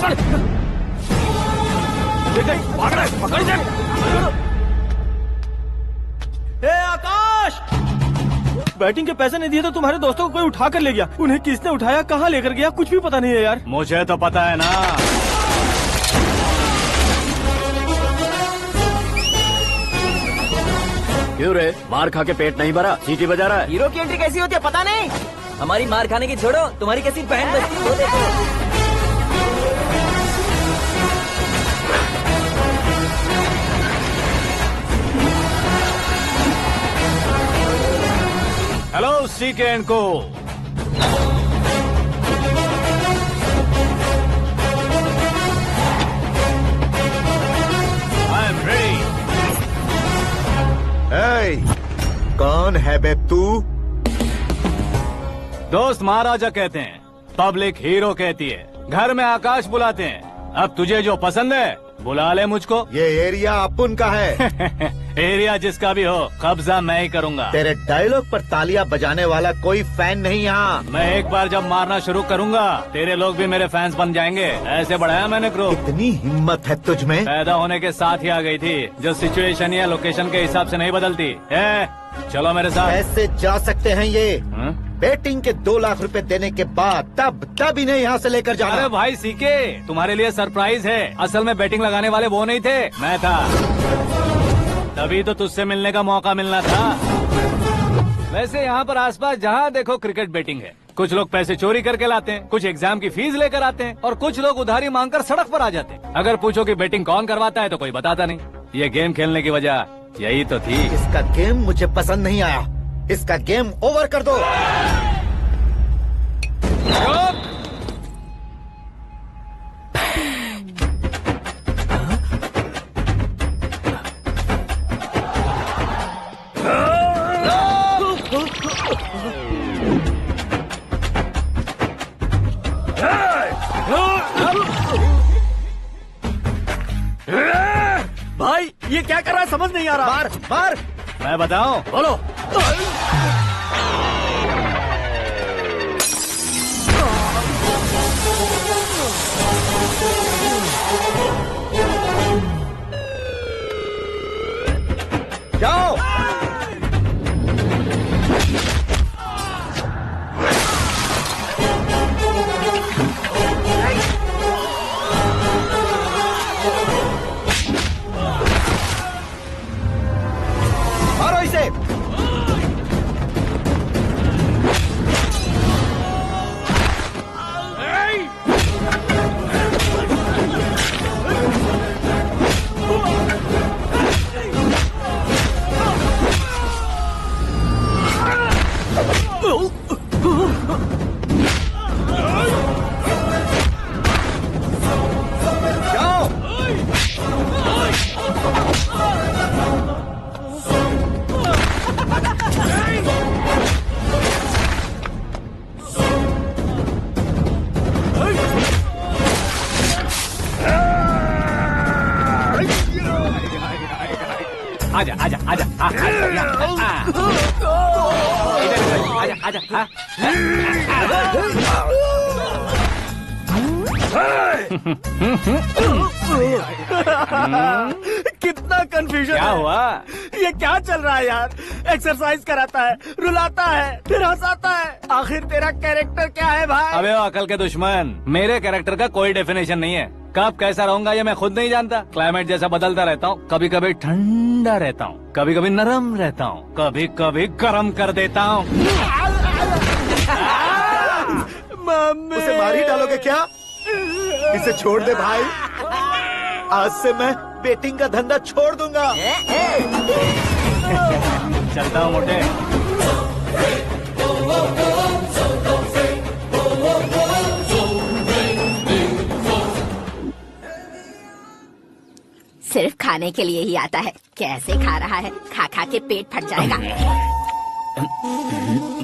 पकड़। भाग रहा है, पकड़ जा। आकाश, बैटिंग के पैसे नहीं दिए तो तुम्हारे दोस्तों को कोई उठा कर ले गया। उन्हें किसने उठाया, कहाँ लेकर गया, कुछ भी पता नहीं है यार। मुझे तो पता है ना। क्यों रे, मार खा के पेट नहीं भरा, सीटी बजा रहा है? हीरो की एंट्री कैसी होती है पता नहीं। हमारी मार खाने की छोड़ो, तुम्हारी कैसी बहन बचती है वो देखो। हेलो सीके एंड को। I am ready. कौन है बे तू? दोस्त महाराजा कहते हैं, पब्लिक हीरो कहती है, घर में आकाश बुलाते हैं। अब तुझे जो पसंद है बुला ले मुझको। ये एरिया अपुन का है। एरिया जिसका भी हो, कब्जा मैं ही करूंगा। तेरे डायलॉग पर तालियां बजाने वाला कोई फैन नहीं यहाँ। मैं एक बार जब मारना शुरू करूंगा, तेरे लोग भी मेरे फैंस बन जाएंगे। ऐसे बढ़ाया मैंने ग्रुप। इतनी हिम्मत है तुझ में? पैदा होने के साथ ही आ गई थी, जो सिचुएशन या लोकेशन के हिसाब से नहीं बदलती है। चलो मेरे साथ। कैसे जा सकते हैं ये? हाँ? बेटिंग के 2 लाख रुपए देने के बाद तब इन्हें यहाँ से लेकर जाना। अरे भाई सीके, तुम्हारे लिए सरप्राइज है। असल में बैटिंग लगाने वाले वो नहीं थे, मैं था। तभी तो तुझसे मिलने का मौका मिलना था। वैसे यहाँ पर आसपास जहाँ देखो क्रिकेट बैटिंग है। कुछ लोग पैसे चोरी करके लाते हैं, कुछ एग्जाम की फीस लेकर आते हैं, और कुछ लोग उधारी मांगकर सड़क पर आ जाते हैं। अगर पूछो कि बैटिंग कौन करवाता है तो कोई बताता नहीं। ये गेम खेलने की वजह यही तो थी। इसका गेम मुझे पसंद नहीं आया। इसका गेम ओवर कर दो। भाई ये क्या कर रहा है, समझ नहीं आ रहा। मार मार। मैं बताऊं? बोलो। जाओ। मारो इसे। जाओ। आजा आजा आजा आजा आजा आजा। कितना कंफ्यूजन क्या है। हुआ? ये क्या चल रहा है यार? एक्सरसाइज कराता है, रुलाता है, फिर हंसाता है। आखिर तेरा कैरेक्टर क्या है भाई? अबे वो अकल के दुश्मन, मेरे कैरेक्टर का कोई डेफिनेशन नहीं है। कब कैसा रहूंगा ये मैं खुद नहीं जानता। क्लाइमेट जैसा बदलता रहता हूँ। कभी कभी ठंडा रहता हूँ, कभी कभी नरम रहता हूँ, कभी कभी गर्म कर देता हूँ। मम्मी, उसे मार ही डालोगे क्या? इसे छोड़ दे भाई। आज से मैं बेटिंग का धंधा छोड़ दूंगा। चलता हूँ मोटे। सिर्फ खाने के लिए ही आता है। कैसे खा रहा है, खा खा के पेट फट जाएगा।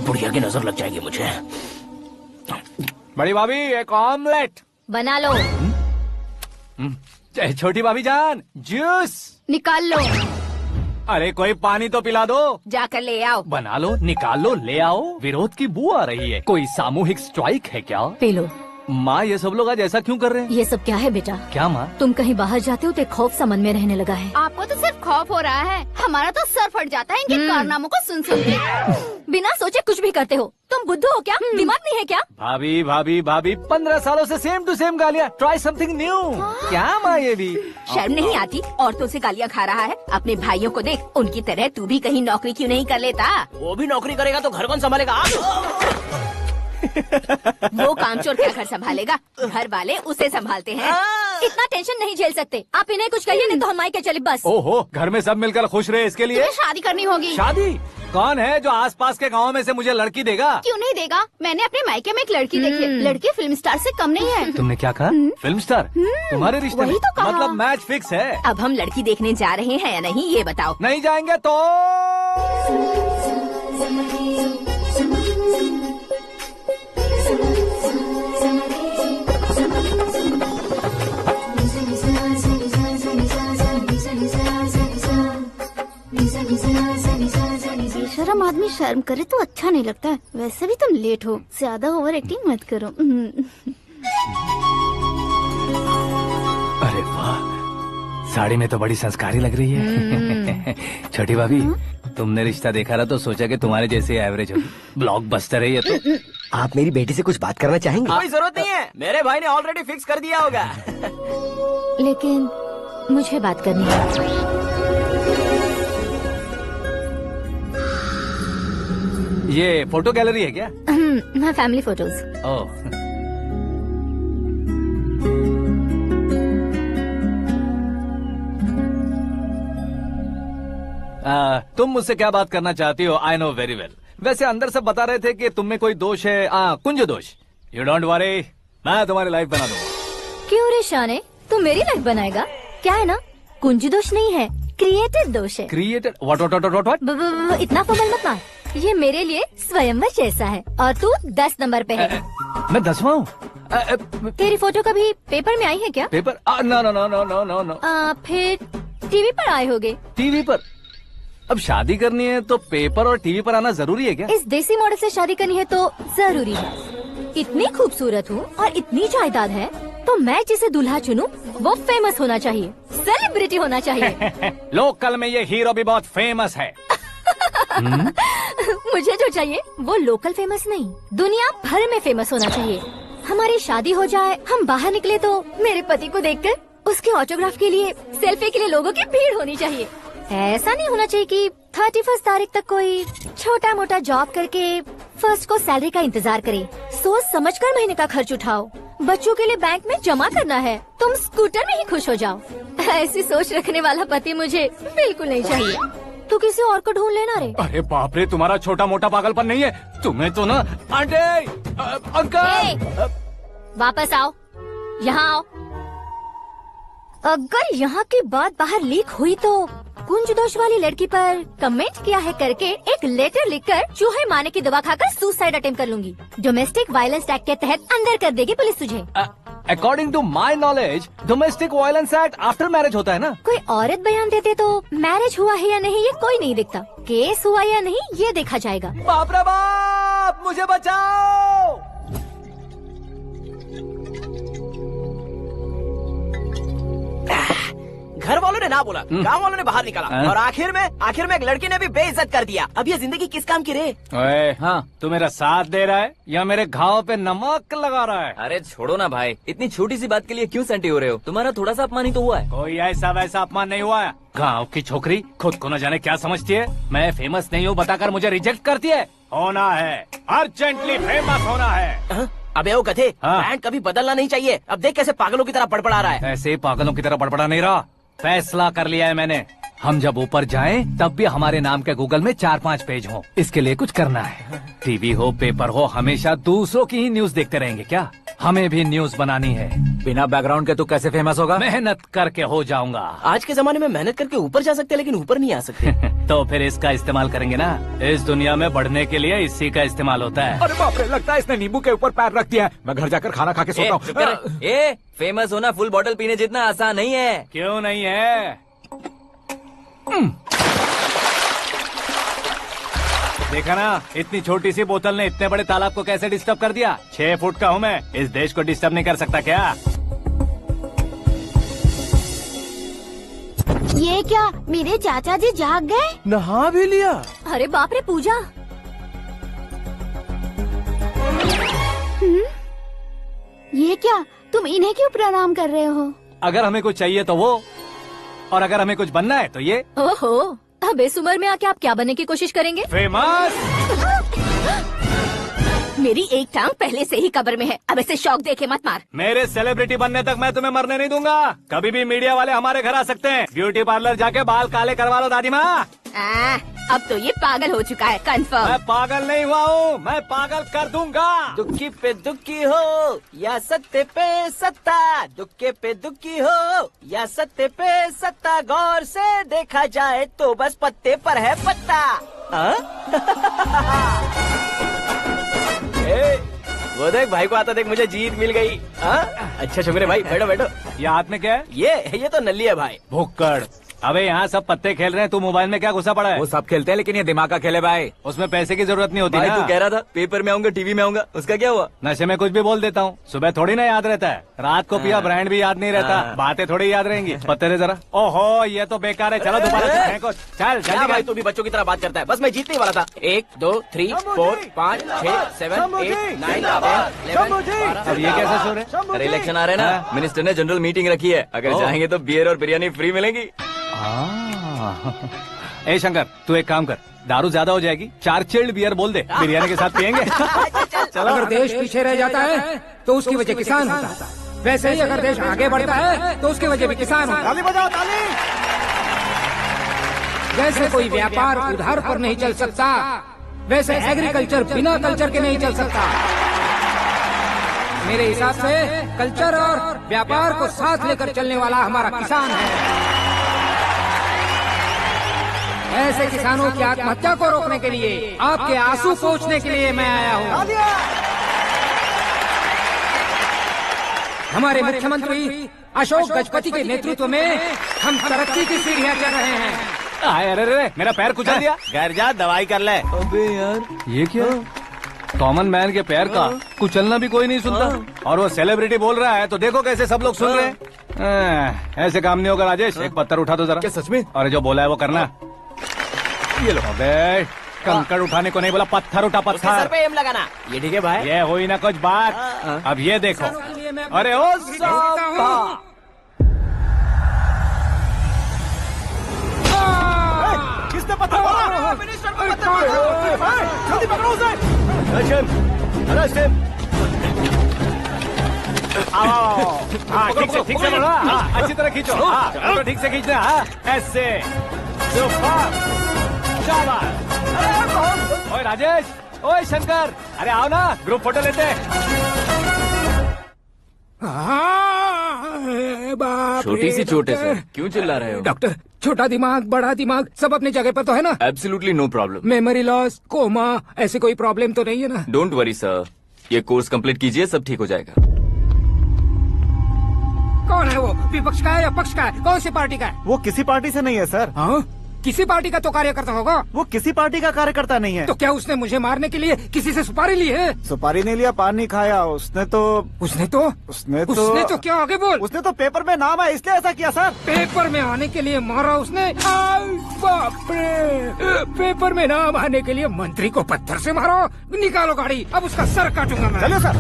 बुढ़िया की नजर लग जाएगी मुझे। बड़ी भाभी एक ऑमलेट। बना लो। छोटी भाभी जान जूस निकाल लो। अरे कोई पानी तो पिला दो। जाकर ले आओ। बना लो, निकाल लो, ले आओ। विरोध की बू आ रही है। कोई सामूहिक स्ट्राइक है क्या? P low. माँ ये सब लोग आज ऐसा क्यों कर रहे हैं? ये सब क्या है बेटा? क्या माँ? तुम कहीं बाहर जाते हो तो एक खौफ सा मन में रहने लगा है। आपको तो सिर्फ खौफ हो रहा है, हमारा तो सर फट जाता है इनके कारनामों को सुन सुन के। बिना सोचे कुछ भी करते हो। तुम बुद्धू हो क्या? दिमाग नहीं है क्या? भाभी भाभी भाभी 15 सालों से सेम टू सेम गालियाँ। Try something new. क्या माँ ये भी? शर्म नहीं आती? औरतों से गालियाँ खा रहा है। अपने भाइयों को देख, उनकी तरह तू भी कहीं नौकरी क्यों नहीं कर लेता? वो भी नौकरी करेगा तो घर कौन संभालेगा? वो कामचोर क्या घर संभालेगा? घर वाले उसे संभालते हैं। इतना टेंशन नहीं झेल सकते। आप इन्हें कुछ कहिए नहीं तो हम मायके चले बस। ओहो, घर में सब मिलकर खुश रहे इसके लिए। तुम्हें शादी करनी होगी। शादी? कौन है जो आसपास के गाँव में से मुझे लड़की देगा? क्यों नहीं देगा? मैंने अपने मायके में एक लड़की देखी है। लड़की फिल्म स्टार से कम नहीं है। तुमने क्या कहा? Film star? तुम्हारे रिश्ते में? वही तो कहा। मतलब मैच फिक्स है। अब हम लड़की देखने जा रहे हैं या नहीं, ये बताओ। नहीं जाएंगे तो? बेशरम आदमी शर्म करे तो अच्छा नहीं लगता है। वैसे भी तुम लेट हो, ज्यादा ओवर एक्टिंग मत करो। अरे वाह, साड़ी में तो बड़ी संस्कारी लग रही है। छोटी भाभी, तुमने रिश्ता देखा ना तो सोचा कि तुम्हारे जैसे एवरेज होगी। ब्लॉकबस्टर है ये तो। आप मेरी बेटी से कुछ बात करना चाहेंगे? कोई जरूरत नहीं है, मेरे भाई ने ऑलरेडी फिक्स कर दिया होगा। लेकिन मुझे बात करनी है। ये फोटो गैलरी है क्या? मैं फैमिली फोटोज। ओह, तुम मुझसे क्या बात करना चाहती हो? I know very well. वैसे अंदर सब बता रहे थे कि तुम में कोई दोष है, कुंज दोष। यू डोंट वरी, मैं तुम्हारी लाइफ बना दूंगा। क्यों रे शाने, तू मेरी लाइफ बनाएगा? क्या है ना, कुंज दोष नहीं है, क्रिएटेड दोष है। क्रिएटेड? व्हाट? इतना फॉर्मल मत मार। ये मेरे लिए स्वयंवर जैसा है और तू 10 नंबर पे है। मैं 10वां हूँ? तेरी फोटो कभी पेपर में आई है क्या? Paper? No no no no no no no. फिर टीवी पर आए होगे। टीवी पर? अब शादी करनी है तो पेपर और टीवी पर आना जरूरी है क्या? इस देसी मॉडल से शादी करनी है तो जरूरी है। इतनी खूबसूरत हूँ और इतनी जायदाद है तो मैं जिसे दूल्हा चुनूं वो फेमस होना चाहिए, सेलिब्रिटी होना चाहिए। लोकल में ये हीरो भी बहुत फेमस है। मुझे जो चाहिए वो लोकल फेमस नहीं, दुनिया भर में फेमस होना चाहिए। हमारी शादी हो जाए, हम बाहर निकले तो मेरे पति को देखकर उसके ऑटोग्राफ के लिए, सेल्फी के लिए लोगों की भीड़ होनी चाहिए। ऐसा नहीं होना चाहिए कि 31 तारीख तक कोई छोटा मोटा जॉब करके फर्स्ट को सैलरी का इंतजार करे। सोच समझकर महीने का खर्च उठाओ। बच्चों के लिए बैंक में जमा करना है, तुम स्कूटर में ही खुश हो जाओ। ऐसी सोच रखने वाला पति मुझे बिल्कुल नहीं चाहिए। तू किसी और को ढूंढ लेना रे। अरे बाप रे, तुम्हारा छोटा मोटा पागलपन नहीं है? तुम्हें तो ना आंटी, अंकल। वापस आओ, यहाँ आओ। अगर यहाँ की बात बाहर लीक हुई तो कुंज दोष वाली लड़की पर कमेंट किया है करके एक लेटर लिखकर चूहे मारने की दवा खाकर सुसाइड अटेम्प्ट कर लूंगी। डोमेस्टिक वायलेंस एक्ट के तहत अंदर कर देगी पुलिस तुझे। According to my knowledge domestic violence act after marriage होता है ना? कोई औरत बयान देते तो मैरिज हुआ है या नहीं ये कोई नहीं दिखता, केस हुआ या नहीं ये देखा जाएगा। बाप रे बाप, मुझे बचाओ। घर वालों ने ना बोला, गांव वालों ने बाहर निकाला और आखिर में एक लड़की ने भी बेइज्जत कर दिया। अब ये जिंदगी किस काम की रे? ओए, हाँ, तू मेरा साथ दे रहा है या मेरे घाव पे नमक लगा रहा है? अरे छोड़ो ना भाई, इतनी छोटी सी बात के लिए क्यों सेंटी हो रहे हो? तुम्हारा थोड़ा सा अपमान ही तो हुआ है। कोई ऐसा वैसा अपमान नहीं हुआ है। गाँव की छोकरी खुद को न जाने क्या समझती है। मैं फेमस नहीं हूँ बताकर मुझे रिजेक्ट करती है। होना है, अर्जेंटली फेमस होना है। अबे ओ गधे, हाँ। ब्रांड कभी बदलना नहीं चाहिए। अब देख कैसे पागलों की तरह बड़बड़ा रहा है। ऐसे पागलों की तरह बड़बड़ा नहीं रहा, फैसला कर लिया है मैंने। हम जब ऊपर जाएं तब भी हमारे नाम के गूगल में 4-5 पेज हों। इसके लिए कुछ करना है। टीवी हो, पेपर हो, हमेशा दूसरों की ही न्यूज देखते रहेंगे क्या? हमें भी न्यूज बनानी है। बिना बैकग्राउंड के तू कैसे फेमस होगा? मेहनत करके हो जाऊंगा। आज के जमाने में मेहनत करके ऊपर जा सकते हैं लेकिन ऊपर नहीं आ सकते। तो फिर इसका इस्तेमाल करेंगे ना। इस दुनिया में बढ़ने के लिए इसी का इस्तेमाल होता है। अरे बाप रे, लगता है इसने नींबू के ऊपर पैर रख दिया है। मैं घर जाकर खाना खा के सोता हूँ। ए, फेमस होना फुल बॉटल पीने जितना आसान नहीं है। क्यों नहीं है? देखा ना, इतनी छोटी सी बोतल ने इतने बड़े तालाब को कैसे डिस्टर्ब कर दिया। 6 फुट का हूँ मैं, इस देश को डिस्टर्ब नहीं कर सकता क्या? ये क्या, मेरे चाचा जी जाग गए? नहा भी लिया? अरे बाप रे पूजा, ये क्या, तुम इन्हें क्यों प्रणाम कर रहे हो? अगर हमें कुछ चाहिए तो वो, और अगर हमें कुछ बनना है तो ये। ओहो, अब इस उम्र में आके आप क्या बनने की कोशिश करेंगे? फेमस। मेरी एक टांग पहले से ही कब्र में है, अब ऐसे शौक देखे मत मार। मेरे सेलिब्रिटी बनने तक मैं तुम्हें मरने नहीं दूंगा। कभी भी मीडिया वाले हमारे घर आ सकते हैं। ब्यूटी पार्लर जाके बाल काले करवा लो दादी माँ। अब तो ये पागल हो चुका है, कंफर्म। मैं पागल नहीं हुआ हूँ, मैं पागल कर दूंगा। दुखी पे दुखी हो या सत्ते पे सत्ता, दुखे पे दुखी हो या सत्ते पे सत्ता, गौर से देखा जाए तो बस पत्ते पर है पत्ता। वो देख भाई को आता देख, मुझे जीत मिल गई। अच्छा शुक्र है भाई, बैठो बैठो। ये हाथ में क्या है? ये तो नल्ली है भाई। भुक्कड़। अबे यहाँ सब पत्ते खेल रहे हैं, तू मोबाइल में क्या घुसा पड़ा है? वो सब खेलते हैं लेकिन ये दिमाग का खेल है भाई। उसमें पैसे की जरूरत नहीं होती भाई ना। तू कह रहा था पेपर में आऊंगा, टीवी में आऊंगा, उसका क्या हुआ? नशे में कुछ भी बोल देता हूँ, सुबह थोड़ी ना याद रहता है। रात को पिया ब्रांड भी याद नहीं रहता, बातें थोड़ी याद रहेंगी। पत्ते दे जरा। ओहो ये तो बेकार है, चलो दोबारा से फेंको। चल क्या जल्दी भाई कर। तू भी बच्चों की तरह बात करता है। बस मैं जीतने ही वाला था। 1 2 3 4 5 6 7 8 9 10 11 अब ये कैसे सो रहे? अरे इलेक्शन आ रहे हैं ना, मिनिस्टर ने जनरल मीटिंग रखी है, अगर जाएंगे तो बियर और बिरयानी फ्री मिलेगी। ए शंकर, तू एक काम कर, दारू ज्यादा हो जाएगी, 4 चिल्ड बियर बोल दे, बिरयानी के साथ पियेंगे। चलो। अगर देश पीछे रह जाता है तो उसकी वजह किसान होता है, वैसे ही अगर देश आगे बढ़ता है तो उसकी वजह भी किसान होता है। ताली बजाओ ताली। जैसे कोई व्यापार उधार पर नहीं चल सकता, वैसे एग्रीकल्चर बिना कल्चर के नहीं चल सकता। मेरे हिसाब से कल्चर और व्यापार को साथ लेकर चलने वाला हमारा किसान है। ऐसे किसानों की आत्महत्या को रोकने के लिए, आपके आंसू पोंछने के लिए मैं आया हूँ। हमारे मुख्यमंत्री अशोक गजपति के नेतृत्व में हम तरक्की की सीढ़ियाँ चढ़ रहे हैं। अरे अरे मेरा पैर कुचल दिया। घर जा दवाई कर ले। अबे यार ये क्या? कॉमन मैन के पैर का कुचलना भी कोई नहीं सुनता, और वो सेलिब्रिटी बोल रहा है तो देखो कैसे सब लोग सुन रहे हैं। ऐसे काम नहीं होगा राजेश, एक पत्थर उठा दो जरा। क्या सच में? और जो बोला है वो करना। ये लो। अबे कंकड़ उठाने को नहीं बोला, पत्थर उठा, उसके सर पत्थर। पे एम लगाना। ये ठीक है भाई। ये हुई ना कुछ बात। अब ये देखो। अरे ओ साहब, किसने पत्थर मारा? मिनिस्टर को पत्थर मारा। जल्दी पकड़ो उसे। हाँ ठीक से पकड़ो। हाँ अच्छी तरह खींचो। हाँ तो ठीक से खींचना। हाँ ऐसे। सुपर। ओए राजेश, ओए शंकर, अरे आओ ना, ग्रुप फोटो लेते हैं। छोटी सी चोट है सर, क्यों चिल्ला रहे हो? डॉक्टर, छोटा दिमाग बड़ा दिमाग सब अपनी जगह पर तो है ना? Absolutely no problem. Memory loss, coma, ऐसी कोई प्रॉब्लम तो नहीं है ना? डोंट वरी सर, ये कोर्स कंप्लीट कीजिए, सब ठीक हो जाएगा। कौन है वो? विपक्ष का है या पक्ष का है? कौन सी पार्टी का है? वो किसी पार्टी से नहीं है सर। हाँ? किसी पार्टी का तो कार्यकर्ता होगा। वो किसी पार्टी का कार्यकर्ता नहीं है। तो क्या उसने मुझे मारने के लिए किसी से सुपारी ली है? सुपारी नहीं लिया, पान नहीं खाया। उसने तो क्या आगे बोल? उसने तो पेपर में नाम है इसलिए ऐसा किया सर। पेपर में आने के लिए मारा उसने? बाप रे! पेपर में नाम आने के लिए मंत्री को पत्थर से मारो? निकालो गाड़ी, अब उसका सर काटूंगा मैं। चलो सर।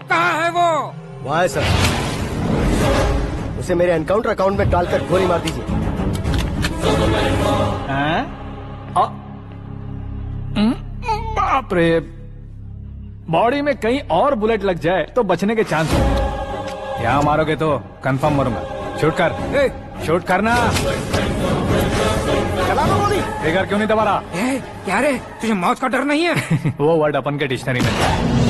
कहाँ है वो? वहाँ है सर, उसे मेरे एनकाउंटर अकाउंट में डालकर गोली मार दीजिए। बाप रे, बॉडी में कहीं और बुलेट लग जाए तो बचने के चांस हो। यहाँ मारोगे तो कंफर्म मरूंगा। शूट कर, शूट करना। चला दो गोली। ट्रिगर क्यों नहीं दबा रहा? क्या रे, तुझे मौत का डर नहीं है? वो वर्ड अपन के डिक्शनरी में है।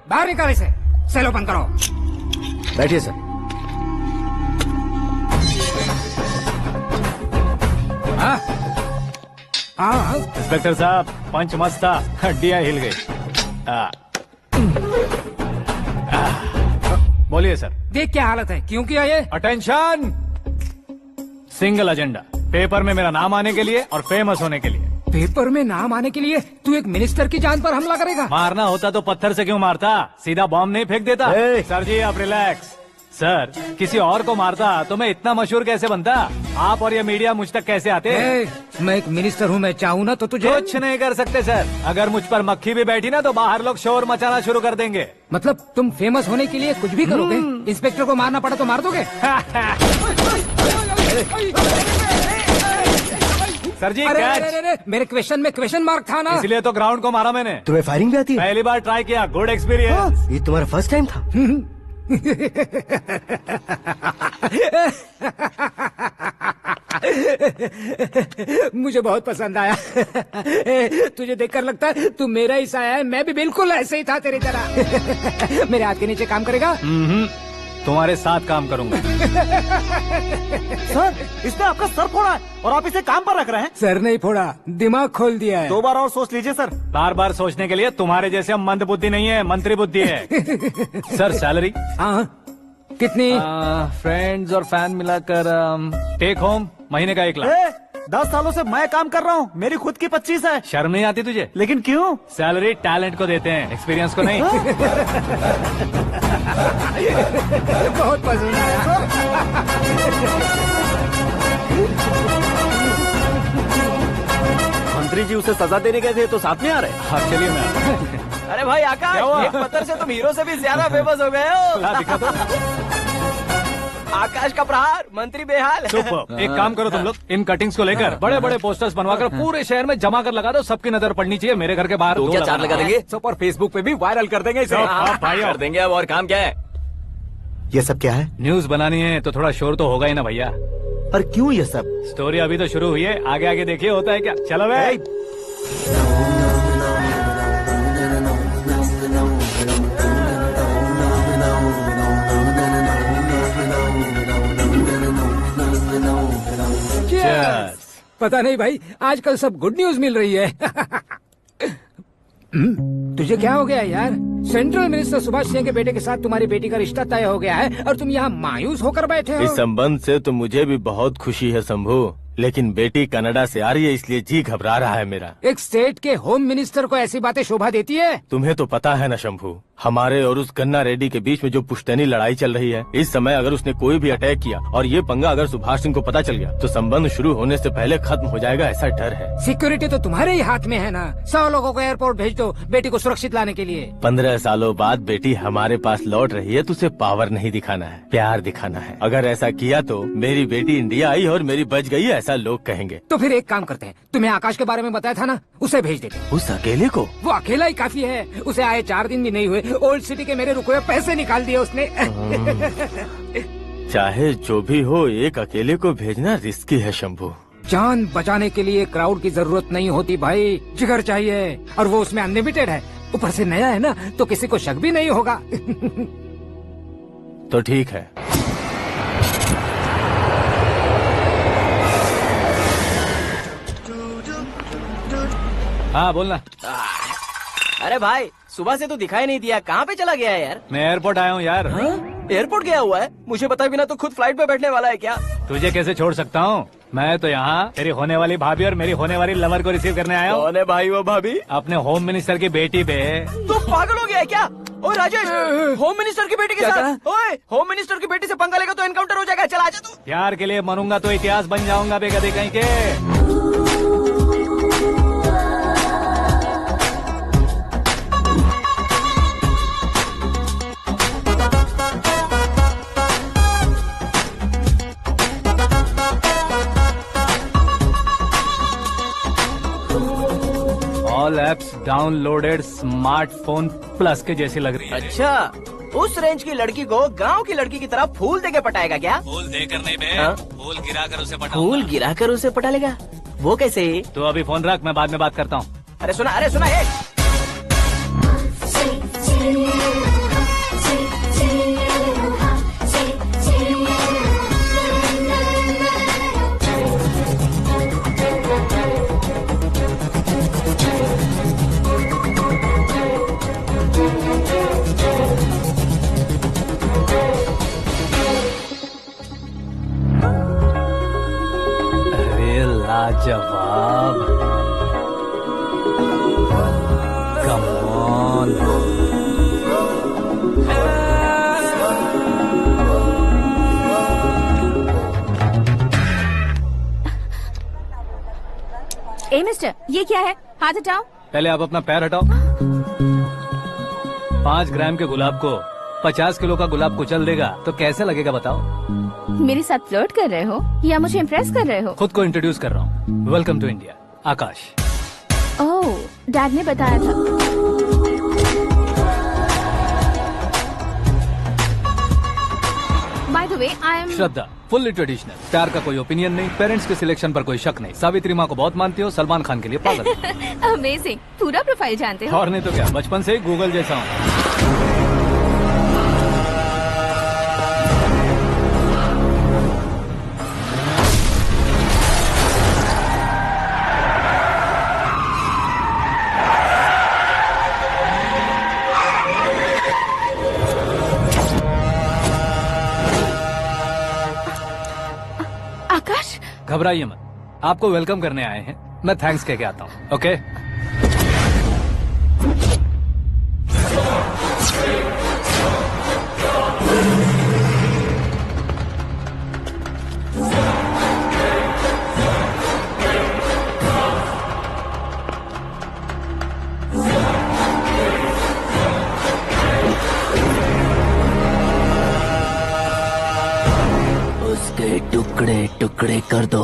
बाहर निकाल इसे, सेल ओपन करो। बैठिए सर। हाँ हाँ इंस्पेक्टर साहब पंच मस्त था, हड्डियां हिल गई। बोलिए सर। देख क्या हालत है, क्यों किया ये? अटेंशन, सिंगल एजेंडा, पेपर में मेरा नाम आने के लिए और फेमस होने के लिए। पेपर में नाम आने के लिए तू एक मिनिस्टर की जान पर हमला करेगा? मारना होता तो पत्थर से क्यों मारता, सीधा बॉम्ब नहीं फेंक देता। सर जी आप रिलैक्स। सर किसी और को मारता तो मैं इतना मशहूर कैसे बनता, आप और ये मीडिया मुझ तक कैसे आते? मैं एक मिनिस्टर हूँ, मैं चाहूँ ना तो तुझे कुछ नहीं कर सकते सर। अगर मुझ पर मक्खी भी बैठी ना तो बाहर लोग शोर मचाना शुरू कर देंगे। मतलब तुम फेमस होने के लिए कुछ भी करोगे? इंस्पेक्टर को मारना पड़ा तो मार दोगे? सर जी अरे, मेरे क्वेश्चन में क्वेश्चन मार्क था ना, इसलिए तो ग्राउंड को मारा मैंने। तुम्हें फायरिंग भी आती है? पहली बार ट्राई किया, गुड एक्सपीरियंस। ये तुम्हारा फर्स्ट टाइम था? मुझे बहुत पसंद आया। तुझे देखकर लगता है तू मेरा ही साया है, मैं भी बिल्कुल ऐसे ही था तेरी तरह। मेरे हाथ के नीचे काम करेगा? तुम्हारे साथ काम करूंगा। सर इसने आपका सर फोड़ा है और आप इसे काम पर रख रहे हैं। सर नहीं फोड़ा, दिमाग खोल दिया है। 2 बार और सोच लीजिए सर। बार बार सोचने के लिए तुम्हारे जैसे मंद बुद्धि नहीं है, मंत्री बुद्धि है। Sir salary? हाँ कितनी? फ्रेंड्स और फैन मिलाकर टेक होम महीने का 1 लाख। 10 सालों से मैं काम कर रहा हूँ, मेरी खुद की 25 है। शर्म नहीं आती तुझे? लेकिन क्यों? सैलरी टैलेंट को देते हैं, एक्सपीरियंस को नहीं। बहुत पसंद आया। मंत्री जी उसे सजा देने गए थे तो साथ में आ रहे। हाँ चलिए मैं। अरे भाई आकाश, क्या हुआ? एक पत्थर से तुम हीरो से भी ज्यादा फेमस हो गए हो। ला दिखा दो। आकाश का प्रहार, मंत्री बेहाल। सुपर। एक काम करो तुम लोग, इन कटिंग्स को लेकर बड़े बड़े पोस्टर्स बनवाकर पूरे शहर में जमा कर लगा दो, सबकी नजर पड़नी चाहिए। मेरे घर के बाहर तो क्या 4 लगा देंगे? और फेसबुक पे भी वायरल कर देंगे इसे। भाई कर देंगे अब, और काम क्या है? ये सब क्या है? न्यूज बनानी है तो थोड़ा शोर तो होगा ही ना भैया। पर क्यों ये सब? स्टोरी अभी तो शुरू हुई है, आगे आगे देखिए होता है क्या। चलो भाई। पता नहीं भाई, आजकल सब गुड न्यूज मिल रही है। तुझे क्या हो गया यार? सेंट्रल मिनिस्टर सुभाष सिंह के बेटे के साथ तुम्हारी बेटी का रिश्ता तय हो गया है और तुम यहाँ मायूस होकर बैठे हो। इस संबंध से तो मुझे भी बहुत खुशी है शंभू, लेकिन बेटी कनाडा से आ रही है इसलिए जी घबरा रहा है मेरा। एक स्टेट के होम मिनिस्टर को ऐसी बातें शोभा देती है? तुम्हें तो पता है ना शंभू, हमारे और उस गन्ना रेड्डी के बीच में जो पुश्तैनी लड़ाई चल रही है, इस समय अगर उसने कोई भी अटैक किया और ये पंगा अगर सुभाष सिंह को पता चल गया तो संबंध शुरू होने से पहले खत्म हो जाएगा, ऐसा डर है। सिक्योरिटी तो तुम्हारे ही हाथ में है ना। 100 लोगों को एयरपोर्ट भेज दो बेटी को सुरक्षित लाने के लिए। 15 सालों बाद बेटी हमारे पास लौट रही है तो उसे पावर नहीं दिखाना है, प्यार दिखाना है। अगर ऐसा किया तो मेरी बेटी इंडिया आई और मेरी बच गई, ऐसा लोग कहेंगे। तो फिर एक काम करते हैं, तुम्हें आकाश के बारे में बताया था ना, उसे भेज देते। उस अकेले को? वो अकेला ही काफी है, उसे आए 4 दिन भी नहीं हुए, ओल्ड सिटी के मेरे रुके हुए पैसे निकाल दिए उसने। चाहे जो भी हो, एक अकेले को भेजना रिस्की है शंभू। जान बचाने के लिए क्राउड की जरूरत नहीं होती भाई, जिगर चाहिए, और वो उसमें अनलिमिटेड है। ऊपर से नया है ना तो किसी को शक भी नहीं होगा। तो ठीक है। हाँ बोलना। अरे भाई सुबह से तो दिखाई नहीं दिया, कहाँ पे चला गया है यार? मैं एयरपोर्ट आया हूँ यार। एयरपोर्ट गया हुआ है? मुझे बताए बिना तो खुद फ्लाइट पे बैठने वाला है क्या? तुझे कैसे छोड़ सकता हूँ? मैं तो यहाँ तेरी होने वाली भाभी और मेरी होने वाली लवर को रिसीव करने आया हूँ। कौन है भाई वो भाभी? अपने होम मिनिस्टर की बेटी पे। तू पागल हो गया है क्या? ओए राजेश, होम मिनिस्टर की बेटी के साथ? ओए होम मिनिस्टर की बेटी से पंगा लेगा तो एनकाउंटर हो जाएगा, चल आजा तू। प्यार के लिए मरूंगा तो इतिहास बन जाऊंगा बेगदे कहीं के। All apps downloaded smartphone plus के जैसी लग रही है। अच्छा, उस रेंज की लड़की को गांव की लड़की की तरह फूल देके पटाएगा क्या? फूल देकर नहीं बे, फूल गिराकर उसे पटा। फूल गिराकर उसे पटा लेगा? वो कैसे? तो अभी फोन रख, मैं बाद में बात करता हूँ। अरे सुना ये। जवाब। Come on. ए मिस्टर, ये क्या है? हाथ हटाओ। पहले आप अपना पैर हटाओ। 5 ग्राम के गुलाब को 50 किलो का गुलाब कुचल देगा तो कैसे लगेगा बताओ? मेरे साथ फ्लर्ट कर रहे हो या मुझे इम्प्रेस कर रहे हो? खुद को इंट्रोड्यूस कर रहा हूँ। Welcome to India, Akash. Oh, dad ने बताया था। By the way, I am Shraddha, fully traditional. प्यार का कोई ओपिनियन नहीं, पेरेंट्स के सिलेक्शन पर कोई शक नहीं। सावित्री माँ को बहुत मानती हो, सलमान खान के लिए पागल। अमेजिंग, पूरा प्रोफाइल जानते हो। और नहीं तो क्या, बचपन से ही गूगल जैसा हूँ। आकाश, घबराइए मत, आपको वेलकम करने आए हैं। मैं थैंक्स कह के आता हूँ। ओके? उसके टुकड़े टुकड़े कर दो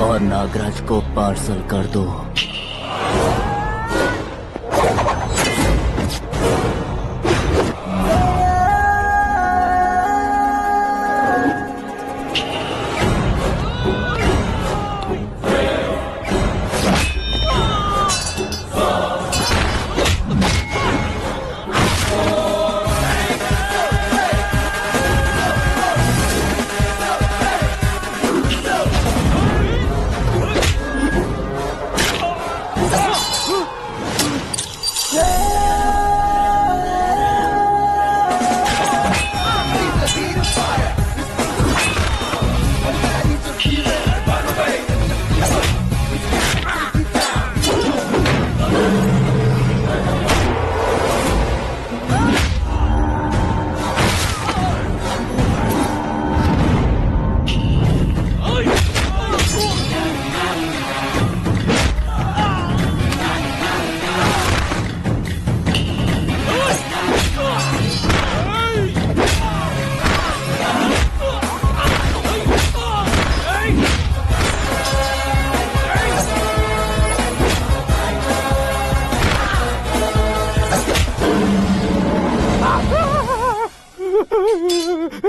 और नागराज को पार्सल कर दो।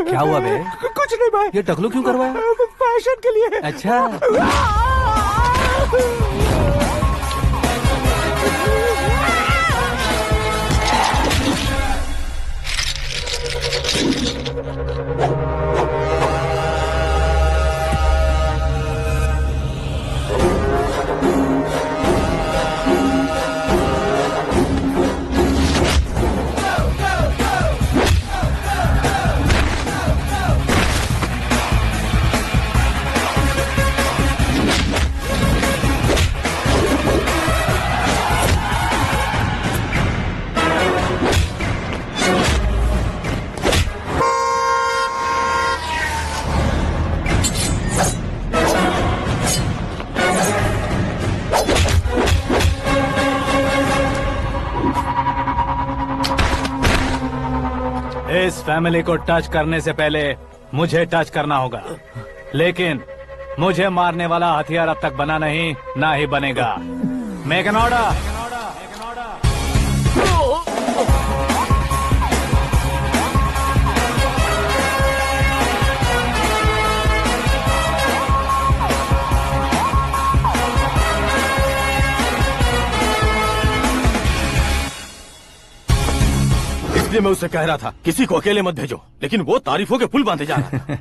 क्या हुआ बे? कुछ नहीं भाई। ये टकलू क्यों करवाया? फैशन के लिए। अच्छा। इस फैमिली को टच करने से पहले मुझे टच करना होगा, लेकिन मुझे मारने वाला हथियार अब तक बना नहीं, ना ही बनेगा। Make an order. इसलिए मैं उससे कह रहा था किसी को अकेले मत भेजो, लेकिन वो तारीफों के पुल बांधे जा रहा है।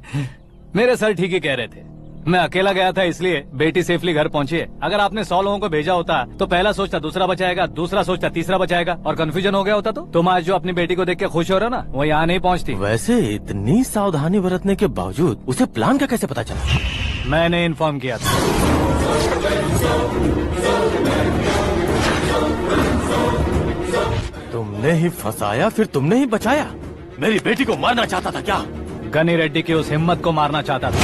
मेरे सर ठीक ही कह रहे थे। मैं अकेला गया था इसलिए बेटी सेफली घर पहुंची है। अगर आपने 100 लोगों को भेजा होता तो पहला सोचता दूसरा बचाएगा, दूसरा सोचता तीसरा बचाएगा, और कंफ्यूजन हो गया होता तो तुम आज जो अपनी बेटी को देख के खुश हो रहे हो ना, वो यहाँ नहीं पहुँचती। वैसे इतनी सावधानी बरतने के बावजूद उसे प्लान का कैसे पता चला? मैंने इन्फॉर्म किया था। तुमने ही फंसाया, फिर तुमने ही बचाया। मेरी बेटी को मारना चाहता था क्या? गनी रेड्डी की उस हिम्मत को मारना चाहता था।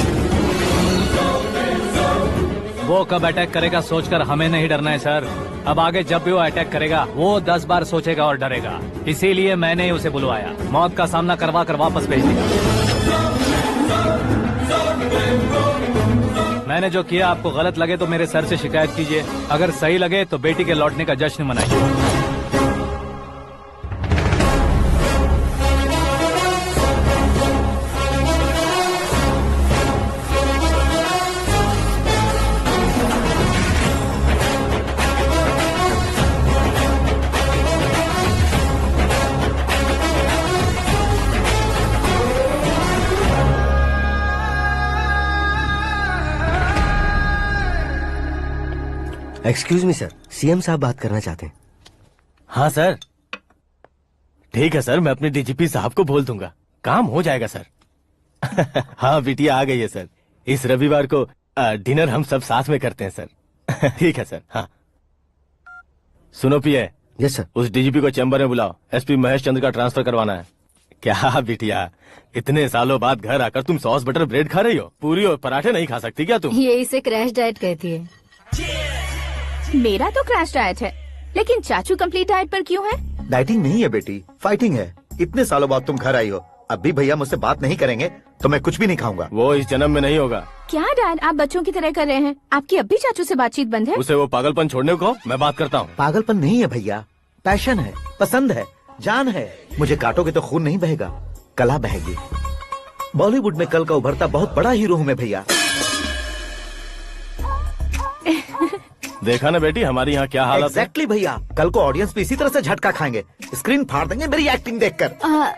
वो कब अटैक करेगा सोचकर हमें नहीं डरना है सर। अब आगे जब भी वो अटैक करेगा वो 10 बार सोचेगा और डरेगा। इसीलिए मैंने ही उसे बुलवाया। मौत का सामना करवा कर वापस भेज दिया। मैंने जो किया आपको गलत लगे तो मेरे सर से शिकायत कीजिए, अगर सही लगे तो बेटी के लौटने का जश्न मनाइए। एक्सक्यूज मी सर, सीएम साहब बात करना चाहते हैं। हाँ सर, ठीक है सर, मैं अपने डीजीपी साहब को बोल दूंगा, काम हो जाएगा सर। हाँ बिटिया आ गई है सर। इस रविवार को डिनर हम सब साथ में करते हैं सर। ठीक है सर। हाँ सुनो पिए। Yes sir. उस डीजीपी को चैम्बर में बुलाओ, एसपी महेश चंद्र का ट्रांसफर करवाना है। क्या बिटिया, इतने सालों बाद घर आकर तुम सॉस बटर ब्रेड खा रही हो? पूरी और पराठे नहीं खा सकती क्या तुम? ये इसे क्रैश डाइट कहती है। मेरा तो क्रैश डाइट है, लेकिन चाचू कंप्लीट डाइट पर क्यों है? डाइटिंग नहीं है बेटी, फाइटिंग है। इतने सालों बाद तुम घर आई हो, अब भी भैया मुझसे बात नहीं करेंगे तो मैं कुछ भी नहीं खाऊंगा। वो इस जन्म में नहीं होगा। क्या डैड, आप बच्चों की तरह कर रहे हैं? आपकी अब भी चाचू से बातचीत बंद है? उसे वो पागलपन छोड़ने को, मैं बात करता हूँ। पागलपन नहीं है भैया, पैशन है, पसंद है, जान है। मुझे काटोगे तो खून नहीं बहेगा, कला बहेगी। बॉलीवुड में कल का उभरता बहुत बड़ा हीरो हूँ मैं भैया। देखा ना बेटी हमारी यहाँ क्या हालत है। एग्जैक्टली भैया, कल को ऑडियंस भी इसी तरह से झटका खाएंगे, स्क्रीन फाड़ देंगे मेरी एक्टिंग देखकर।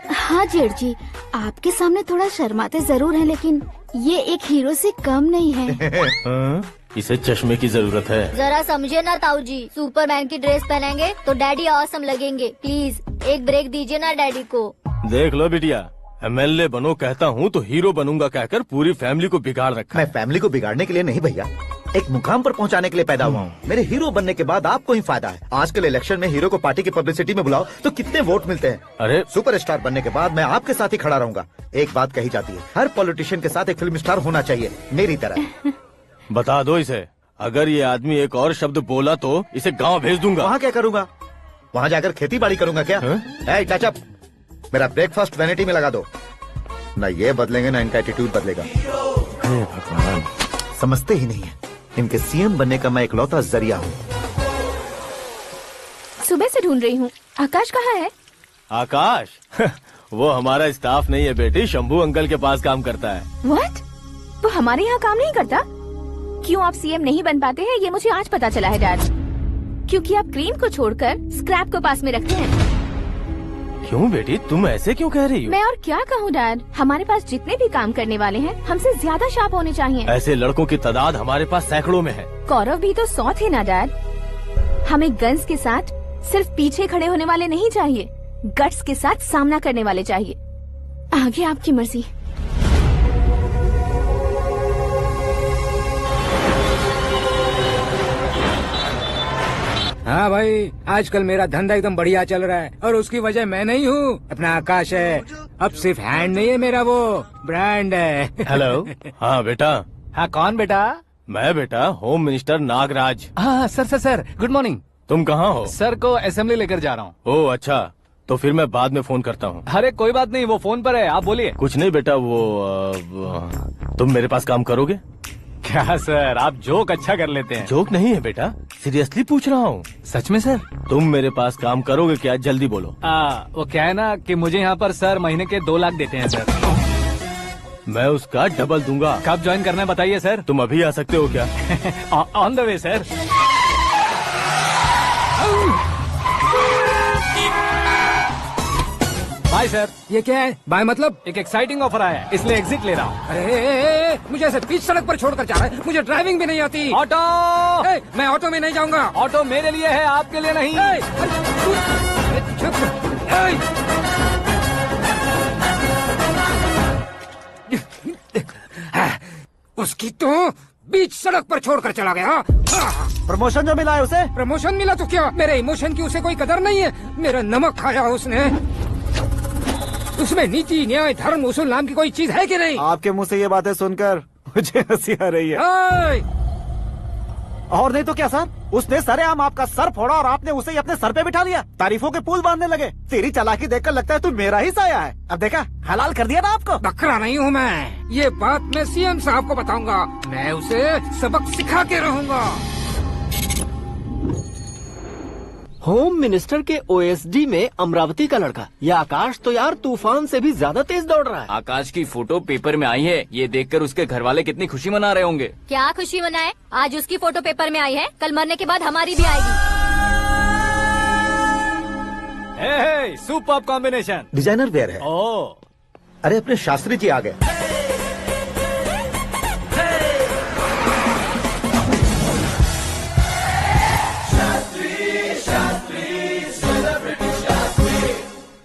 हाँ जेठ जी, आपके सामने थोड़ा शर्माते जरूर हैं, लेकिन ये एक हीरो से कम नहीं है। इसे चश्मे की जरूरत है। जरा समझे ना ताऊ जी, सुपरमैन की ड्रेस पहनेंगे तो डैडी ऑसम लगेंगे। प्लीज एक ब्रेक दीजिए ना डैडी को। देख लो बिटिया, एमएलए बनो कहता हूँ तो हीरो बनूंगा कहकर पूरी फैमिली को बिगाड़ रखा। मैं फैमिली को बिगाड़ने के लिए नहीं भैया, एक मुकाम पर पहुंचाने के लिए पैदा हुआ हूँ। मेरे हीरो बनने के बाद आपको ही फायदा है। आजकल इलेक्शन में हीरो को पार्टी की पब्लिसिटी में बुलाओ तो कितने वोट मिलते हैं। अरे सुपरस्टार बनने के बाद मैं आपके साथ ही खड़ा रहूंगा। एक बात कही जाती है, हर पॉलिटिशियन के साथ एक फिल्म स्टार होना चाहिए, मेरी तरह। बता दो इसे, अगर ये आदमी एक और शब्द बोला तो इसे गाँव भेज दूंगा। वहाँ क्या करूँगा? वहाँ जाकर खेती बाड़ी करूँगा क्या? टच अप, मेरा ब्रेकफास्ट वैनिटी में लगा दो। न ये बदलेंगे न इनका एटीट्यूड बदलेगा। भगवान, समझते ही नहीं है, इनके सीएम बनने का मैं इकलौता जरिया हूँ। सुबह से ढूंढ रही हूँ, आकाश कहाँ है? आकाश? वो हमारा स्टाफ नहीं है बेटी, शंभू अंकल के पास काम करता है। व्हाट? वो हमारे यहाँ काम नहीं करता? क्यों आप सीएम नहीं बन पाते हैं ये मुझे आज पता चला है डैड। क्योंकि आप क्रीम को छोड़कर स्क्रैप को पास में रखते हैं। क्यों बेटी, तुम ऐसे क्यों कह रही हो? मैं और क्या कहूँ डैड, हमारे पास जितने भी काम करने वाले हैं हमसे ज्यादा शार्प होने चाहिए। ऐसे लड़कों की तादाद हमारे पास सैकड़ों में है। कौरव भी तो 100 थे ना डैड। हमें गन्स के साथ सिर्फ पीछे खड़े होने वाले नहीं चाहिए, गट्स के साथ सामना करने वाले चाहिए। आगे आपकी मर्जी। हाँ भाई, आजकल मेरा धंधा एकदम बढ़िया चल रहा है और उसकी वजह मैं नहीं हूँ, अपना आकाश है। अब सिर्फ हैंड नहीं है मेरा, वो ब्रांड है। हेलो। हाँ बेटा। हाँ कौन बेटा? मैं बेटा होम मिनिस्टर नागराज। हाँ सर गुड मॉर्निंग। तुम कहाँ हो? सर को असेंबली लेकर जा रहा हूँ। ओह अच्छा, तो फिर मैं बाद में फोन करता हूँ। अरे कोई बात नहीं, वो फोन पर है, आप बोलिए। कुछ नहीं बेटा, तुम मेरे पास काम करोगे? क्या सर, आप जोक अच्छा कर लेते हैं। जोक नहीं है बेटा, सीरियसली पूछ रहा हूँ। सच में सर? तुम मेरे पास काम करोगे क्या? जल्दी बोलो। वो क्या है ना कि मुझे यहाँ पर सर महीने के 2 लाख देते हैं सर। मैं उसका डबल दूंगा। कब ज्वाइन करना है बताइए सर। तुम अभी आ सकते हो क्या? On the way sir. Bye sir. ये क्या है? बाय मतलब? एक एक्साइटिंग ऑफर आया है, इसलिए एग्जिट ले रहा हूँ। अरे मुझे ऐसे बीच सड़क पर छोड़कर जा रहा है, मुझे ड्राइविंग भी नहीं आती। ऑटो! मैं ऑटो में नहीं जाऊंगा। ऑटो मेरे लिए है, आपके लिए नहीं। उसकी तो बीच सड़क पर छोड़कर चला गया। प्रमोशन जो मिला है उसे? प्रमोशन मिला तो क्या, मेरे इमोशन की उसे कोई कदर नहीं है। मेरा नमक खाया उसने। उसमें नीति न्याय धर्म उसूल नाम की कोई चीज है कि नहीं? आपके मुंह से ये बातें सुनकर मुझे हंसी आ रही है। और नहीं तो क्या सर, उसने सरेआम आपका सर फोड़ा और आपने उसे ही अपने सर पे बिठा लिया। तारीफों के पुल बांधने लगे। तेरी चालाकी देखकर लगता है तू मेरा ही साया है। अब देखा, हलाल कर दिया ना आपको। बकरा नहीं हूँ मैं, ये बात मैं सीएम साहब को बताऊंगा। मैं उसे सबक सिखा के रहूंगा। होम मिनिस्टर के ओएसडी में अमरावती का लड़का, ये आकाश तो यार तूफान से भी ज्यादा तेज दौड़ रहा है। आकाश की फोटो पेपर में आई है, ये देखकर उसके घर वाले कितनी खुशी मना रहे होंगे। क्या खुशी मनाए, आज उसकी फोटो पेपर में आई है, कल मरने के बाद हमारी भी आएगी। Superb combination. डिजाइनर वेयर है। ओह, अरे अपने शास्त्री जी आ गए।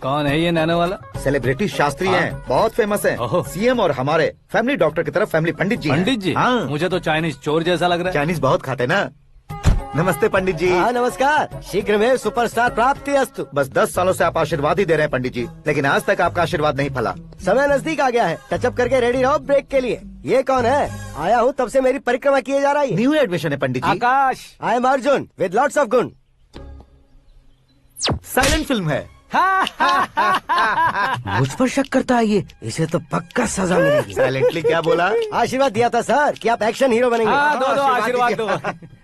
कौन है ये नैनो वाला? सेलिब्रिटी शास्त्री हैं, बहुत फेमस हैं। सीएम और हमारे फैमिली डॉक्टर की तरफ फैमिली पंडित जी हैं। पंडित जी? हाँ। मुझे तो चाइनीज चोर जैसा लग रहा है। चाइनीज बहुत खाते ना। नमस्ते पंडित जी। हाँ नमस्कार, शीघ्र में सुपरस्टार प्राप्ति अस्तु। बस 10 सालों से आप आशीर्वाद ही दे रहे हैं पंडित जी, लेकिन आज तक आपका आशीर्वाद नहीं फला। समय नजदीक आ गया है, टचअप करके रेडी रहो ब्रेक के लिए। ये कौन है? आया हूँ तब से मेरी परिक्रमा किए जा रही है। न्यू एडमिशन है Pandit ji. Akash. I am Arjun with lots of गुण। साइलेंट फिल्म है। मुझ पर शक करता है ये, इसे तो पक्का सजा मिलेगी। साइलेंटली क्या बोला? आशीर्वाद दिया था सर कि आप एक्शन हीरो बनेंगे। हाँ, दो आशीर्वाद दो।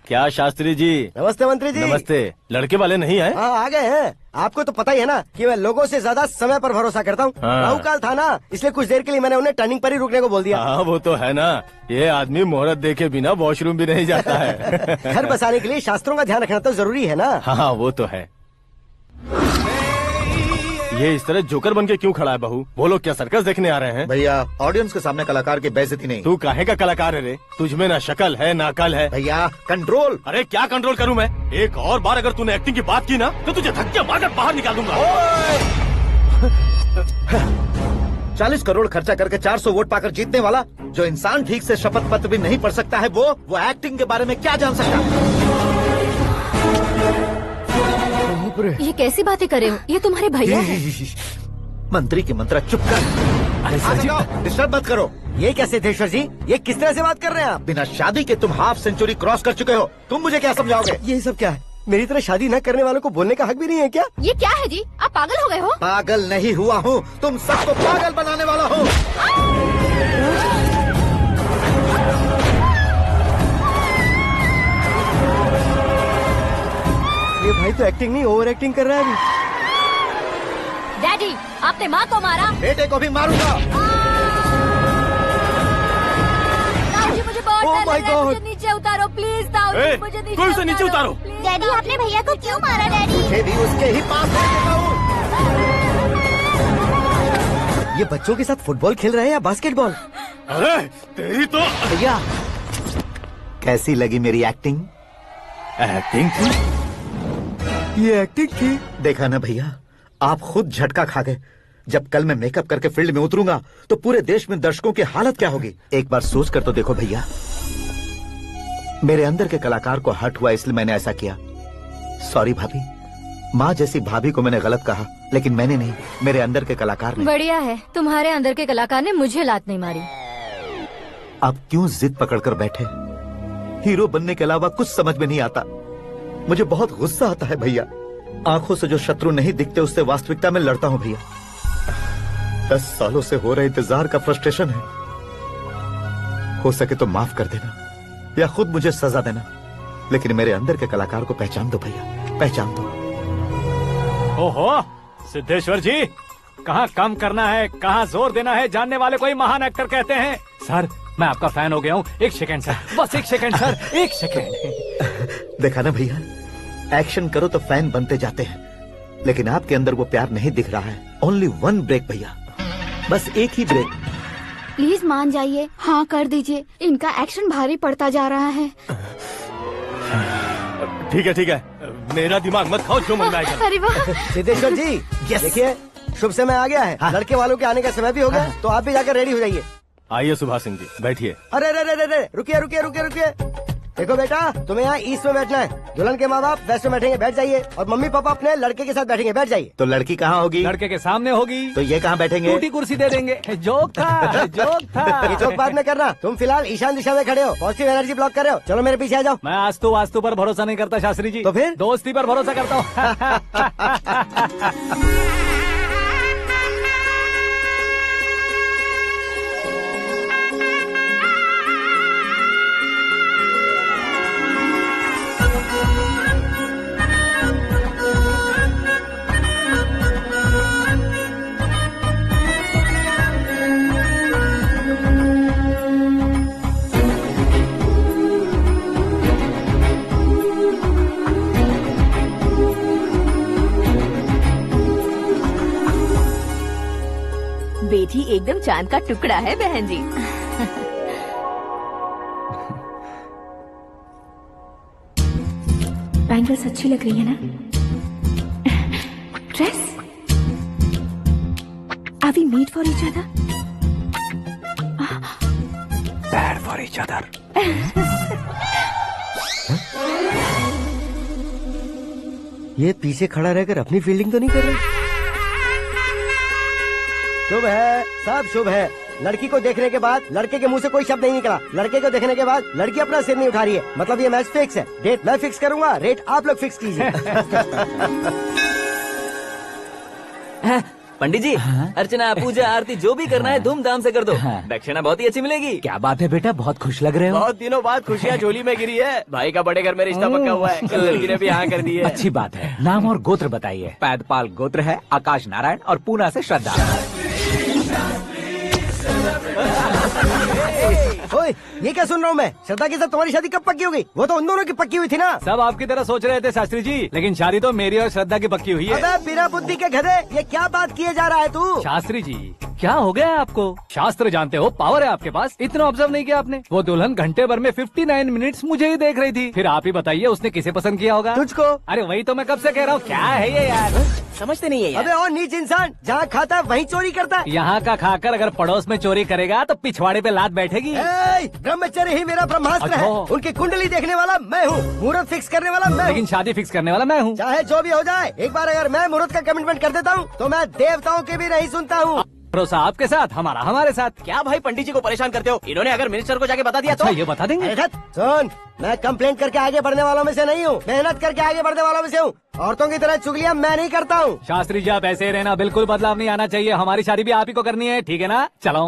क्या शास्त्री जी? नमस्ते मंत्री जी। नमस्ते। लड़के वाले नहीं आए? हाँ आ गए हैं। आपको तो पता ही है ना कि मैं लोगों से ज्यादा समय पर भरोसा करता हूँ। हाँ। राहु काल था ना, इसलिए कुछ देर के लिए मैंने उन्हें टर्निंग पर ही रुकने को बोल दिया। हाँ वो तो है ना, ये आदमी मुहूर्त देखे बिना वॉशरूम भी नहीं जाता है। घर बसाने के लिए शास्त्रों का ध्यान रखना तो जरूरी है ना। हाँ वो तो है। ये इस तरह जोकर बन के क्यों खड़ा है बहू? वो लोग क्या सर्कस देखने आ रहे हैं? भैया ऑडियंस के सामने कलाकार की बेइज्जती नहीं। तू काहे का कलाकार है रे? तुझमें ना शक्ल है ना अकल है। भैया कंट्रोल। अरे क्या कंट्रोल करूं मैं? एक और बार अगर तूने एक्टिंग की बात की ना तो तुझे धक्के मारकर बाहर निकाल दूंगा। 40 करोड़ खर्चा करके 400 वोट पाकर जीतने वाला, जो इंसान ठीक से शपथ पत्र भी नहीं पढ़ सकता है, वो एक्टिंग के बारे में क्या जान सकता है? ये कैसी बातें कर रहे हो? ये तुम्हारे भैया हैं। मंत्री की मंत्रा चुप कर। अरे सर जी डिस्टर्ब मत करो। ये क्या सिद्धेश्वर जी, ये किस तरह से बात कर रहे हैं आप? बिना शादी के तुम हाफ सेंचुरी क्रॉस कर चुके हो, तुम मुझे क्या समझाओगे? ये सब क्या है? मेरी तरह शादी न करने वालों को बोलने का हक भी नहीं है क्या? ये क्या है जी, आप पागल हो गए हो? पागल नहीं हुआ हूँ, तुम सबको पागल बनाने वाला हूँ। ये भाई तो एक्टिंग नहीं ओवर एक्टिंग कर रहा है अभी। डैडी, आपने माँ को मारा। बेटे को भी मारूंगा। ताऊजी मुझे बहुत Oh डर my लग रहा है, God! मुझे नीचे उतारो प्लीज। ताऊजी मुझे कोई उसे नीचे उतारो। डैडी आपने भैया को क्यों मारा? डैडी मुझे भी उसके ही पास लेके जाऊं। ये बच्चों के साथ फुटबॉल खेल रहे हैं या बास्केटबॉल? अरे तेरी तो भैया कैसी लगी मेरी एक्टिंग? एक्टिंग थी। ये एक्टिंग थी। देखा ना भैया, आप खुद झटका खा गए। जब कल मैं मेकअप करके फील्ड में उतरूंगा तो पूरे देश में दर्शकों की हालत क्या होगी? एक बार सोच कर तो देखो भैया। मेरे अंदर के कलाकार को हर्ट हुआ इसलिए मैंने ऐसा किया। सॉरी भाभी। माँ जैसी भाभी को मैंने गलत कहा, लेकिन मैंने नहीं, मेरे अंदर के कलाकार ने। बढ़िया है, तुम्हारे अंदर के कलाकार ने मुझे लात नहीं मारी। अब क्यों जिद पकड़कर बैठे? हीरो बनने के अलावा कुछ समझ में नहीं आता। मुझे बहुत गुस्सा आता है भैया। आंखों से जो शत्रु नहीं दिखते उससे वास्तविकता में लड़ता हूँ भैया। 10 सालों से हो रहे इंतजार का फ्रस्ट्रेशन है। हो सके तो माफ कर देना या खुद मुझे सजा देना, लेकिन मेरे अंदर के कलाकार को पहचान दो भैया, पहचान दो। ओहो सिद्धेश्वर जी, कहाँ कम करना है कहाँ जोर देना है जानने वाले को ही महान एक्टर कहते हैं। सर मैं आपका फैन हो गया हूँ। एक सेकंड सर, बस एक सेकंड सर, एक सेकंड। देखा ना भैया, एक्शन करो तो फैन बनते जाते हैं, लेकिन आपके अंदर वो प्यार नहीं दिख रहा है। ओनली वन ब्रेक भैया, बस एक ही ब्रेक। प्लीज मान जाइए, हाँ कर दीजिए। इनका एक्शन भारी पड़ता जा रहा है। ठीक है ठीक है, मेरा दिमाग मत खाओ, जो मन में आएगा। अरे वाह सिद्धेश्वर जी देखिए, शुभ समय आ गया है। लड़के वालों के आने का समय भी हो गया, तो आप भी जाकर रेडी हो जाइए। आइए सुभाष सिंह जी, बैठिए। अरे रे रे रे रे, रुकिए रुकिए रुकिए रुकिए। देखो बेटा, तुम्हें यहाँ ईस्ट में बैठना है। दुल्हन के माँ बाप वेस्ट में बैठेंगे, बैठ जाइए। और मम्मी पापा अपने लड़के के साथ बैठेंगे, बैठ जाइए। तो लड़की कहाँ होगी? लड़के के सामने होगी। तो ये कहाँ बैठेंगे? टूटी कुर्सी दे देंगे। जोक था, जोक था। ये जोक बाद में करना। तुम फिलहाल ईशान दिशा में खड़े हो, पॉजिटिव एनर्जी ब्लॉक कर रहे हो। चलो मेरे पीछे आ जाओ। मैं वास्तु पर भरोसा नहीं करता शास्त्री जी। तो फिर? दोस्ती पर भरोसा करता हूँ। बेटी एकदम चांद का टुकड़ा है बहन जी। बैंगल्स अच्छी लग रही है ना? Dress? Are we made for each other? Bad for each other. ये पीछे खड़ा रहकर अपनी फील्डिंग तो नहीं कर रहा? शुभ है, सब शुभ है। लड़की को देखने के बाद लड़के के मुंह से कोई शब्द नहीं निकला। लड़के को देखने के बाद लड़की अपना सिर नहीं उठा रही है। मतलब ये मैच फिक्स है। डेट मैं फिक्स करूंगा, रेट आप लोग फिक्स कीजिए। पंडित जी, अर्चना पूजा आरती जो भी करना है धूमधाम से कर दो। दक्षिणा बहुत ही अच्छी मिलेगी। क्या बात है बेटा, बहुत खुश लग रहे हो। बहुत दिनों बाद खुशियाँ झोली में गिरी है। भाई का बड़े घर में रिश्ता पक्का हुआ है। कल लड़की ने भी हाँ कर दी है। अच्छी बात है। नाम और गोत्र बताइए। पैदपाल गोत्र है, आकाश नारायण और पूना से श्रद्धा। ओए, ये क्या सुन रहा हूँ मैं? श्रद्धा के साथ तुम्हारी शादी कब पक्की हो गई? वो तो उन दोनों की पक्की हुई थी ना। सब आपकी तरह सोच रहे थे शास्त्री जी, लेकिन शादी तो मेरी और श्रद्धा की पक्की हुई है। अबे बिना बुद्धि के गधे, ये क्या बात किए जा रहा है तू? शास्त्री जी, क्या हो गया है आपको? शास्त्र जानते हो, पावर है आपके पास। इतना ऑब्जर्व नहीं किया आपने? वो दुल्हन घंटे भर में 59 मिनट्स मुझे ही देख रही थी। फिर आप ही बताइए उसने किसे पसंद किया होगा? तुझको। अरे वही तो मैं कब से कह रहा हूँ। क्या है ये यार, समझते नहीं है यार। अबे और नीच इंसान, जहाँ खाता है वहीं चोरी करता है। यहाँ का खाकर अगर पड़ोस में चोरी करेगा तो पिछवाड़े पे लात बैठेगी। ब्रह्मचर्य ही मेरा ब्रह्मास्त्र है। उनकी कुंडली देखने वाला मैं हूँ, मुहूर्त फिक्स करने वाला मैं हूँ। लेकिन शादी फिक्स करने वाला मैं हूँ। चाहे जो भी हो जाए, एक बार अगर मैं मुहूर्त का कमिटमेंट कर देता हूँ तो मैं देवताओं के भी नहीं सुनता हूँ। भरोसा आपके साथ, हमारा हमारे साथ। क्या भाई पंडित जी को परेशान करते हो? इन्होंने अगर मिनिस्टर को जाके बता दिया अच्छा, तो ये बता देंगे। सुन, मैं कंप्लेंट करके आगे बढ़ने वालों में से नहीं हूँ, मेहनत करके आगे बढ़ने वालों में से हूँ। औरतों की तरह चुगलियाँ मैं नहीं करता हूँ। शास्त्री जी आप ऐसे ही रहना, बिल्कुल बदलाव नहीं आना चाहिए। हमारी शादी भी आप ही को करनी है, ठीक है ना? चलो।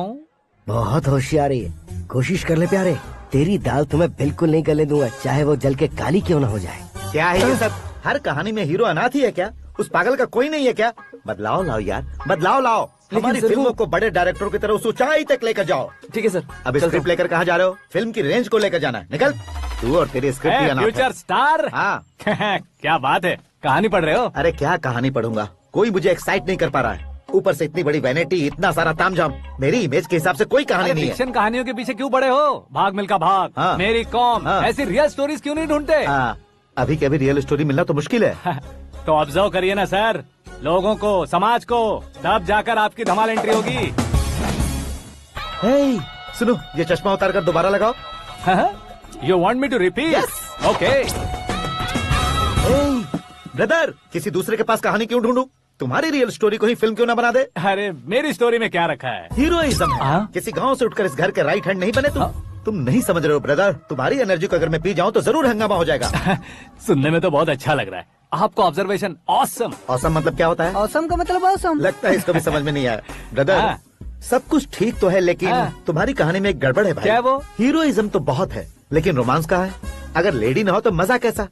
बहुत होशियारी है, कोशिश कर ले प्यारे। तेरी दाल तुम्हें बिल्कुल नहीं गलने दूंगा, चाहे वो जल के काली क्यों न हो जाए। क्या है ये सब? हर कहानी में हीरो अनाथ ही है क्या? उस पागल का कोई नहीं है क्या? बदलाव लाओ यार, बदलाव लाओ। हमारी फिल्मों को बड़े डायरेक्टरों की तरह उस ऊंचाई तक लेकर जाओ। ठीक है सर। अब स्क्रिप्ट लेकर कहाँ जा रहे हो? फिल्म की रेंज को लेकर जाना है। निकल तू और तेरी स्क्रिप्ट। Future star. हाँ क्या बात है, कहानी पढ़ रहे हो? अरे क्या कहानी पढ़ूंगा, कोई मुझे एक्साइट नहीं कर पा रहा है। ऊपर से इतनी बड़ी वैनिटी, इतना सारा तामझाम। मेरी इमेज के हिसाब से कोई कहानी नहीं है। फिक्शन कहानियों के पीछे क्यों पड़े हो? भाग मिल्खा भाग, हाँ। मेरी कॉम, हाँ। ऐसी रियल स्टोरीज क्यों नहीं ढूंढते? अभी के अभी रियल स्टोरी मिलना तो मुश्किल है। तो ऑब्जर्व करिए ना सर, लोगों को, समाज को, तब जाकर आपकी धमाल एंट्री होगी। सुनो, ये चश्मा उतार कर दोबारा लगाओ। You want me to repeat? Okay. Brother, किसी दूसरे के पास कहानी क्यों ढूंढूं? तुम्हारी रियल स्टोरी को ही फिल्म क्यों ना बना दे? अरे मेरी स्टोरी में क्या रखा है? हीरोइज्म है। किसी गांव से उठकर इस घर के राइट हैंड नहीं बने तुम नहीं समझ रहे हो ब्रदर। तुम्हारी एनर्जी को अगर मैं पी जाऊं तो जरूर हंगामा हो जाएगा। सुनने में तो बहुत अच्छा लग रहा है आपको। Observation awesome. ऑसम मतलब क्या होता है? ऑसम का मतलब ऑसम। लगता है इसको भी समझ में नहीं आया। ब्रदर, सब कुछ ठीक तो है, लेकिन तुम्हारी कहानी में एक गड़बड़ है भाई। क्या वो? हीरोइज्म तो बहुत है, लेकिन रोमांस कहाँ है? अगर लेडी ना हो तो मजा कैसा?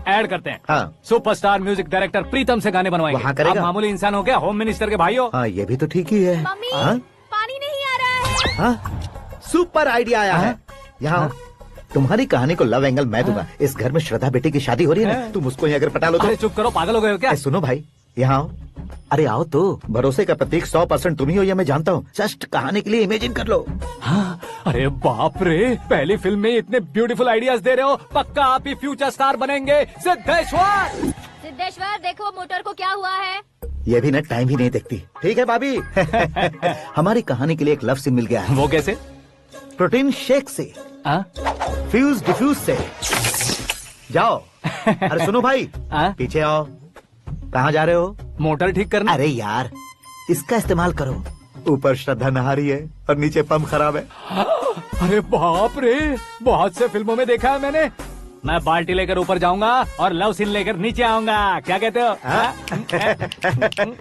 ऐड करते हैं। हाँ। सुपरस्टार म्यूजिक डायरेक्टर प्रीतम से गाने बनवाएंगे। वहाँ करेगा? आप मामूली इंसान हो क्या? होम मिनिस्टर के भाई हो। हाँ, ये भी तो ठीक ही है। मम्मी, हाँ? पानी नहीं आ रहा है। हाँ? सुपर आइडिया आया है। यहाँ तुम्हारी कहानी को लव एंगल मैं दूंगा। इस घर में श्रद्धा बेटी की शादी हो रही है ना, तुम उसको ही अगर पटा लो तो। अरे चुप करो, पागल हो गए हो क्या? सुनो भाई, यहाँ आओ। अरे आओ तो। भरोसे का प्रतीक 100% तुम ही हो, ये मैं जानता हूँ। जस्ट कहानी के लिए इमेजिन कर लो। हाँ, अरे बाप रे, पहली फिल्म में इतने ब्यूटीफुल आइडियाज दे रहे हो। पक्का आप ही फ्यूचर स्टार बनेंगे। सिद्धेश्वर, सिद्धेश्वर देखो मोटर को क्या हुआ है। ये भी ना टाइम ही नहीं देखती। ठीक है भाभी। हमारी कहानी के लिए एक लव सीन मिल गया है। वो कैसे? प्रोटीन शेक से, फ्यूज डिफ्यूज से। जाओ। अरे सुनो भाई, पीछे आओ। कहाँ जा रहे हो? मोटर ठीक करना। अरे यार, इसका इस्तेमाल करो। ऊपर श्रद्धा नहा रही है और नीचे पंप खराब है। अरे बाप रे, बहुत से फिल्मों में देखा है मैंने। मैं बाल्टी लेकर ऊपर जाऊंगा और लव सीन लेकर नीचे आऊंगा। क्या कहते हो?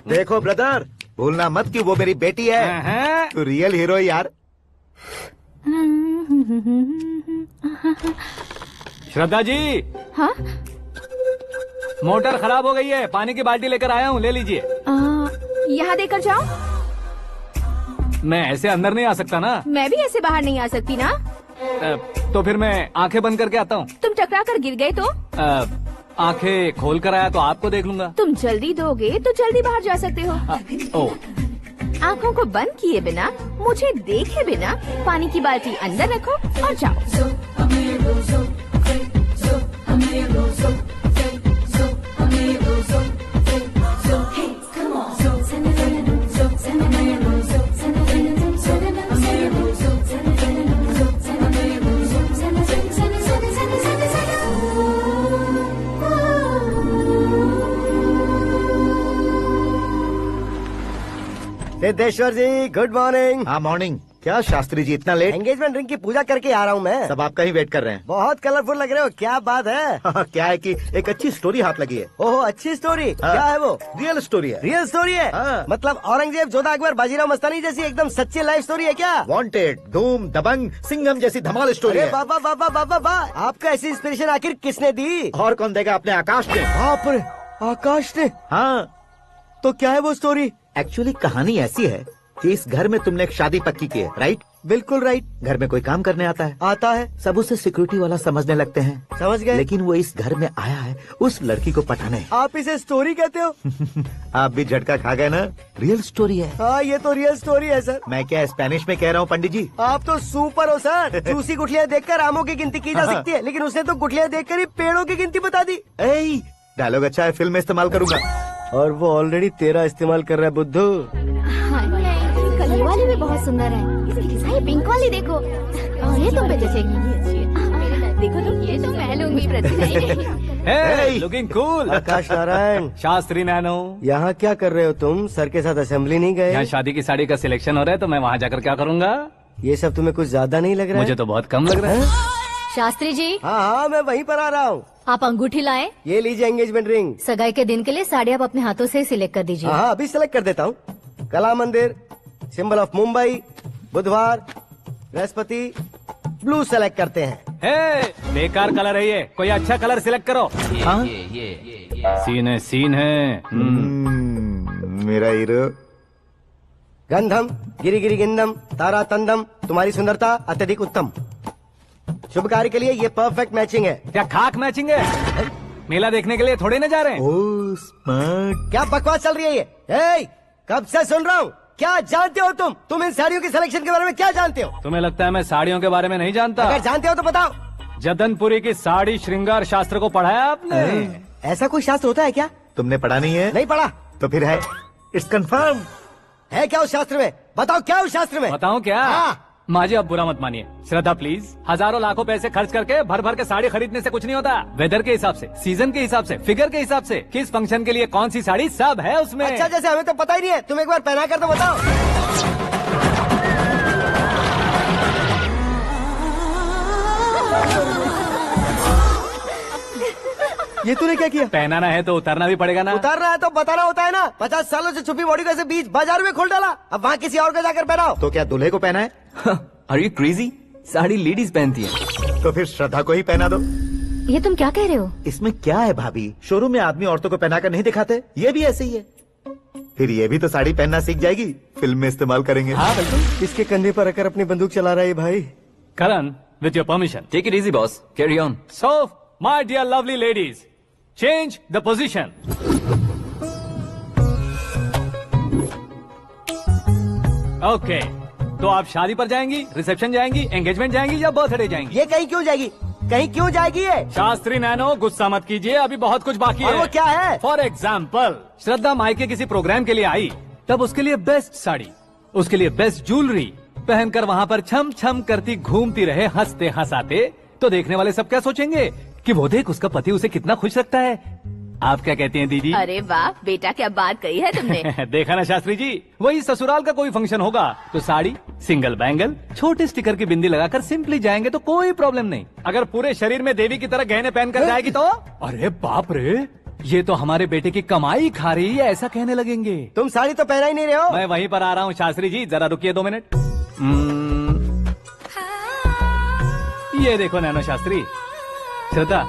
देखो ब्रदर, भूलना मत कि वो मेरी बेटी है। तू रियल हीरो है यार। श्रद्धा जी। हाँ? मोटर खराब हो गई है, पानी की बाल्टी लेकर आया हूँ, ले लीजिए। यहाँ देकर जाओ। मैं ऐसे अंदर नहीं आ सकता ना। मैं भी ऐसे बाहर नहीं आ सकती ना। तो फिर मैं आंखें बंद करके आता हूँ। तुम टकरा कर गिर गए तो? आंखें खोल कर आया तो आपको देख लूंगा। तुम जल्दी दोगे तो जल्दी बाहर जा सकते हो। आंखों को बंद किए बिना, मुझे देखे बिना पानी की बाल्टी अंदर रखो और जाओ। सिद्धेश्वर जी, गुड मॉर्निंग। हाँ मॉर्निंग। क्या शास्त्री जी इतना लेट? एंगेजमेंट रिंग की पूजा करके आ रहा हूँ मैं। सब आपका ही वेट कर रहे हैं। बहुत कलरफुल लग रहे हो, क्या बात है? क्या है कि एक अच्छी स्टोरी हाथ लगी है। ओहो, अच्छी स्टोरी। क्या है वो? रियल स्टोरी है। रियल स्टोरी है? मतलब औरंगजेब, जोधा अकबर, बाजीराव मस्तानी जैसी एकदम सच्ची लाइफ स्टोरी है क्या? वांटेड, धूम, दबंग, सिंघम जैसी धमाल स्टोरी है। बाबा बाबा बाबा बा, आपको ऐसी इंस्पिरेशन आखिर किसने दी? और कौन देगा? अपने आकाश ने। बाप रे, आकाश ने? हाँ। तो क्या है वो स्टोरी? एक्चुअली कहानी ऐसी है कि इस घर में तुमने एक शादी पक्की की है, राइट? बिल्कुल राइट। घर में कोई काम करने आता है? आता है। सब उसे सिक्योरिटी वाला समझने लगते हैं। समझ गए। लेकिन वो इस घर में आया है उस लड़की को पटाने। आप इसे स्टोरी कहते हो? आप भी झटका खा गए ना। रियल स्टोरी है। हाँ, ये तो रियल स्टोरी है सर। मैं क्या स्पेनिश में कह रहा हूँ पंडित जी? आप तो सुपर हो सर। चूसी गुठलियाँ देखकर आमों की गिनती की जा सकती है, लेकिन उसने तो गुठलियाँ देखकर ही पेड़ों की गिनती बता दी। डायलॉग अच्छा है, फिल्म में इस्तेमाल करूंगा। और वो ऑलरेडी तेरा इस्तेमाल कर रहा है बुद्धू। कल ये वाली भी बहुत सुंदर है। ये पिंक वाली देखो, और ये तुम पे जचेगी। देखो तुम, ये तो मैं लूंगी। Looking cool. Akash Narayan. Shastri nano. यहाँ क्या कर रहे हो तुम? सर के साथ असेंबली नहीं गए? यहाँ शादी की साड़ी का सिलेक्शन हो रहा है, तो मैं वहाँ जाकर क्या करूँगा? ये सब तुम्हें कुछ ज्यादा नहीं लग रहा है? मुझे तो बहुत कम लग रहा है। शास्त्री जी। हाँ, मैं वहीं पर आ रहा हूँ। आप अंगूठी लाए। ये लीजिए एंगेजमेंट रिंग। सगाई के दिन के लिए साड़ी आप अपने हाथों से सिलेक्ट कर दीजिए। हाँ, अभी सिलेक्ट कर देता हूँ। कला मंदिर, सिंबल ऑफ मुंबई, बुधवार, बृहस्पति, ब्लू सेलेक्ट करते हैं। बेकार कलर है ये, कोई अच्छा कलर सिलेक्ट करो। सीन है, सीन है। मेरा हीरो। गंधम, गिरी गिरी गिंदम, तारा तंदम, तुम्हारी सुंदरता अत्यधिक उत्तम। शुभ कार्य के लिए ये परफेक्ट मैचिंग है। क्या खाक मैचिंग है? मेला देखने के लिए थोड़े न जा रहे हैं। Oh smart. क्या बकवास चल रही है ये? ए, कब से सुन रहा हूँ। क्या जानते हो तुम? तुम इन साड़ियों की सिलेक्शन के बारे में क्या जानते हो? तुम्हें लगता है मैं साड़ियों के बारे में नहीं जानता? अगर जानते हो तो बताओ। जदनपुरी की साड़ी श्रृंगार शास्त्र को पढ़ाया आपने? ऐसा कोई शास्त्र होता है क्या? तुमने पढ़ा नहीं है? नहीं पढ़ा। तो फिर है, इट्स कंफर्म। है क्या उस शास्त्र में? बताओ क्या उस शास्त्र में? बताऊं क्या? हाँ। माजी अब बुरा मत मानिए। श्रद्धा प्लीज, हजारों लाखों पैसे खर्च करके भर भर के साड़ी खरीदने से कुछ नहीं होता। वेदर के हिसाब से, सीजन के हिसाब से, फिगर के हिसाब से, किस फंक्शन के लिए कौन सी साड़ी, सब है उसमें। अच्छा, जैसे हमें तो पता ही नहीं है, तुम एक बार पहना कर तो बताओ। ये तूने क्या किया? पहनाना है तो उतारना भी पड़ेगा ना। उतारना है तो बताना होता है ना। 50 सालों से छुपी बॉडी को ऐसे बीच बाजार में खोल डाला, अब वहाँ किसी और को जाकर पहनाओ। तो क्या दूल्हे को पहना है? Are you crazy? Sari ladies पहनती है। तो फिर श्रद्धा को ही पहना दो। ये तुम क्या कह रहे हो? इसमें क्या है भाभी? शोरूम में आदमी औरतों को पहनाकर नहीं दिखाते? ये भी ऐसे ही है। फिर ये भी तो साड़ी पहनना सीख जाएगी, फिल्म में इस्तेमाल करेंगे। हाँ बिल्कुल। इसके कंधे पर रखकर अपनी बंदूक चला रहा है भाई। करण, with your permission. Take it easy, boss. Carry on. So, my dear lovely ladies, change the position. Okay. तो आप शादी पर जाएंगी, रिसेप्शन जाएंगी, एंगेजमेंट जाएंगी या बर्थडे जाएंगी? ये कहीं क्यों जाएगी? कहीं क्यों जाएगी ये? शास्त्री नैनो गुस्सा मत कीजिए, अभी बहुत कुछ बाकी और है। वो क्या है? फॉर एग्जाम्पल, श्रद्धा मायके किसी प्रोग्राम के लिए आई, तब उसके लिए बेस्ट साड़ी, उसके लिए बेस्ट ज्वेलरी पहनकर वहाँ पर छम छम करती घूमती रहे हंसते हंसाते, तो देखने वाले सब क्या सोचेंगे कि वो देख उसका पति उसे कितना खुश रखता है। आप क्या कहती हैं दीदी? अरे वाह बेटा, क्या बात कही है तुमने। देखा ना शास्त्री जी, वही ससुराल का कोई फंक्शन होगा तो साड़ी, सिंगल बैंगल, छोटे स्टिकर की बिंदी लगाकर सिंपली जाएंगे तो कोई प्रॉब्लम नहीं। अगर पूरे शरीर में देवी की तरह गहने पहनकर जाएगी तो अरे बाप रे, ये तो हमारे बेटे की कमाई खा रही है, ऐसा कहने लगेंगे। तुम साड़ी तो पहना ही नहीं रहे हो। मैं वहीं पर आ रहा हूँ शास्त्री जी, जरा रुकिए 2 मिनट। ये देखो नैनो शास्त्री, श्रद्धा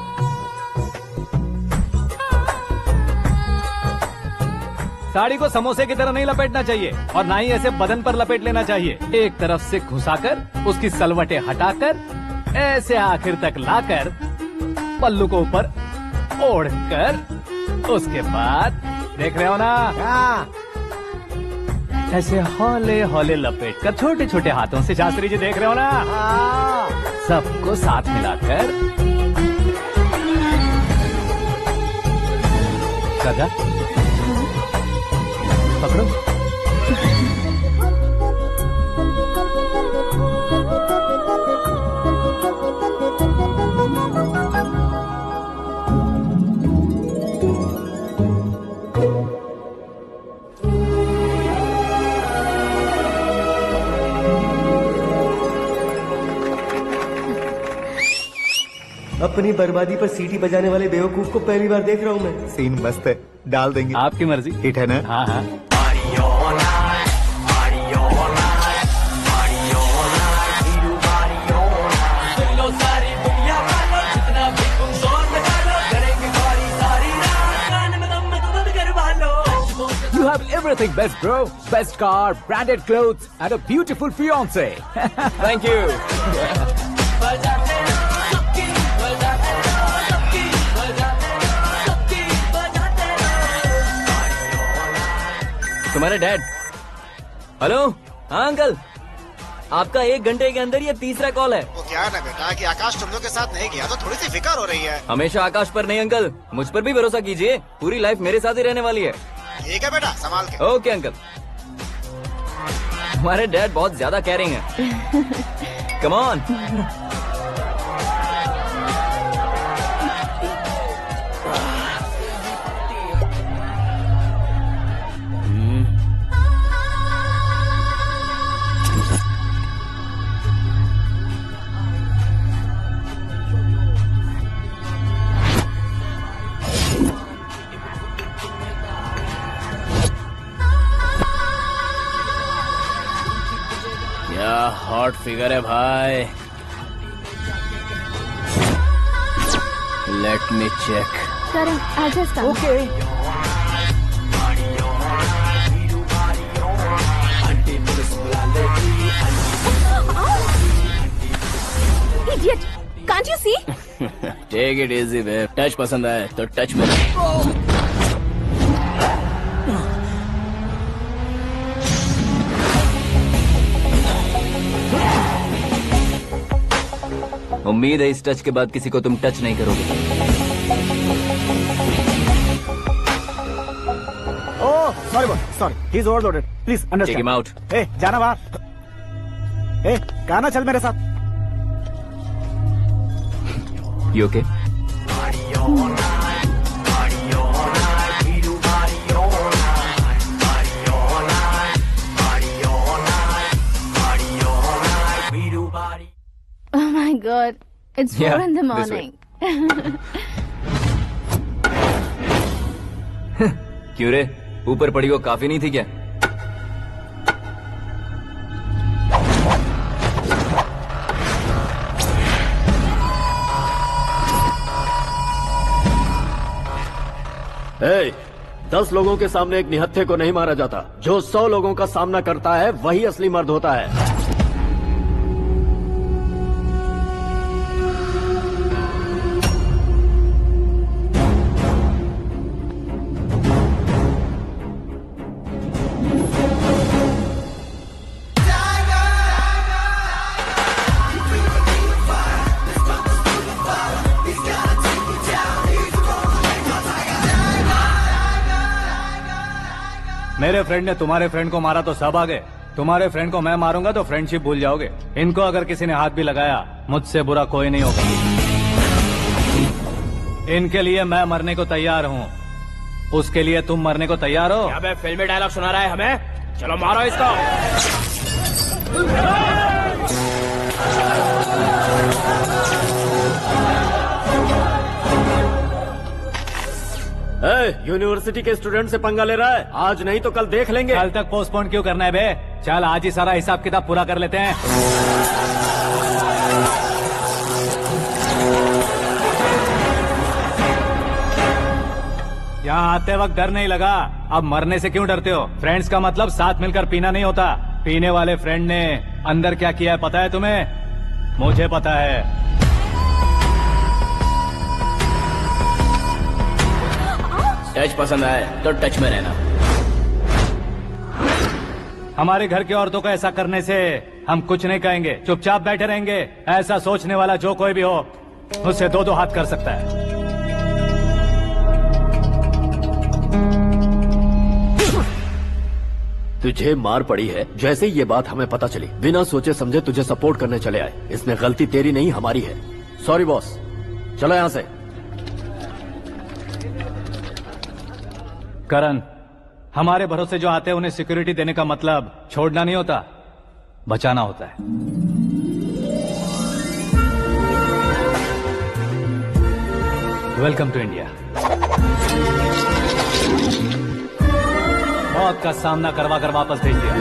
साड़ी को समोसे की तरह नहीं लपेटना चाहिए और ना ही ऐसे बदन पर लपेट लेना चाहिए। एक तरफ से घुसाकर उसकी सलवटें हटाकर ऐसे आखिर तक लाकर पल्लू को ऊपर ओढ़कर उसके बाद देख रहे हो ना, ऐसे हौले हौले लपेट कर छोटे छोटे हाथों से, शास्त्री जी देख रहे हो ना, सबको साथ मिलाकर राजा पकड़ो। अपनी बर्बादी पर सीटी बजाने वाले बेवकूफ को पहली बार देख रहा हूँ मैं। सीन मस्त है, डाल देंगे। आपकी मर्जी। हिट है ना? हाँ हाँ। You have everything best, bro. Best car, branded clothes, and a beautiful fiance. Thank you. तुम्हारे डैड। हेलो, हाँ अंकल, आपका 1 घंटे के अंदर ये 3रा कॉल है। वो क्या है ना बेटा कि आकाश तुम लोग के साथ नहीं गया तो थोड़ी सी फिक्र हो रही है। हमेशा आकाश पर नहीं अंकल, मुझ पर भी भरोसा कीजिए, पूरी लाइफ मेरे साथ ही रहने वाली है। ठीक है बेटा, संभाल के। Okay uncle. हमारे डैड बहुत ज्यादा केयरिंग है। Come on. क्या हॉट फिगर है भाई। Let me check. Karan, I'll just come. Okay. Idiot! Can't you see? Take it easy babe. Touch पसंद आए तो टच में। उम्मीद है इस टच के बाद किसी को तुम टच नहीं करोगे। Oh sorry boy, sorry, he is overloaded, please understand. Take him out. ए जाना बाहर। ए गाना चल मेरे साथ। You okay? Oh my God! It's 4 Yeah, in the this morning. क्यों रे, ऊपर पड़ी वो काफी नहीं थी क्या? Hey, 10 लोगों के सामने एक निहत्थे को नहीं मारा जाता। जो 100 लोगों का सामना करता है वही असली मर्द होता है। मेरे फ्रेंड ने तुम्हारे फ्रेंड को मारा तो सब आ गए, तुम्हारे फ्रेंड को मैं मारूंगा तो फ्रेंडशिप भूल जाओगे। इनको अगर किसी ने हाथ भी लगाया, मुझसे बुरा कोई नहीं होगा। इनके लिए मैं मरने को तैयार हूँ, उसके लिए तुम मरने को तैयार हो? अबे फिल्मी डायलॉग सुना रहा है हमें, चलो मारो इसको। यूनिवर्सिटी के स्टूडेंट से पंगा ले रहा है, आज नहीं तो कल देख लेंगे। कल तक पोस्टपोन क्यों करना है बे? चल आज ही सारा हिसाब किताब पूरा कर लेते हैं। यहाँ आते वक्त डर नहीं लगा, अब मरने से क्यों डरते हो? फ्रेंड्स का मतलब साथ मिलकर पीना नहीं होता। पीने वाले फ्रेंड ने अंदर क्या किया है पता है तुम्हें? मुझे पता है। टच पसंद आए तो टच में रहना। हमारे घर की औरतों को ऐसा करने से हम कुछ नहीं कहेंगे, चुपचाप बैठे रहेंगे। ऐसा सोचने वाला जो कोई भी हो, उससे दो दो हाथ कर सकता है। तुझे मार पड़ी है, जैसे ही ये बात हमें पता चली, बिना सोचे समझे तुझे सपोर्ट करने चले आए। इसमें गलती तेरी नहीं हमारी है। सॉरी बॉस, चलो यहाँ से। करण, हमारे भरोसे जो आते हैं उन्हें सिक्योरिटी देने का मतलब छोड़ना नहीं होता, बचाना होता है। Welcome to India. मौत का सामना करवा कर वापस भेज दिया।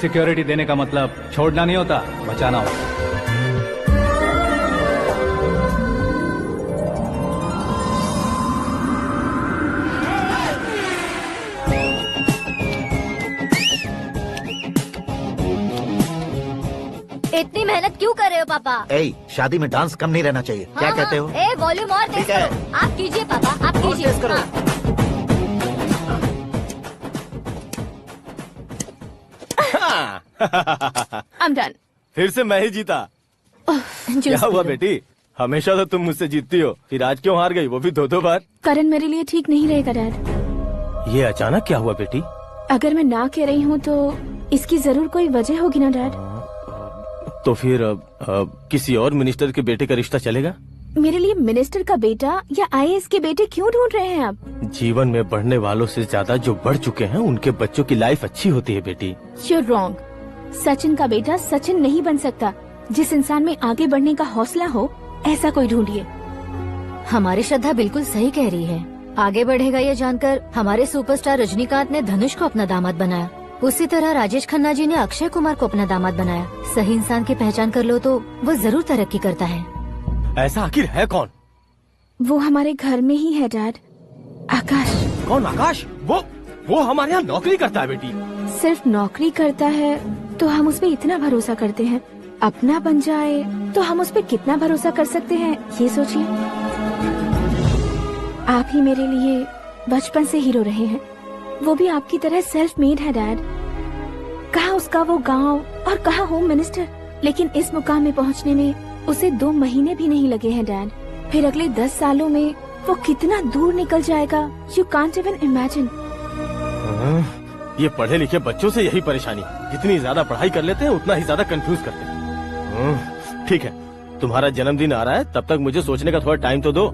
सिक्योरिटी देने का मतलब छोड़ना नहीं होता, बचाना होता है। इतनी मेहनत क्यों कर रहे हो पापा? ए, शादी में डांस कम नहीं रहना चाहिए। क्या कहते हो? ए वॉल्यूम और तेज करो। आप कीजिए पापा, आप कीजिए। I'm done. फिर से मैं ही जीता। क्या हुआ बेटी? हमेशा तो तुम मुझसे जीतती हो, फिर आज क्यों हार गई, वो भी दो दो बार? करण मेरे लिए ठीक नहीं रहेगा डैड। ये अचानक क्या हुआ बेटी? अगर मैं ना कह रही हूँ तो इसकी जरूर कोई वजह होगी ना डैड। तो फिर किसी और मिनिस्टर के बेटे का रिश्ता चलेगा? मेरे लिए मिनिस्टर का बेटा या IAS के बेटे क्यों ढूंढ रहे हैं आप? जीवन में बढ़ने वालों से ज्यादा जो बढ़ चुके हैं उनके बच्चों की लाइफ अच्छी होती है बेटी। You're wrong. सचिन का बेटा सचिन नहीं बन सकता। जिस इंसान में आगे बढ़ने का हौसला हो, ऐसा कोई ढूंढिए। हमारी श्रद्धा बिल्कुल सही कह रही है। आगे बढ़ेगा ये जानकर हमारे सुपरस्टार रजनीकांत ने धनुष को अपना दामाद बनाया। उसी तरह राजेश खन्ना जी ने अक्षय कुमार को अपना दामाद बनाया। सही इंसान की पहचान कर लो तो वो जरूर तरक्की करता है। ऐसा आखिर है कौन? वो हमारे घर में ही है डैड, आकाश। कौन आकाश? वो हमारे यहाँ नौकरी करता है बेटी। सिर्फ नौकरी करता है तो हम उस पर इतना भरोसा करते हैं, अपना बन जाए तो हम उस पर कितना भरोसा कर सकते हैं, ये सोचिए। आप ही मेरे लिए बचपन से हीरो रहे हैं, वो भी आपकी तरह सेल्फ मेड है डैड। कहाँ उसका वो गांव और कहाँ होम मिनिस्टर, लेकिन इस मुकाम में पहुँचने में उसे 2 महीने भी नहीं लगे हैं डैड। फिर अगले 10 सालों में वो कितना दूर निकल जाएगा, यू कांट इवन इमेजिन। ये पढ़े लिखे बच्चों से यही परेशानी, जितनी ज्यादा पढ़ाई कर लेते हैं उतना ही ज्यादा कंफ्यूज करते हैं। ठीक है, तुम्हारा जन्मदिन आ रहा है, तब तक मुझे सोचने का थोड़ा टाइम तो दो।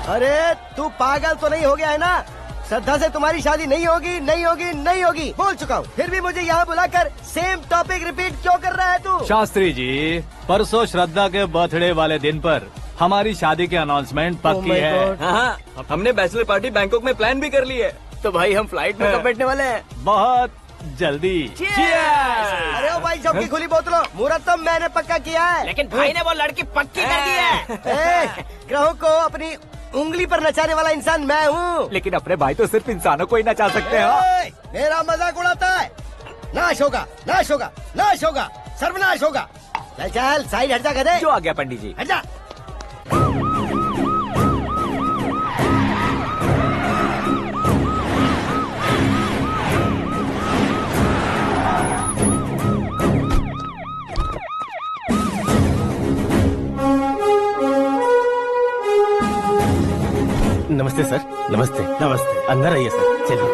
अरे तू पागल तो नहीं हो गया है ना? श्रद्धा से तुम्हारी शादी नहीं होगी, नहीं होगी, नहीं होगी, बोल चुका हूँ। फिर भी मुझे यहाँ बुलाकर सेम टॉपिक रिपीट क्यों कर रहा है तू? शास्त्री जी, परसों श्रद्धा के बर्थडे वाले दिन पर हमारी शादी की अनाउंसमेंट पक्की है। हाँ, हमने बैचलर पार्टी बैंकॉक में प्लान भी कर ली है। तो भाई हम फ्लाइट में कब बैठने वाले हैं? बहुत जल्दी। अरे ओ भाई, सबकी खुली बोतलों, मुहूर्त तो मैंने पक्का किया है। लेकिन भाई ने वो लड़की पक्की कर दी है। ग्रहों को अपनी उंगली पर नचाने वाला इंसान मैं हूँ। लेकिन अपने भाई तो सिर्फ इंसानों को ही नचा सकते हैं। मेरा मजाक उड़ाता है? नाश होगा, नाश होगा, नाश होगा, सर्वनाश होगा। चल चल साइड हट जा गधे। जो आ गया पंडित जी। हट जा। नमस्ते सर। नमस्ते। नमस्ते। अंदर आइए सर, चलिए।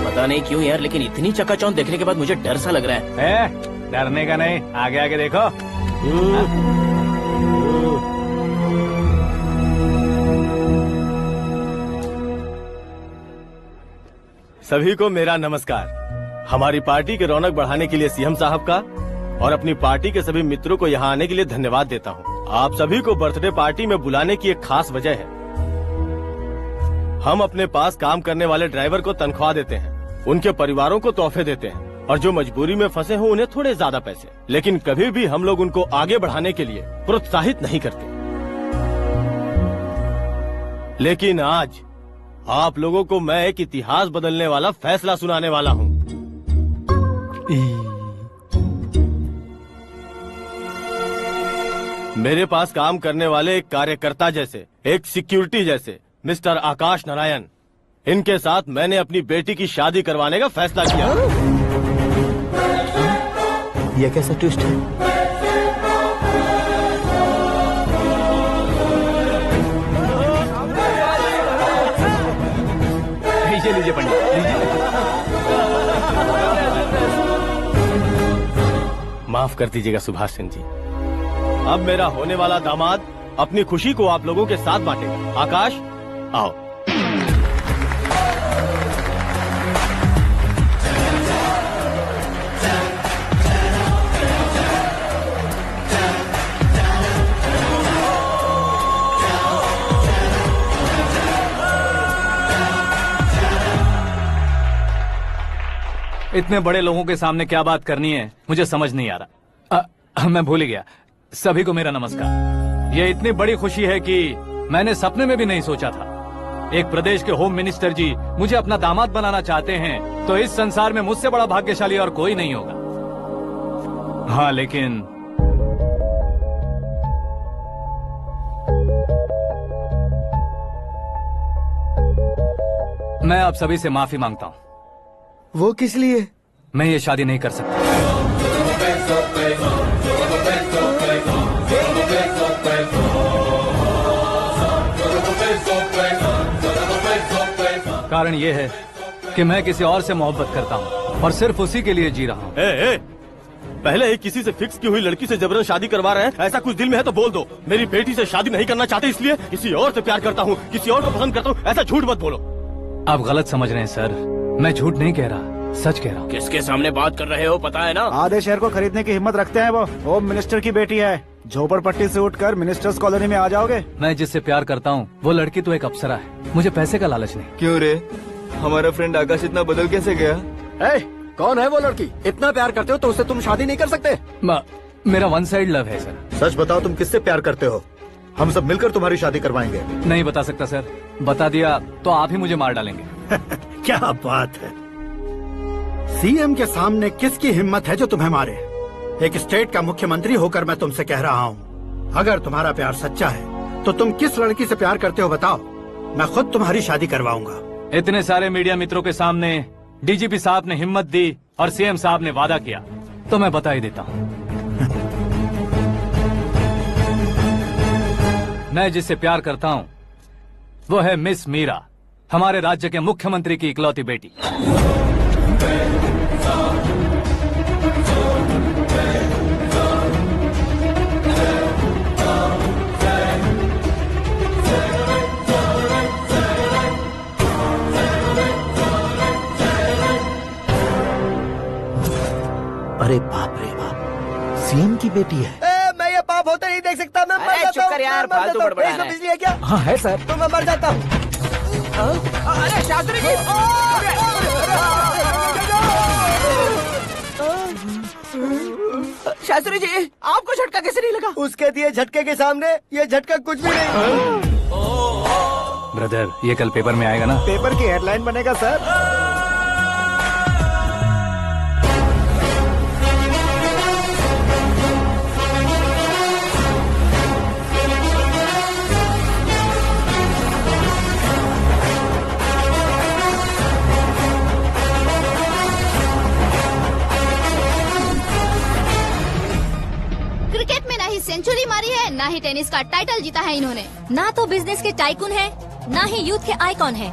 पता नहीं क्यों यार, लेकिन इतनी चकाचौंध देखने के बाद मुझे डर सा लग रहा है। डरने का नहीं, आगे आगे देखो। सभी को मेरा नमस्कार। हमारी पार्टी की रौनक बढ़ाने के लिए सीएम साहब का और अपनी पार्टी के सभी मित्रों को यहाँ आने के लिए धन्यवाद देता हूँ। आप सभी को बर्थडे पार्टी में बुलाने की एक खास वजह है। हम अपने पास काम करने वाले ड्राइवर को तनख्वाह देते हैं, उनके परिवारों को तोहफे देते हैं और जो मजबूरी में फंसे हो उन्हें थोड़े ज्यादा पैसे। लेकिन कभी भी हम लोग उनको आगे बढ़ाने के लिए प्रोत्साहित नहीं करते। लेकिन आज आप लोगों को मैं एक इतिहास बदलने वाला फैसला सुनाने वाला हूँ। मेरे पास काम करने वाले एक कार्यकर्ता जैसे, एक सिक्योरिटी जैसे मिस्टर आकाश नारायण, इनके साथ मैंने अपनी बेटी की शादी करवाने का फैसला किया। यह कैसा ट्विस्ट है? लीजिए पंडित, लीजिए। माफ कर दीजिएगा सुभाष सिंह जी। अब मेरा होने वाला दामाद अपनी खुशी को आप लोगों के साथ बांटेगा। आकाश, आओ। इतने बड़े लोगों के सामने क्या बात करनी है मुझे समझ नहीं आ रहा। मैं भूल ही गया। सभी को मेरा नमस्कार। ये इतनी बड़ी खुशी है कि मैंने सपने में भी नहीं सोचा था। एक प्रदेश के होम मिनिस्टर जी मुझे अपना दामाद बनाना चाहते हैं तो इस संसार में मुझसे बड़ा भाग्यशाली और कोई नहीं होगा। हाँ, लेकिन मैं आप सभी से माफी मांगता हूँ। वो किस लिए? मैं ये शादी नहीं कर सकता। कारण ये है कि मैं किसी और से मोहब्बत करता हूँ और सिर्फ उसी के लिए जी रहा हूँ। पहले ही किसी से फिक्स की हुई लड़की से जबरन शादी करवा रहे हैं। ऐसा कुछ दिल में है तो बोल दो। मेरी बेटी से शादी नहीं करना चाहते इसलिए किसी और से प्यार करता हूँ, किसी और को पसंद करता हूँ, ऐसा झूठ मत बोलो। आप गलत समझ रहे हैं सर, मैं झूठ नहीं कह रहा, सच कह रहा हूँ। किसके सामने बात कर रहे हो पता है ना? आधे शहर को खरीदने की हिम्मत रखते हैं वो। होम मिनिस्टर की बेटी है। झोपड़पट्टी से उठकर मिनिस्टर्स कॉलोनी में आ जाओगे। मैं जिससे प्यार करता हूँ वो लड़की तो एक अप्सरा है, मुझे पैसे का लालच नहीं। क्यों रे, हमारा फ्रेंड आकाश इतना बदल कैसे गया? कौन है वो लड़की? इतना प्यार करते हो तो उससे तुम शादी नहीं कर सकते? मेरा वन साइड लव है सर। सच बताओ, तुम किससे प्यार करते हो? हम सब मिलकर तुम्हारी शादी करवाएंगे। नहीं बता सकता सर, बता दिया तो आप ही मुझे मार डालेंगे। क्या बात है, सीएम के सामने किसकी हिम्मत है जो तुम्हें मारे? एक स्टेट का मुख्यमंत्री होकर मैं तुमसे कह रहा हूँ, अगर तुम्हारा प्यार सच्चा है तो तुम किस लड़की से प्यार करते हो बताओ, मैं खुद तुम्हारी शादी करवाऊंगा। इतने सारे मीडिया मित्रों के सामने डीजीपी साहब ने हिम्मत दी और सीएम साहब ने वादा किया तो मैं बता ही देता हूँ। मैं जिससे प्यार करता हूँ वो है मिस मीरा, हमारे राज्य के मुख्यमंत्री की इकलौती बेटी। अरे बाप रे बाप, सीएम की बेटी है। मैं ये पाप होते नहीं देख सकता। मैं मर जाता हूँ यार, फालतू बड़बड़ा रहा है। बिजली है क्या? हाँ है सर। तो मैं मर जाता हूँ। अरे शास्त्री जी, शास्त्री जी आपको झटका कैसे नहीं लगा? उसके दिए झटके के सामने ये झटका कुछ भी नहीं। ब्रदर, ये कल पेपर में आएगा ना? पेपर की हेडलाइन बनेगा सर। ना ही टेनिस का टाइटल जीता है इन्होंने। ना तो बिजनेस के टाइकून है, ना ही यूथ के आइकॉन है।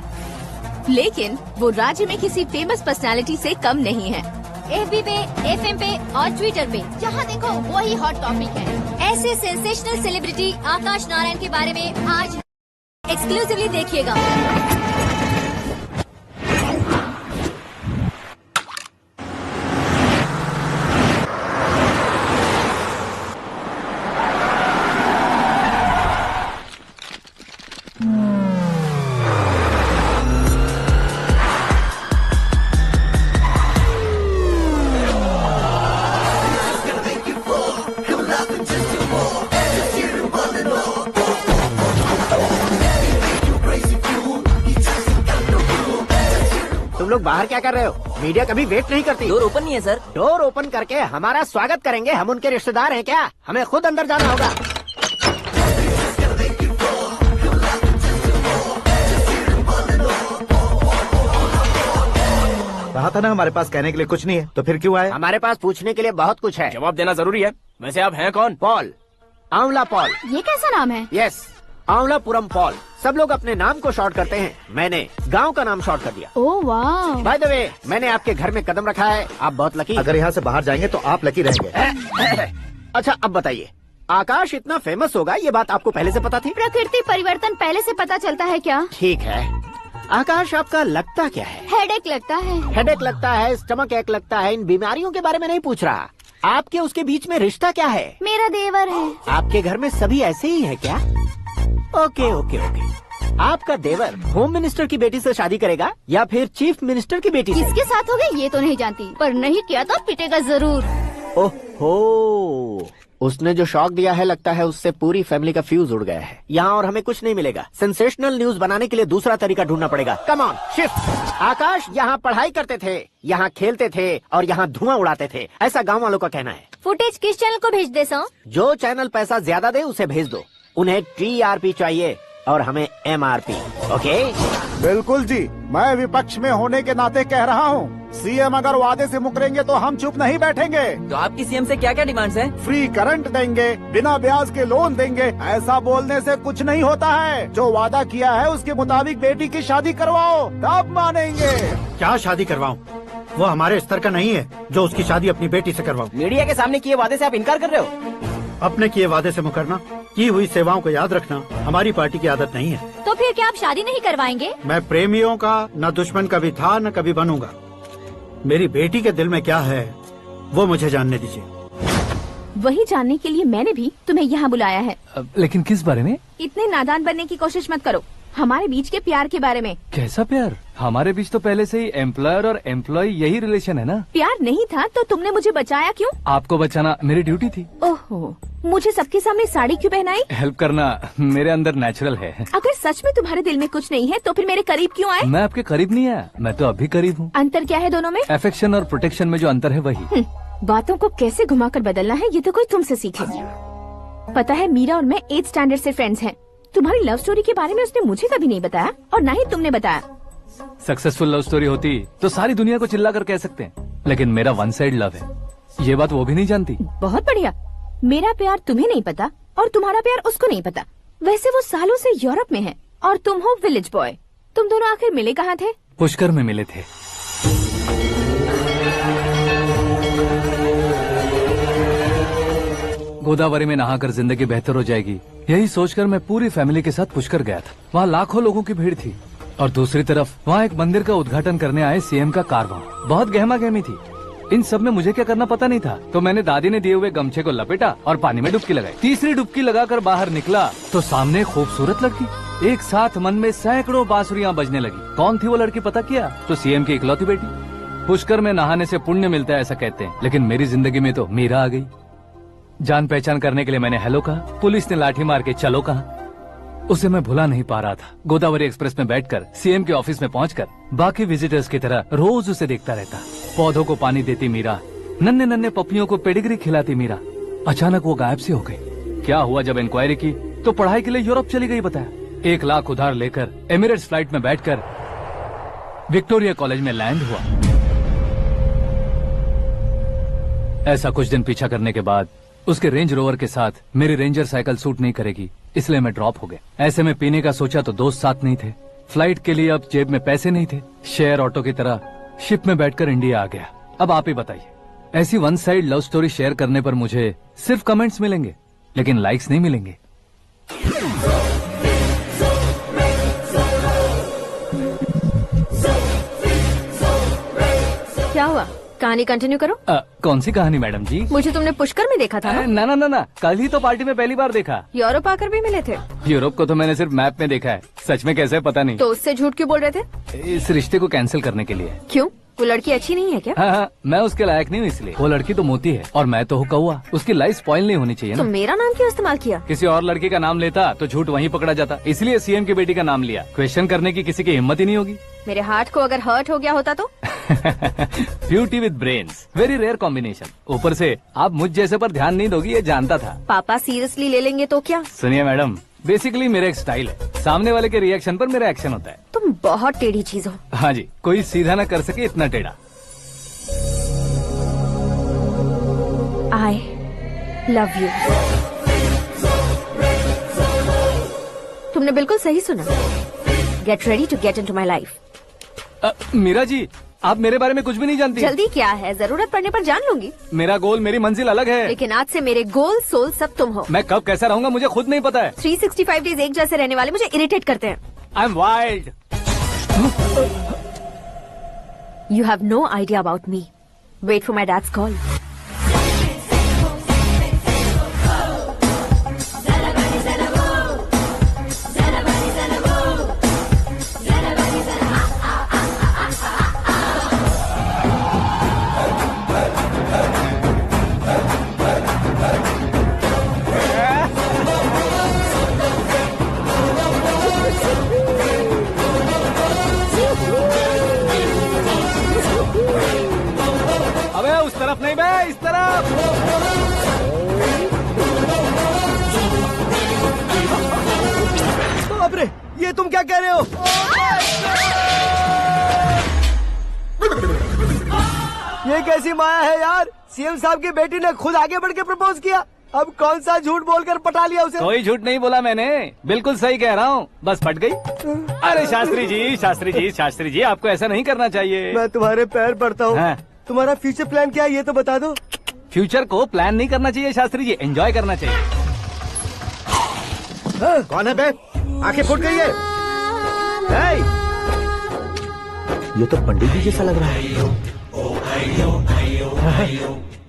लेकिन वो राज्य में किसी फेमस पर्सनालिटी से कम नहीं है। FB पे, FM पे और ट्विटर पे जहाँ देखो वही हॉट टॉपिक है। ऐसे सेंसेशनल सेलिब्रिटी आकाश नारायण के बारे में आज एक्सक्लूसिवली देखिएगा। तुम लोग बाहर क्या कर रहे हो? मीडिया कभी वेट नहीं करती। डोर ओपन नहीं है सर। डोर ओपन करके हमारा स्वागत करेंगे? हम उनके रिश्तेदार हैं क्या? हमें खुद अंदर जाना होगा। कहा था ना हमारे पास कहने के लिए कुछ नहीं है, तो फिर क्यों आए? हमारे पास पूछने के लिए बहुत कुछ है। जवाब देना जरूरी है। वैसे आप हैं कौन? पॉल, आंवला पॉल। ये कैसा नाम है? Yes, Amvalapuram Paul. सब लोग अपने नाम को शॉर्ट करते हैं, मैंने गांव का नाम शॉर्ट कर दिया। ओह वाह। बाय द वे, मैंने आपके घर में कदम रखा है, आप बहुत लकी। अगर यहाँ से बाहर जाएंगे तो आप लकी रहेंगे। अच्छा अब बताइए, आकाश इतना फेमस होगा ये बात आपको पहले से पता थी? प्रकृति परिवर्तन पहले से पता चलता है क्या? ठीक है, आकाश आपका लगता क्या है? हेडेक लगता है। हेडेक लगता है, स्टमक एक लगता है, इन बीमारियों के बारे में नहीं पूछ रहा। आपके उसके बीच में रिश्ता क्या है? मेरा देवर है। आपके घर में सभी ऐसे ही है क्या? Okay okay okay. आपका देवर होम मिनिस्टर की बेटी से शादी करेगा या फिर चीफ मिनिस्टर की बेटी से? किसके साथ होगा ये तो नहीं जानती, पर नहीं किया तो पिटेगा जरूर। ओहो, उसने जो शॉक दिया है लगता है उससे पूरी फैमिली का फ्यूज उड़ गया है। यहाँ और हमें कुछ नहीं मिलेगा। सेंसेशनल न्यूज बनाने के लिए दूसरा तरीका ढूंढना पड़ेगा। Come on shift. आकाश यहाँ पढ़ाई करते थे, यहाँ खेलते थे और यहाँ धुआं उड़ाते थे, ऐसा गाँव वालों का कहना है। फुटेज किस चैनल को भेज दे सो? जो चैनल पैसा ज्यादा दे उसे भेज दो। उन्हें TRP चाहिए और हमें MRP। ओके? बिल्कुल जी, मैं विपक्ष में होने के नाते कह रहा हूँ, सीएम अगर वादे से मुकरेंगे तो हम चुप नहीं बैठेंगे। तो आपकी सीएम से क्या क्या डिमांड्स हैं? फ्री करंट देंगे, बिना ब्याज के लोन देंगे। ऐसा बोलने से कुछ नहीं होता है। जो वादा किया है उसके मुताबिक बेटी की शादी करवाओ, तब मानेंगे। क्या शादी करवाऊं? वो हमारे स्तर का नहीं है जो उसकी शादी अपनी बेटी से करवाऊं। मीडिया के सामने किए वादे से आप इनकार कर रहे हो? अपने किए वादे से मुकरना, की हुई सेवाओं को याद रखना हमारी पार्टी की आदत नहीं है। तो फिर क्या आप शादी नहीं करवाएंगे? मैं प्रेमियों का न दुश्मन कभी था न कभी बनूंगा। मेरी बेटी के दिल में क्या है वो मुझे जानने दीजिए। वही जानने के लिए मैंने भी तुम्हें यहाँ बुलाया है। लेकिन किस बारे में? इतने नादान बनने की कोशिश मत करो। हमारे बीच के प्यार के बारे में। कैसा प्यार? हमारे बीच तो पहले से ही एम्प्लॉयर और एम्प्लॉय यही रिलेशन है ना। प्यार नहीं था तो तुमने मुझे बचाया क्यों? आपको बचाना मेरी ड्यूटी थी। ओहो, मुझे सबके सामने साड़ी क्यों पहनाई? हेल्प करना मेरे अंदर नेचुरल है। अगर सच में तुम्हारे दिल में कुछ नहीं है तो फिर मेरे करीब क्यों आए? मैं आपके करीब नहीं आया, मैं तो अभी करीब हूँ। अंतर क्या है दोनों में? अफेक्शन और प्रोटेक्शन में जो अंतर है वही। बातों को कैसे घुमाकर बदलना है ये तो कोई तुमसे सीखे। पता है, मीरा और मैं 8th स्टैंडर्ड से फ्रेंड्स हैं। तुम्हारी लव स्टोरी के बारे में उसने मुझे कभी नहीं बताया और न ही तुमने बताया। सक्सेसफुल लव स्टोरी होती तो सारी दुनिया को चिल्ला कर कह सकते हैं, लेकिन मेरा वन साइड लव है, ये बात वो भी नहीं जानती। बहुत बढ़िया। मेरा प्यार तुम्हें नहीं पता और तुम्हारा प्यार उसको नहीं पता। वैसे वो सालों से यूरोप में है और तुम हो विलेज बॉय। तुम दोनों आखिर मिले कहाँ थे? पुष्कर में मिले थे। गोदावरी में नहाकर जिंदगी बेहतर हो जाएगी, यही सोचकर मैं पूरी फैमिली के साथ पुष्कर गया था। वहाँ लाखों लोगों की भीड़ थी और दूसरी तरफ वहाँ एक मंदिर का उद्घाटन करने आए सीएम का कारवां। बहुत गहमा गहमी थी। इन सब में मुझे क्या करना पता नहीं था, तो मैंने दादी ने दिए हुए गमछे को लपेटा और पानी में डुबकी लगाई। तीसरी डुबकी लगाकर बाहर निकला तो सामने खूबसूरत लड़की। एक साथ मन में सैकड़ों बांसुरियां बजने लगी। कौन थी वो लड़की पता किया? तो सीएम की इकलौती बेटी। पुष्कर में नहाने से पुण्य मिलता है ऐसा कहते हैं, लेकिन मेरी जिंदगी में तो मीरा आ गई। जान पहचान करने के लिए मैंने हेलो कहा, पुलिस ने लाठी मार के चलो कहा। उसे मैं भुला नहीं पा रहा था। गोदावरी एक्सप्रेस में बैठकर सीएम के ऑफिस में पहुंचकर बाकी विजिटर्स की तरह रोज उसे देखता रहता। पौधों को पानी देती मीरा, नन्हे नन्हे पपियों को पेडिग्री खिलाती मीरा। अचानक वो गायब सी हो गई। क्या हुआ? जब इंक्वायरी की तो पढ़ाई के लिए यूरोप चली गई बताया। 1 लाख उधार लेकर एमिरेट्स फ्लाइट में बैठकर विक्टोरिया कॉलेज में लैंड हुआ। ऐसा कुछ दिन पीछा करने के बाद उसके रेंज रोवर के साथ मेरी रेंजर साइकिल सूट नहीं करेगी, इसलिए मैं ड्रॉप हो गया। ऐसे में पीने का सोचा तो दोस्त साथ नहीं थे, फ्लाइट के लिए अब जेब में पैसे नहीं थे, शेयर ऑटो की तरह शिप में बैठकर इंडिया आ गया। अब आप ही बताइए, ऐसी one side love story share करने पर मुझे सिर्फ कमेंट्स मिलेंगे लेकिन लाइक्स नहीं मिलेंगे। क्या हुआ? कहानी कंटिन्यू करो। कौन सी कहानी मैडम जी? मुझे तुमने पुष्कर में देखा था ना? ना, कल ही तो पार्टी में पहली बार देखा। यूरोप आकर भी मिले थे? यूरोप को तो मैंने सिर्फ मैप में देखा है, सच में कैसे है पता नहीं। तो उससे झूठ क्यों बोल रहे थे? इस रिश्ते को कैंसिल करने के लिए। क्यों? वो लड़की अच्छी नहीं है क्या? हाँ, मैं उसके लायक नहीं हूँ इसलिए। वो लड़की तो मोती है और मैं तो हूँ कौवा, उसकी लाइफ स्पॉइल नहीं होनी चाहिए तो ना। मेरा नाम क्यों इस्तेमाल किया? किसी और लड़की का नाम लेता तो झूठ वहीं पकड़ा जाता, इसलिए सीएम की बेटी का नाम लिया। क्वेश्चन करने की किसी की हिम्मत ही नहीं होगी। मेरे हार्ट को अगर हर्ट हो गया होता तो? Beauty with brains, very rare combination. ऊपर से आप मुझ जैसे पर ध्यान नहीं दोगी ये जानता था। पापा सीरियसली ले लेंगे तो क्या? सुनिए मैडम, बेसिकली मेरा एक स्टाइल है, सामने वाले के रिएक्शन पर मेरा एक्शन होता है। तुम बहुत टेढ़ी चीज हो। हाँ जी, कोई सीधा न कर सके इतना टेढ़ा। I love you। तुमने बिल्कुल सही सुना। Get ready to get into my life। Meera ji, आप मेरे बारे में कुछ भी नहीं जानती। जल्दी क्या है, जरूरत पड़ने पर जान लूंगी। मेरा गोल, मेरी मंजिल अलग है। लेकिन आज से मेरे गोल सोल सब तुम हो। मैं कब कैसा रहूंगा मुझे खुद नहीं पता है। 365 डेज एक जैसे रहने वाले मुझे इरिटेट करते हैं। I am wild. You have no idea about me। Wait for my dad's call। अबे उस तरफ नहीं बे, इस तरफ। बाप रे, ये तुम क्या कह रहे हो? ये कैसी माया है यार? सीएम साहब की बेटी ने खुद आगे बढ़ के प्रपोज किया, अब कौन सा झूठ बोलकर पटा लिया उसे? कोई झूठ नहीं बोला मैंने, बिल्कुल सही कह रहा हूँ, बस पट गई। अरे शास्त्री जी आपको ऐसा नहीं करना चाहिए। मैं तुम्हारे पैर पड़ता हूँ। हाँ। तुम्हारा फ्यूचर प्लान क्या है ये तो बता दो। फ्यूचर को प्लान नहीं करना चाहिए शास्त्री जी, एंजॉय करना चाहिए। कौन है बे? आंखें फूट गई है। ये तो पंडित जी जैसा लग रहा है।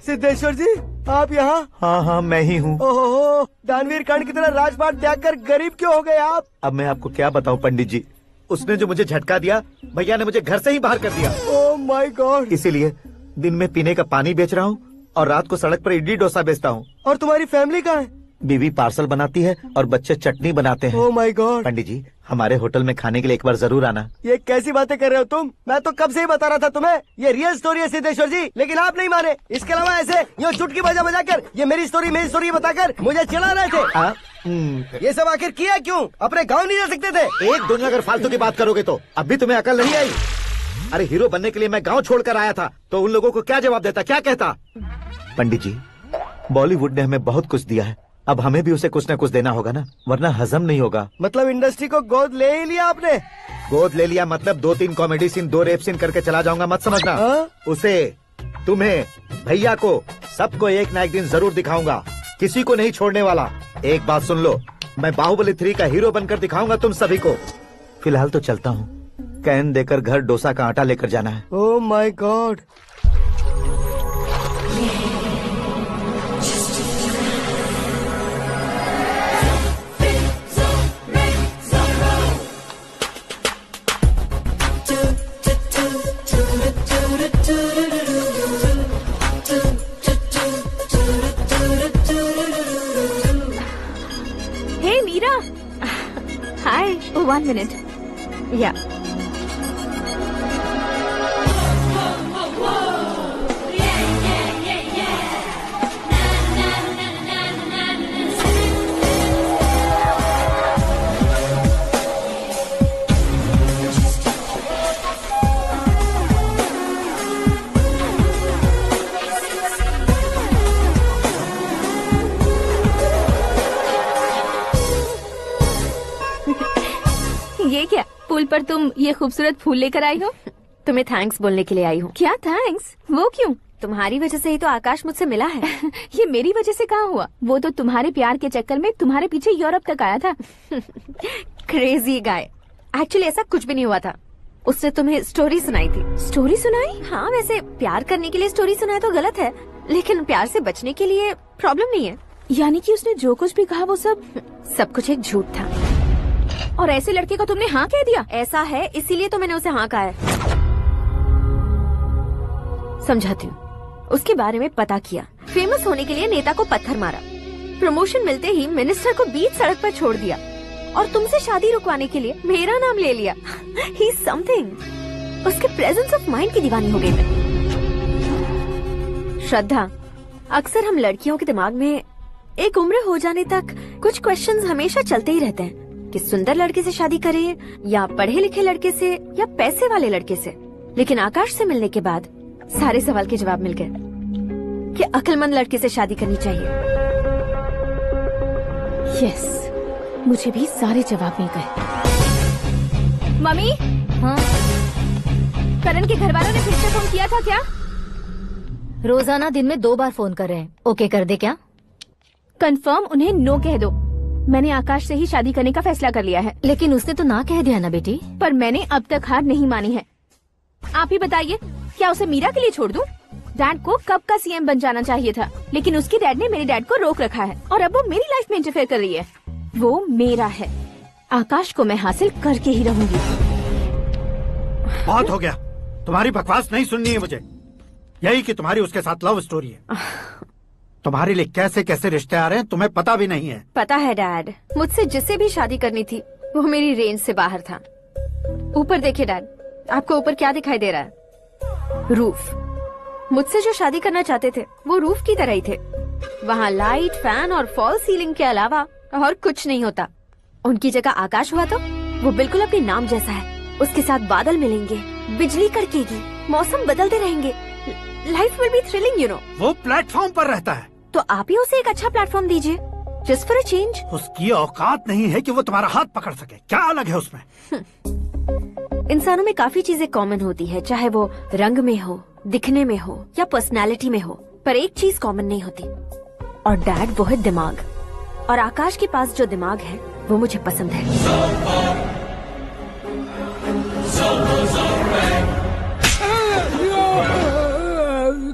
सिद्धेश्वर जी, आप यहाँ? हाँ, मैं ही हूँ। ओहो, दानवीर कर्ण की तरह राजपाट त्याग कर गरीब क्यों हो गए आप? अब मैं आपको क्या बताऊँ पंडित जी, उसने जो मुझे झटका दिया, भैया ने मुझे घर से ही बाहर कर दिया। Oh my God. इसीलिए दिन में पीने का पानी बेच रहा हूँ और रात को सड़क पर इडली डोसा बेचता हूँ। और तुम्हारी फैमिली कहाँ है? बीवी पार्सल बनाती है और बच्चे चटनी बनाते हैं। Oh my God. पंडित जी, हमारे होटल में खाने के लिए एक बार जरूर आना। ये कैसी बातें कर रहे हो तुम? मैं तो कब से ही बता रहा था तुम्हें, ये रियल स्टोरी है सिद्धेश्वर जी, लेकिन आप नहीं माने। इसके अलावा ऐसे यूँ चुटकी बजा बजा कर ये मेरी स्टोरी बताकर मुझे चिढ़ा रहे थे। ये सब आखिर किया क्यों? अपने गाँव नहीं जा सकते थे? एक दुनिया अगर फालतू की बात करोगे तो अब भी तुम्हें अकल नहीं आई। अरे हीरो बनने के लिए मैं गाँव छोड़कर आया था तो उन लोगों को क्या जवाब देता, क्या कहता? पंडित जी, बॉलीवुड ने हमें बहुत कुछ दिया है, अब हमें भी उसे कुछ न कुछ देना होगा ना, वरना हजम नहीं होगा। मतलब इंडस्ट्री को गोद ले ही लिया आपने? गोद ले लिया मतलब 2-3 कॉमेडी सीन, 2 रेप सीन करके चला जाऊंगा मत समझना। उसे, तुम्हें, भैया को, सबको एक ना एक दिन जरूर दिखाऊंगा, किसी को नहीं छोड़ने वाला। एक बात सुन लो, मैं बाहुबली 3 का हीरो बनकर दिखाऊंगा तुम सभी को। फिलहाल तो चलता हूँ, कैन देकर घर डोसा का आटा लेकर जाना है। Oh my God. Hey Meera. Hi. Oh, 1 minute. Yeah. पुल पर तुम ये खूबसूरत फूल लेकर आई हो? तुम्हें थैंक्स बोलने के लिए आई हूँ। क्या थैंक्स? वो क्यों? तुम्हारी वजह से ही तो आकाश मुझसे मिला है। ये मेरी वजह से कहाँ हुआ? वो तो तुम्हारे प्यार के चक्कर में तुम्हारे पीछे यूरोप तक आया था। Crazy guy. एक्चुअली ऐसा कुछ भी नहीं हुआ था। उसने तुम्हें स्टोरी सुनाई थी। स्टोरी सुनाई? हाँ, वैसे प्यार करने के लिए स्टोरी सुनाए तो गलत है, लेकिन प्यार से बचने के लिए प्रॉब्लम नहीं है। यानी कि उसने जो कुछ भी कहा वो सब कुछ एक झूठ था। और ऐसे लड़के को तुमने हाँ कह दिया? ऐसा है, इसीलिए तो मैंने उसे हाँ कहा है। समझाती हूँ। उसके बारे में पता किया, फेमस होने के लिए नेता को पत्थर मारा, प्रमोशन मिलते ही मिनिस्टर को बीच सड़क पर छोड़ दिया, और तुमसे शादी रुकवाने के लिए मेरा नाम ले लिया। ही समथिंग। उसके प्रेजेंस ऑफ माइंड की दीवानी हो गई मैं। श्रद्धा, अक्सर हम लड़कियों के दिमाग में एक उम्र हो जाने तक कुछ क्वेश्चंस हमेशा चलते ही रहते हैं कि सुंदर लड़के से शादी करें या पढ़े लिखे लड़के से या पैसे वाले लड़के से। लेकिन आकाश से मिलने के बाद सारे सवाल के जवाब मिल गए कि अक्लमंद लड़के से शादी करनी चाहिए। यस, मुझे भी सारे जवाब मिल गए। मम्मी, हाँ? करण के घर वालों ने फिर से फोन किया था क्या? रोजाना दिन में 2 बार फोन कर रहे हैं। ओके कर दे क्या? कंफर्म उन्हें नो कह दो। मैंने आकाश से ही शादी करने का फैसला कर लिया है। लेकिन उसने तो ना कह दिया ना बेटी। पर मैंने अब तक हार नहीं मानी है। आप ही बताइए, क्या उसे मीरा के लिए छोड़ दूं? डैड को कब का सीएम बन जाना चाहिए था, लेकिन उसके डैड ने मेरे डैड को रोक रखा है और अब वो मेरी लाइफ में इंटरफेयर कर रही है। वो मेरा है, आकाश को मैं हासिल करके ही रहूंगी। बहुत हो गया, तुम्हारी बकवास नहीं सुननी है मुझे। यही कि तुम्हारी उसके साथ लव स्टोरी है। तुम्हारे लिए कैसे कैसे रिश्ते आ रहे हैं तुम्हें पता भी नहीं है। पता है डैड, मुझसे जिससे भी शादी करनी थी वो मेरी रेंज से बाहर था। ऊपर देखिए डैड, आपको ऊपर क्या दिखाई दे रहा है? रूफ। मुझसे जो शादी करना चाहते थे वो रूफ की तरह ही थे। वहाँ लाइट, फैन और फॉल सीलिंग के अलावा और कुछ नहीं होता। उनकी जगह आकाश हुआ तो वो बिल्कुल अपने नाम जैसा है। उसके साथ बादल मिलेंगे, बिजली कड़केगी, मौसम बदलते रहेंगे। Life will be thrilling, you know. वो प्लेटफॉर्म पर रहता है तो आप ही उसे एक अच्छा प्लेटफॉर्म दीजिए, जस्ट फॉर अ चेंज। उसकी औकात नहीं है कि वो तुम्हारा हाथ पकड़ सके। क्या अलग है उसमें? इंसानों में काफी चीजें कॉमन होती है, चाहे वो रंग में हो, दिखने में हो या पर्सनालिटी में हो, पर एक चीज कॉमन नहीं होती, और डैड वो है दिमाग। और आकाश के पास जो दिमाग है वो मुझे पसंद है।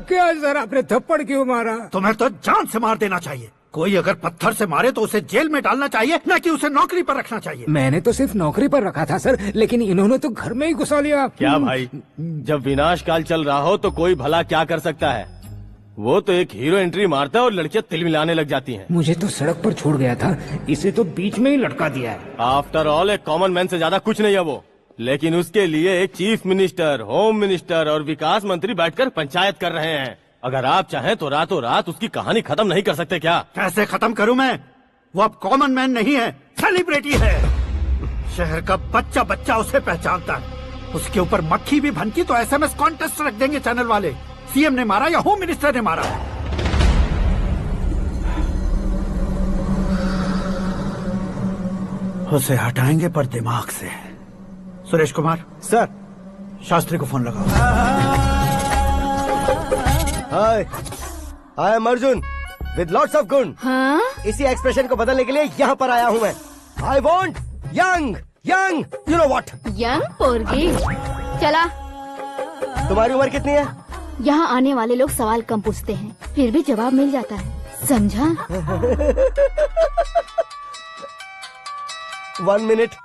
क्या सर, आपने थप्पड़ क्यों मारा? तुम्हें तो जान से मार देना चाहिए। कोई अगर पत्थर से मारे तो उसे जेल में डालना चाहिए, न कि उसे नौकरी पर रखना चाहिए। मैंने तो सिर्फ नौकरी पर रखा था सर, लेकिन इन्होंने तो घर में ही घुसा लिया। क्या भाई, जब विनाश काल चल रहा हो तो कोई भला क्या कर सकता है? वो तो एक हीरो एंट्री मारता है और लड़कियां तिल मिलाने लग जाती हैं। मुझे तो सड़क पर छोड़ गया था, इसे तो बीच में ही लटका दिया है। आफ्टर ऑल एक कॉमन मैन से ज्यादा कुछ नहीं है वो, लेकिन उसके लिए एक चीफ मिनिस्टर, होम मिनिस्टर और विकास मंत्री बैठकर पंचायत कर रहे हैं। अगर आप चाहें तो रातों रात उसकी कहानी खत्म नहीं कर सकते क्या? कैसे खत्म करूं मैं? वो अब कॉमन मैन नहीं है, सेलिब्रिटी है। शहर का बच्चा बच्चा उसे पहचानता है। उसके ऊपर मक्खी भी भनकी तो SMS कॉन्टेस्ट रख देंगे चैनल वाले। सीएम ने मारा या होम मिनिस्टर ने मारा? उसे हटाएंगे पर दिमाग से। सुरेश कुमार सर, शास्त्री को फोन लगाओ। Hi, I am Arjun with lots of गुण। हाँ? इसी एक्सप्रेशन को बदलने के लिए यहाँ पर आया हूँ मैं। I want young young, you know what? Young पोरगी। चला। तुम्हारी उम्र कितनी है? यहाँ आने वाले लोग सवाल कम पूछते हैं, फिर भी जवाब मिल जाता है, समझा? 1 मिनट।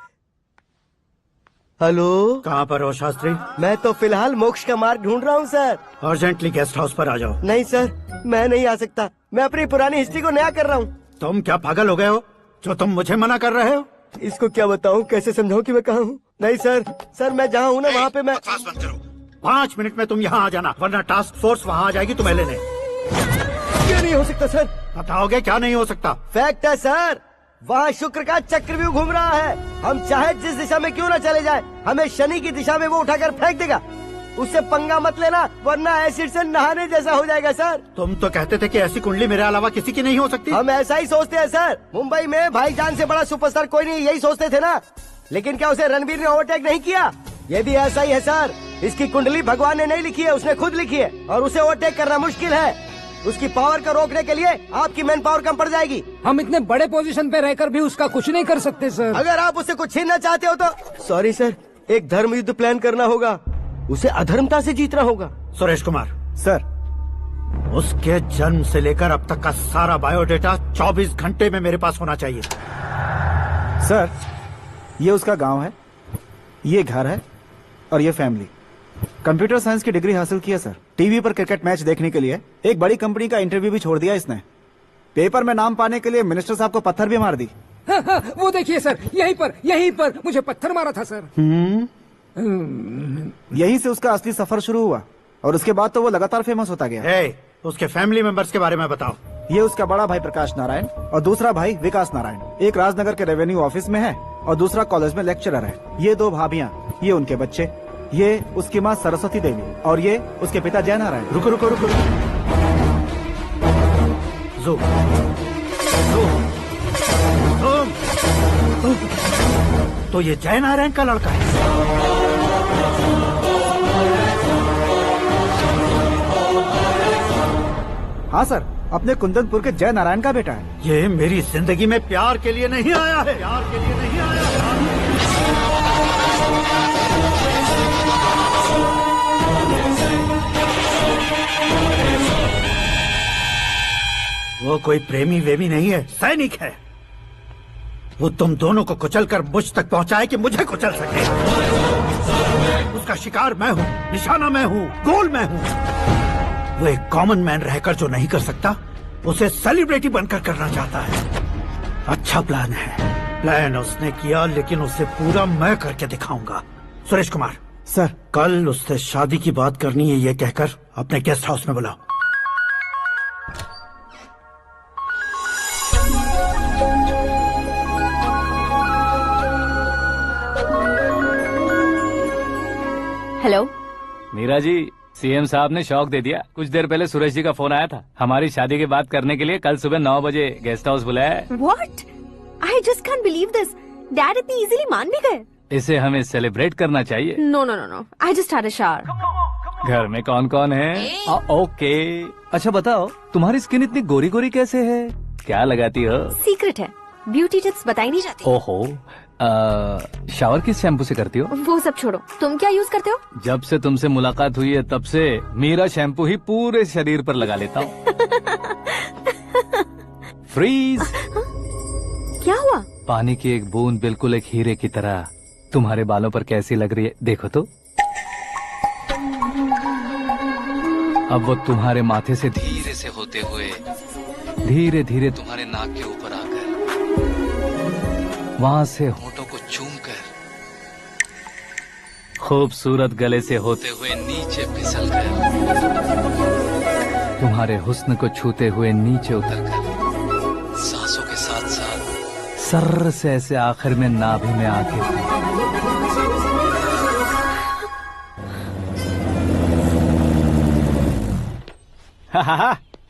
हेलो, कहाँ पर हो शास्त्री? मैं तो फिलहाल मोक्ष का मार्ग ढूंढ रहा हूँ सर। अर्जेंटली गेस्ट हाउस पर आ जाओ। नहीं सर, मैं नहीं आ सकता। मैं अपनी पुरानी हिस्ट्री को नया कर रहा हूँ। तुम क्या पागल हो गए हो जो तुम मुझे मना कर रहे हो? इसको क्या बताऊँ, कैसे समझाऊँ कि मैं कहाँ हूँ? नहीं सर, सर मैं जहाँ हूँ ना वहाँ पे मैं। 5 मिनट में तुम यहाँ आ जाना, वरना टास्क फोर्स वहाँ आ जाएगी तुम्हें लेने। क्या नहीं हो सकता सर? बताओगे क्या नहीं हो सकता? फैक्ट है सर, वहाँ शुक्र का चक्रव्यूह घूम रहा है। हम चाहे जिस दिशा में क्यों न चले जाए, हमें शनि की दिशा में वो उठाकर फेंक देगा। उससे पंगा मत लेना, वरना एसिड से नहाने जैसा हो जाएगा सर। तुम तो कहते थे कि ऐसी कुंडली मेरे अलावा किसी की नहीं हो सकती। हम ऐसा ही सोचते हैं सर। मुंबई में भाईजान से बड़ा सुपरस्टार कोई नहीं, यही सोचते थे ना। लेकिन क्या उसे रणवीर ने ओवरटेक नहीं किया? ये भी ऐसा ही है सर। इसकी कुंडली भगवान ने नहीं लिखी है, उसने खुद लिखी है और उसे ओवरटेक करना मुश्किल है। उसकी पावर को रोकने के लिए आपकी मैन पावर कम पड़ जाएगी। हम इतने बड़े पोजीशन पे रहकर भी उसका कुछ नहीं कर सकते सर। अगर आप उससे कुछ छीनना चाहते हो तो सॉरी सर, एक धर्म युद्ध प्लान करना होगा। उसे अधर्मता से जीतना होगा। सुरेश कुमार सर, उसके जन्म से लेकर अब तक का सारा बायोडेटा 24 घंटे में मेरे पास होना चाहिए। सर, ये उसका गांव है, ये घर है और ये फैमिली। कंप्यूटर साइंस की डिग्री हासिल किया सर। टीवी पर क्रिकेट मैच देखने के लिए एक बड़ी कंपनी का इंटरव्यू भी छोड़ दिया इसने। पेपर में नाम पाने के लिए मिनिस्टर साहब को पत्थर भी मार दी। वो देखिए सर, यहीं पर मुझे पत्थर मारा था सर। यहीं से उसका असली सफर शुरू हुआ और उसके बाद तो वो लगातार फेमस होता गया। उसके फैमिली मेंबर्स के बारे में बताओ। ये उसका बड़ा भाई प्रकाश नारायण और दूसरा भाई विकास नारायण। एक राजनगर के रेवेन्यू ऑफिस में है और दूसरा कॉलेज में लेक्चरर है। ये 2 भाभियां, ये उनके बच्चे, ये उसकी माँ सरस्वती देवी और ये उसके पिता जय नारायण। रुको रुको रुको, तो ये जय नारायण का लड़का है। हाँ सर, अपने कुंदनपुर के जय नारायण का बेटा है। ये मेरी जिंदगी में प्यार के लिए नहीं आया है, प्यार के लिए नहीं आया है। वो कोई प्रेमी वेमी नहीं है, सैनिक है। वो तुम दोनों को कुचलकर मुझ तक पहुंचाए कि मुझे कुचल सके। उसका शिकार मैं हूँ, निशाना मैं हूँ, गोल मैं हूँ। वो एक कॉमन मैन रहकर जो नहीं कर सकता, उसे सेलिब्रिटी बनकर करना चाहता है। अच्छा प्लान है। प्लान उसने किया, लेकिन उसे पूरा मैं करके दिखाऊंगा। सुरेश कुमार सर, कल उससे शादी की बात करनी है, ये कहकर अपने गेस्ट हाउस में बुलाओ। हेलो मीरा जी, सीएम साहब ने शौक दे दिया। कुछ देर पहले सुरेश जी का फोन आया था, हमारी शादी की बात करने के लिए कल सुबह 9 बजे गेस्ट हाउस बुलाया है। What? I just can't believe this. Dad इतनी इजीली मान भी गए। इसे हमें सेलिब्रेट करना चाहिए। No, no, no, no. I just had a shower. घर में कौन कौन है? ओके। अच्छा बताओ, तुम्हारी स्किन इतनी गोरी गोरी कैसे है? क्या लगाती हो? सीक्रेट है, ब्यूटी टिप्स बताई नहीं जाती। ओहो, शावर किस शैम्पू से करती हो? वो सब छोड़ो, तुम क्या यूज करते हो? जब से तुमसे मुलाकात हुई है तब से मीरा शैम्पू ही पूरे शरीर पर लगा लेता हूँ। फ्रीज। क्या हुआ? पानी की एक बूंद बिल्कुल एक हीरे की तरह तुम्हारे बालों पर कैसी लग रही है, देखो तो। अब वो तुम्हारे माथे से धीरे से होते हुए धीरे धीरे तुम्हारे नाक के ऊपर आकर वहां से होठों को चूमकर खूबसूरत गले से होते हुए नीचे फिसलकर तुम्हारे हुस्न को छूते हुए नीचे उतरकर सांसों के साथ साथ सर्र से ऐसे आखिर में नाभि में आके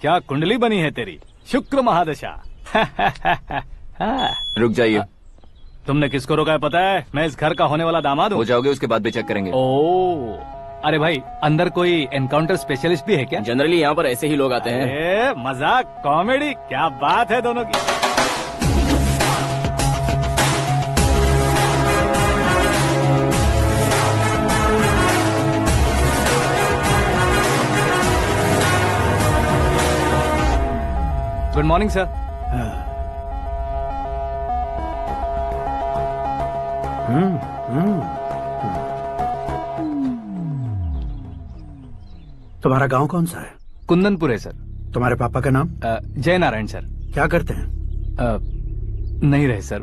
क्या कुंडली बनी है तेरी, शुक्र महादशा। रुक जाइए। तुमने किसको रोका है पता है? मैं इस घर का होने वाला दामाद हूँ। हो जाओगे उसके बाद भी चेक करेंगे। ओ, अरे भाई, अंदर कोई एनकाउंटर स्पेशलिस्ट भी है क्या? जनरली यहाँ पर ऐसे ही लोग आते हैं। मजाक, कॉमेडी, क्या बात है दोनों की। Good morning sir. तुम्हारा गांव कौन सा है? कुंदनपुर है सर। तुम्हारे पापा का नाम? जय नारायण सर। क्या करते हैं? नहीं रहे सर,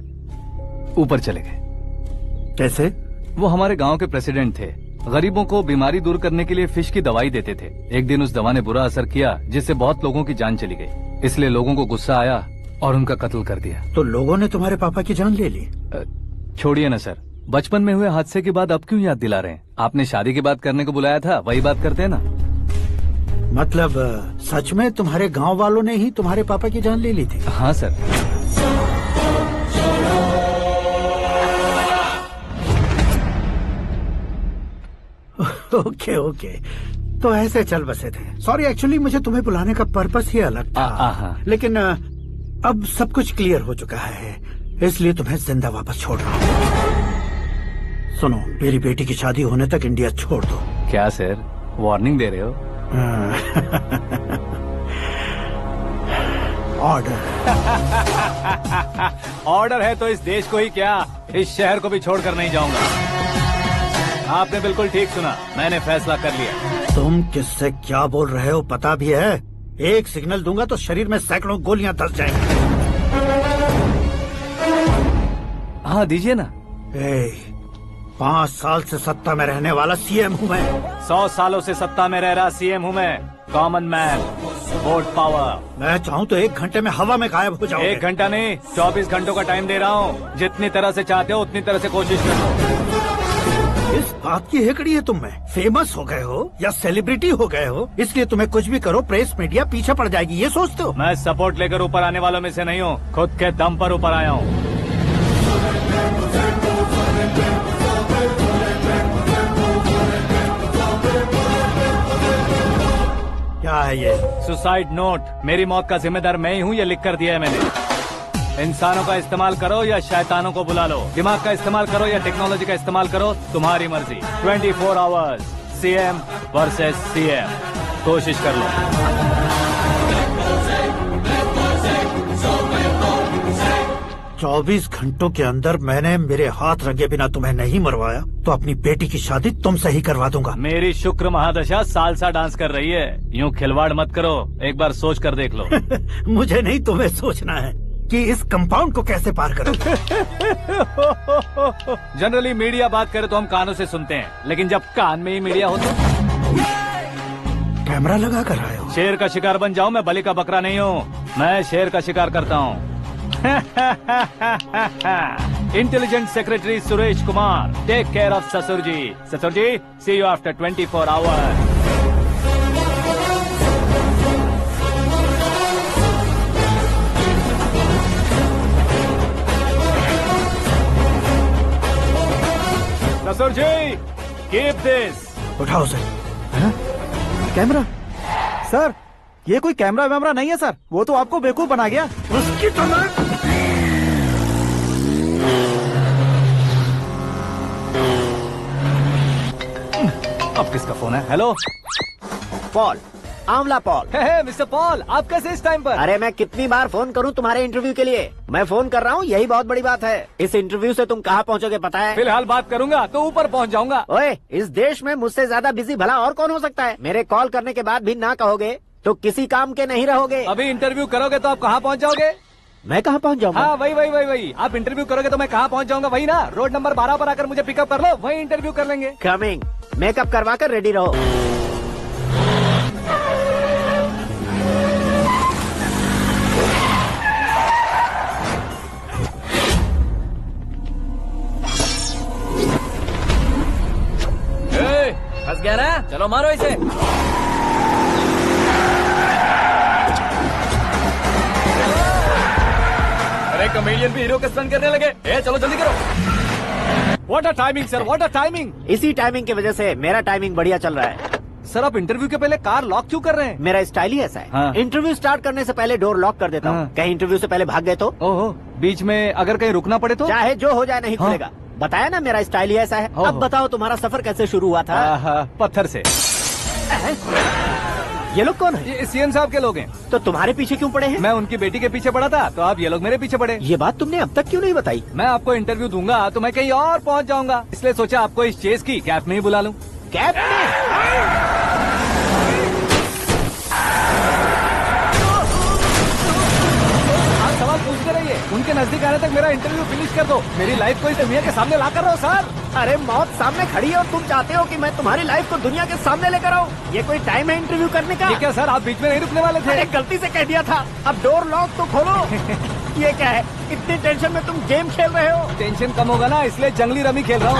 ऊपर चले गए। कैसे? वो हमारे गांव के प्रेसिडेंट थे। गरीबों को बीमारी दूर करने के लिए फिश की दवाई देते थे। एक दिन उस दवा ने बुरा असर किया जिससे बहुत लोगों की जान चली गई। इसलिए लोगों को गुस्सा आया और उनका कत्ल कर दिया। तो लोगों ने तुम्हारे पापा की जान ले ली? छोड़िए ना सर, बचपन में हुए हादसे के बाद अब क्यों याद दिला रहे हैं? आपने शादी की बात करने को बुलाया था, वही बात करते हैं ना। मतलब सच में तुम्हारे गांव वालों ने ही तुम्हारे पापा की जान ले ली थी? हाँ सर। ओके ओके, तो ऐसे चल बसे थे। सॉरी, एक्चुअली मुझे तुम्हें बुलाने का पर्पस ही अलग था, लेकिन अब सब कुछ क्लियर हो चुका है, इसलिए तुम्हें जिंदा वापस छोड़ रहा हूँ। सुनो, मेरी बेटी की शादी होने तक इंडिया छोड़ दो। क्या सर, वार्निंग दे रहे हो? ऑर्डर। ऑर्डर है तो इस देश को ही क्या, इस शहर को भी छोड़कर नहीं जाऊंगा। आपने बिल्कुल ठीक सुना, मैंने फैसला कर लिया। तुम किससे क्या बोल रहे हो पता भी है? एक सिग्नल दूंगा तो शरीर में सैकड़ों गोलियां धस जाएंगी। हाँ दीजिए ना। 5 साल से सत्ता में रहने वाला सीएम हूँ मैं। 100 सालों से सत्ता में रह रहा सीएम हूँ मैं। Common man, vote power. मैं चाहूँ तो 1 घंटे में हवा में गायब हो जाऊँ। 1 घंटा नहीं, 24 घंटों का टाइम दे रहा हूँ। जितनी तरह से चाहते हो उतनी तरह से कोशिश करो। इस बात की हेकड़ी है तुम में। फेमस हो गए हो या सेलिब्रिटी हो गए हो, इसलिए तुम्हें कुछ भी करो प्रेस मीडिया पीछे पड़ जाएगी, ये सोचते हो? मैं सपोर्ट लेकर ऊपर आने वालों में से नहीं हूँ, खुद के दम पर ऊपर आया हूँ। क्या है ये? Suicide note. मेरी मौत का जिम्मेदार मैं ही हूँ, ये लिख कर दिया है मैंने। इंसानों का इस्तेमाल करो या शैतानों को बुला लो, दिमाग का इस्तेमाल करो या टेक्नोलॉजी का इस्तेमाल करो, तुम्हारी मर्जी। 24 आवर्स, सीएम वर्सेस सीएम, कोशिश कर लो। 24 घंटों के अंदर मैंने मेरे हाथ रंगे बिना तुम्हें नहीं मरवाया तो अपनी बेटी की शादी तुमसे ही करवा दूंगा। मेरी शुक्र महादशा सालसा डांस कर रही है, यूँ खिलवाड़ मत करो, एक बार सोच कर देख लो। मुझे नहीं, तुम्हें सोचना है कि इस कंपाउंड को कैसे पार करूं। जनरली मीडिया बात करे तो हम कानों से सुनते हैं, लेकिन जब कान में ही मीडिया हो तो कैमरा लगा कर आए हो। शेर का शिकार बन जाऊं, मैं बलि का बकरा नहीं हूँ, मैं शेर का शिकार करता हूँ। Intelligent secretary Suresh Kumar, take care of ससुर जी। ससुर जी, सी यू आफ्टर 24 आवर्स। ससुर जी, कीप दिस। उठाओ सर। कैमरा? सर, ये कोई कैमरा वैमरा नहीं है सर, वो तो आपको बेवकूफ बना गया। उसकी तो मैं... अब किसका फोन है? हेलो पॉल, आंवला पॉल। मिस्टर पॉल, आप कैसे इस टाइम पर? अरे मैं कितनी बार फोन करूं तुम्हारे इंटरव्यू के लिए? मैं फोन कर रहा हूं, यही बहुत बड़ी बात है। इस इंटरव्यू से तुम कहां पहुंचोगे पता है? फिलहाल बात करूंगा तो ऊपर पहुंच जाऊंगा। ओए, इस देश में मुझसे ज्यादा बिजी भला और कौन हो सकता है? मेरे कॉल करने के बाद भी ना कहोगे तो किसी काम के नहीं रहोगे। अभी इंटरव्यू करोगे तो आप कहाँ पहुँच जाओगे? मैं कहाँ पहुँच जाऊंगा? हाँ वही। आप इंटरव्यू करोगे तो मैं कहाँ पहुँच जाऊंगा? वही ना, रोड नंबर 12 पर आकर मुझे पिकअप कर लो, वही इंटरव्यू कर लेंगे। कमिंग। मेकअप करवा कर रेडी रहो। फंस गया ना, चलो मारो इसे। अरे कमेडियन भी हीरो के स्टंट करने लगे। चलो जल्दी करो। What a timing sir, what a timing. इसी टाइमिंग की वजह से मेरा टाइमिंग बढ़िया चल रहा है। सर, आप इंटरव्यू के पहले कार लॉक क्यों कर रहे हैं? मेरा स्टाइल ही ऐसा है। हाँ। इंटरव्यू स्टार्ट करने से पहले डोर लॉक कर देता हूँ। कहीं इंटरव्यू से पहले भाग गए तो? ओहो, बीच में अगर कहीं रुकना पड़े तो? चाहे जो हो जाए नहीं खुलेगा। बताया ना मेरा स्टाइल ही ऐसा है। अब बताओ तुम्हारा सफर कैसे शुरू हुआ था? पत्थर से। ये लोग कौन है? ये सीएम साहब के लोग हैं। तो तुम्हारे पीछे क्यों पड़े हैं? मैं उनकी बेटी के पीछे पड़ा था, तो आप ये लोग मेरे पीछे पड़े। ये बात तुमने अब तक क्यों नहीं बताई? मैं आपको इंटरव्यू दूंगा तो मैं कहीं और पहुंच जाऊंगा, इसलिए सोचा आपको इस चेस की कैब में ही बुला लूं। कैब में? आप सवाल पूछते रहिए, उनके नजदीक आने तक मेरा इंटरव्यू फिनिश कर दो। मेरी लाइफ को इस दुनिया के सामने ला कर रहो सर। अरे मौत सामने खड़ी है और तुम चाहते हो कि मैं तुम्हारी लाइफ को दुनिया के सामने लेकर आऊं? ये कोई टाइम है इंटरव्यू करने का? ये क्या सर, आप बीच में नहीं रुकने वाले थे? अरे गलती से कह दिया था। अब डोर लॉक तो खोलो। ये क्या है, इतनी टेंशन में तुम गेम खेल रहे हो? टेंशन कम होगा ना, इसलिए जंगली रमी खेल रहा हूँ।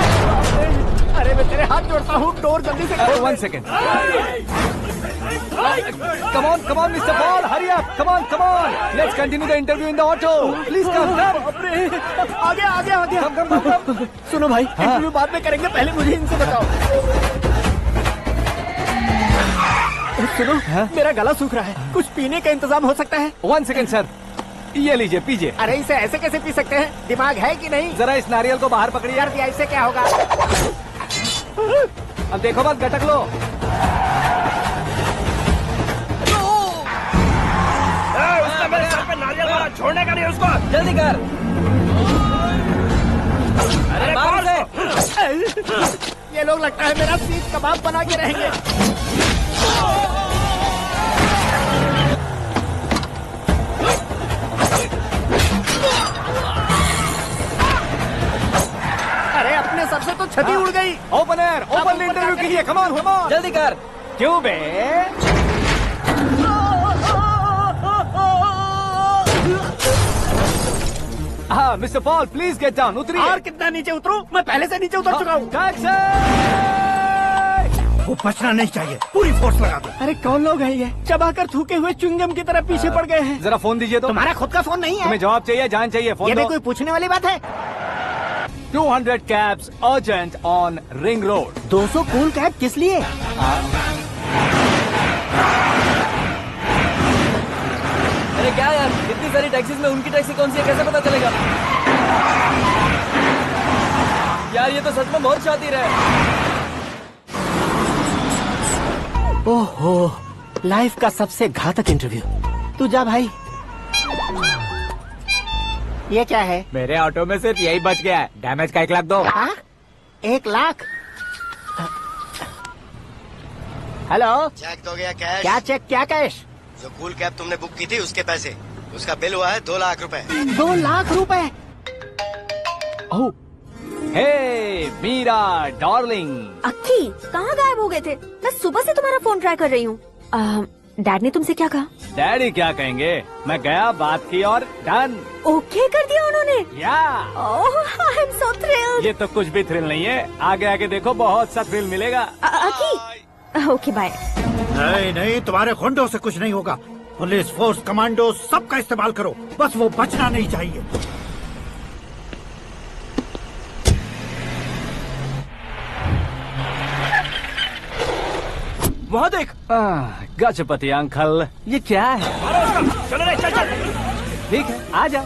अरे मैं तेरे हाथ जोड़ता हूँ, डोर जल्दी से खोल। 1 second. Come on, Mr. Paul, hurry up. Come on. Let's continue the interview in the auto. Please come. आगे। Come. सुनो भाई, इंटरव्यू बाद में करेंगे, पहले मुझे इनसे बताओ। सुनो, मेरा गला सूख रहा है, कुछ पीने का इंतजाम हो सकता है? 1 सेकेंड सर, ये लीजिए पीजिए। अरे इसे ऐसे कैसे पी सकते हैं? दिमाग है कि नहीं? जरा इस नारियल को बाहर पकड़िए। कर दिया, इससे क्या होगा? अब देखो बस, गटक लो। उसने मेरे सर पे नारियल मारा, छोड़ने का नहीं उसको। जल्दी कर। अरे मार उसे। ये लोग लगता है मेरा सीख कबाब बना के रहेंगे। अरे अपने सर से तो छती उड़ गई। ओपनर, ओपन इंटरव्यू कीजिए। कम ऑन, कम ऑन, जल्दी कर। क्यों बे? हाँ mister Paul, please get down. उतरिए। और कितना नीचे उतरूं? मैं पहले से नीचे उतर चुका हूँ। वो बचना नहीं चाहिए, पूरी फोर्स लगा दो। अरे कौन लोग हैं ये? चबाकर थूके हुए च्युइंगम की तरह पीछे पड़ गए हैं। जरा फोन दीजिए तो। तुम्हारा खुद का फोन नहीं है? तुम्हें जवाब चाहिए, जान चाहिए, फोन ये दो। भी कोई पूछने वाली बात है? 200 cabs urgent on Ring Road। 200 cool cab किस लिए? अरे क्या यार, इतनी सारी टैक्सीज में उनकी टैक्सी कौन सी है, कैसे पता चलेगा? यार ये तो सच में बहुत शातिर है। ओहो, लाइफ का सबसे घातक इंटरव्यू। तू जा भाई। ये क्या है? मेरे ऑटो में सिर्फ यही बच गया है, डैमेज का 1 लाख दो। 1 लाख? हेलो, चेक तो गया कैश। क्या चेक, क्या कैश? जो कूल कैब तुमने बुक की थी उसके पैसे, उसका बिल हुआ है 2 लाख रुपए। 2 लाख रुपए? ओह, हे मीरा डार्लिंग। अक्की, कहाँ गायब हो गए थे? मैं सुबह से तुम्हारा फोन ट्राई कर रही हूँ। डैड ने तुमसे क्या कहा? डैडी क्या कहेंगे, मैं गया, बात की और डन। ओके कर दिया उन्होंने? या। ओह, आई एम सो थ्रिल्ड। ये तो कुछ भी थ्रिल नहीं है, आगे आगे देखो बहुत सा थ्रिल मिलेगा। अक्की, ओके बाय। नहीं नहीं, तुम्हारे गुंडों से कुछ नहीं होगा। पुलिस फोर्स, कमांडो, सबका इस्तेमाल करो, बस वो बचना नहीं चाहिए। वहाँ देख। गजपति अंकल, ये क्या है? चलो रे, चल चल। ठीक है, आ जा।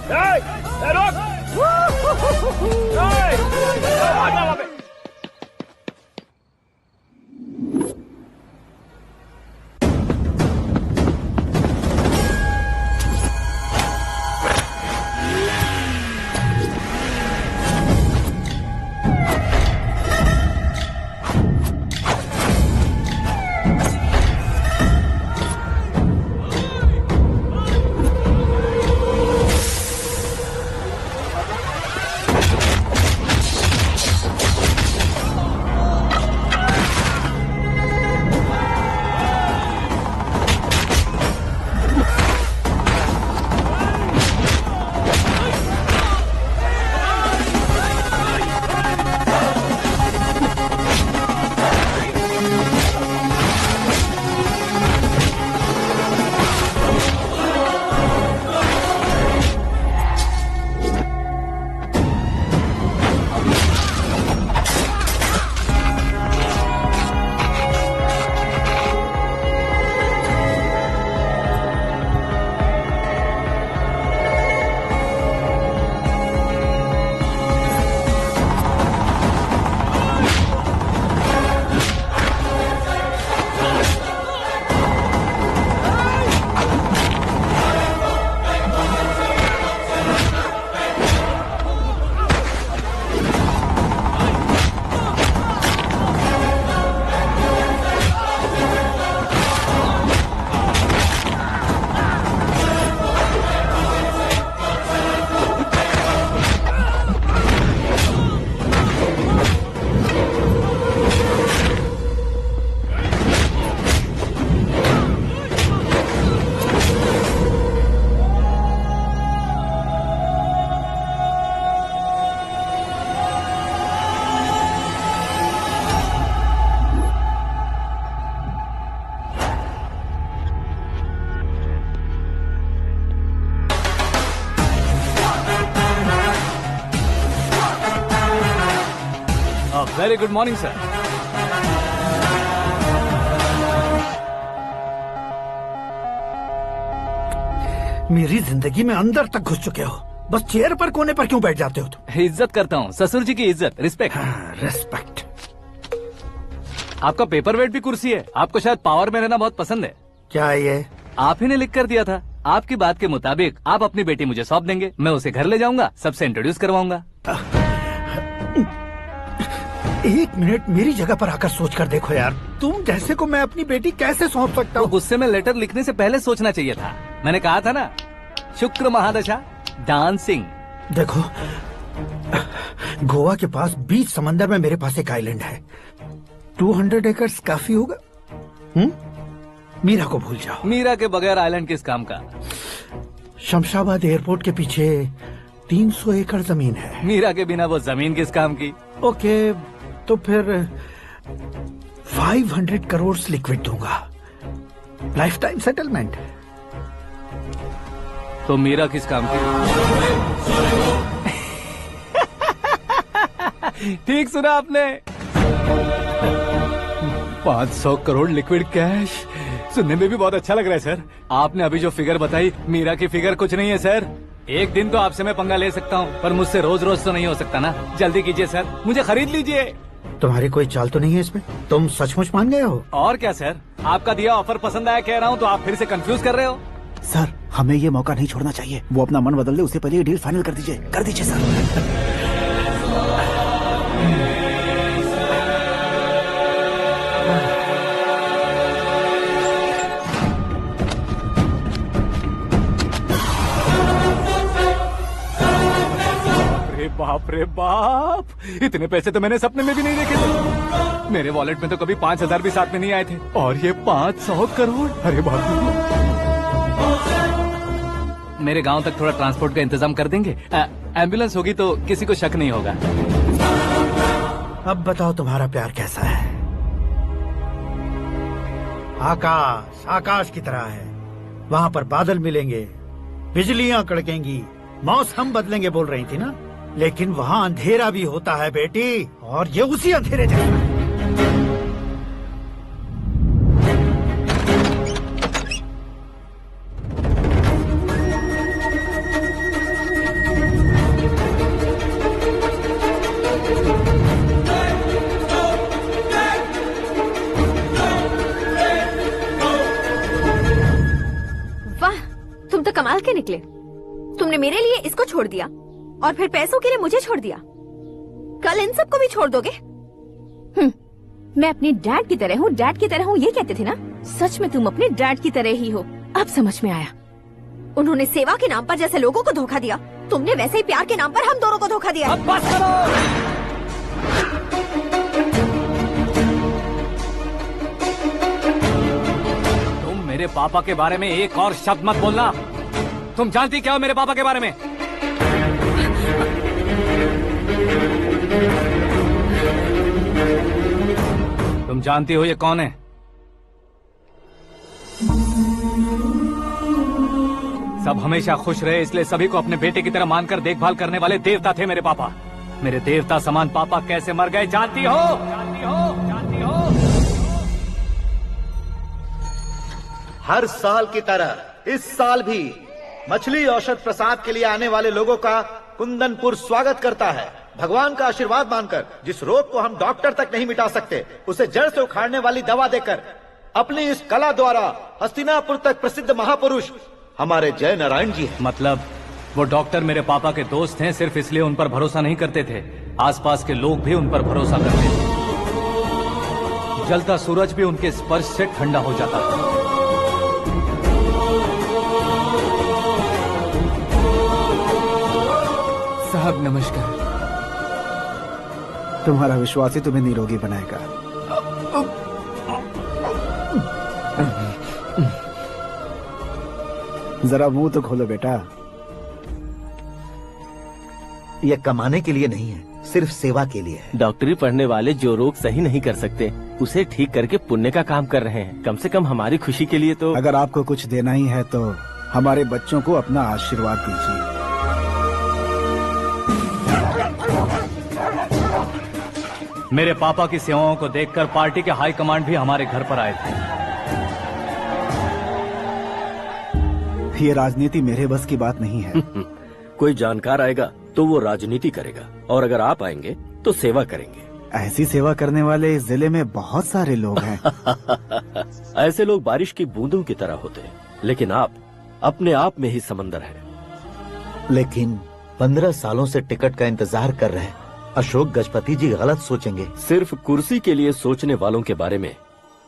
Very good morning, sir. मेरी जिंदगी में अंदर तक घुस चुके हो, बस चेयर पर कोने पर क्यों बैठ जाते हो तुम? इज्जत करता हूँ, ससुर जी की इज्जत, रिस्पेक्ट। रिस्पेक्ट। आपका पेपर वेट भी कुर्सी है। आपको शायद पावर में रहना बहुत पसंद है। क्या ये? आप ही ने लिख कर दिया था। आपकी बात के मुताबिक आप अपनी बेटी मुझे सौंप देंगे, मैं उसे घर ले जाऊंगा, सबसे इंट्रोड्यूस करवाऊंगा। 1 मिनट मेरी जगह पर आकर सोच कर देखो यार, तुम जैसे को मैं अपनी बेटी कैसे सौंप सकता हूँ? गुस्से में लेटर लिखने से पहले सोचना चाहिए था। मैंने कहा था ना, शुक्र महादशा डांसिंग। देखो, गोवा के पास बीच समंदर में मेरे पास एक आइलैंड है। 200 एकर्स काफी होगा। मीरा को भूल जाओ। मीरा के बगैर आइलैंड किस काम का? शमशाबाद एयरपोर्ट के पीछे 300 एकड़ जमीन है। मीरा के बिना वो जमीन किस काम की? ओके, तो फिर 500 करोड़ लिक्विड दूंगा, लाइफ टाइम सेटलमेंट। तो मीरा किस काम की? ठीक सुना आपने, 500 करोड़ लिक्विड कैश। सुनने में भी बहुत अच्छा लग रहा है सर। आपने अभी जो फिगर बताई, मीरा की फिगर कुछ नहीं है सर। एक दिन तो आपसे मैं पंगा ले सकता हूँ, पर मुझसे रोज रोज तो नहीं हो सकता ना। जल्दी कीजिए सर, मुझे खरीद लीजिए। तुम्हारी कोई चाल तो नहीं है इसमें? तुम सचमुच मान गए हो? और क्या सर, आपका दिया ऑफर पसंद आया कह रहा हूँ, तो आप फिर से कंफ्यूज कर रहे हो। सर, हमें ये मौका नहीं छोड़ना चाहिए। वो अपना मन बदल दे, उससे पहले ये डील फाइनल कर दीजिए। कर दीजिए सर। बाप रे बाप, इतने पैसे तो मैंने सपने में भी नहीं देखे थे। मेरे वॉलेट में तो कभी 5000 भी साथ में नहीं आए थे, और ये 500 करोड़। अरे बाप रे। मेरे गांव तक थोड़ा ट्रांसपोर्ट का इंतजाम कर देंगे? एम्बुलेंस होगी तो किसी को शक नहीं होगा। अब बताओ तुम्हारा प्यार कैसा है? आकाश आकाश की तरह है, वहाँ पर बादल मिलेंगे, बिजलियां कड़केंगी, मौसम बदलेंगे बोल रही थी ना। लेकिन वहाँ अंधेरा भी होता है बेटी, और ये उसी अंधेरे जैसा है। वाह, तुम तो कमाल के निकले। तुमने मेरे लिए इसको छोड़ दिया और फिर पैसों के लिए मुझे छोड़ दिया। कल इन सबको भी छोड़ दोगे? मैं अपने डैड की तरह हूँ, डैड की तरह हूँ, ये कहते थे ना। सच में तुम अपने डैड की तरह ही हो। अब समझ में आया। उन्होंने सेवा के नाम पर जैसे लोगों को धोखा दिया, तुमने वैसे ही प्यार के नाम पर हम दोनों को धोखा दिया। अब बस करो। तुम मेरे पापा के बारे में एक और शब्द मत बोलना। तुम जानती क्या हो मेरे पापा के बारे में? तुम जानती हो ये कौन है? सब हमेशा खुश रहे, इसलिए सभी को अपने बेटे की तरह मानकर देखभाल करने वाले देवता थे मेरे पापा। मेरे देवता समान पापा कैसे मर गए जानती हो? जानती हो? जानती हो? हर साल की तरह इस साल भी मछली औषध प्रसाद के लिए आने वाले लोगों का कुंदनपुर स्वागत करता है। भगवान का आशीर्वाद मानकर जिस रोग को हम डॉक्टर तक नहीं मिटा सकते, उसे जड़ से उखाड़ने वाली दवा देकर अपनी इस कला द्वारा हस्तिनापुर तक प्रसिद्ध महापुरुष हमारे जय नारायण जी हैं। मतलब वो डॉक्टर मेरे पापा के दोस्त हैं, सिर्फ इसलिए उन पर भरोसा नहीं करते थे, आसपास के लोग भी उन पर भरोसा करते थे। जलता सूरज भी उनके स्पर्श से ठंडा हो जाता था। साहब नमस्कार। तुम्हारा विश्वास ही तुम्हें निरोगी बनाएगा। जरा मुंह तो खोलो बेटा। यह कमाने के लिए नहीं है, सिर्फ सेवा के लिए है। डॉक्टरी पढ़ने वाले जो रोग सही नहीं कर सकते, उसे ठीक करके पुण्य का काम कर रहे हैं। कम से कम हमारी खुशी के लिए तो। अगर आपको कुछ देना ही है तो हमारे बच्चों को अपना आशीर्वाद दीजिए। मेरे पापा की सेवाओं को देखकर पार्टी के हाई कमांड भी हमारे घर पर आए थे। ये राजनीति मेरे बस की बात नहीं है। कोई जानकार आएगा तो वो राजनीति करेगा, और अगर आप आएंगे तो सेवा करेंगे। ऐसी सेवा करने वाले इस जिले में बहुत सारे लोग हैं। ऐसे लोग बारिश की बूंदों की तरह होते हैं, लेकिन आप अपने आप में ही समंदर हैं। लेकिन 15 सालों से टिकट का इंतजार कर रहे हैं। अशोक गजपति जी गलत सोचेंगे। सिर्फ कुर्सी के लिए सोचने वालों के बारे में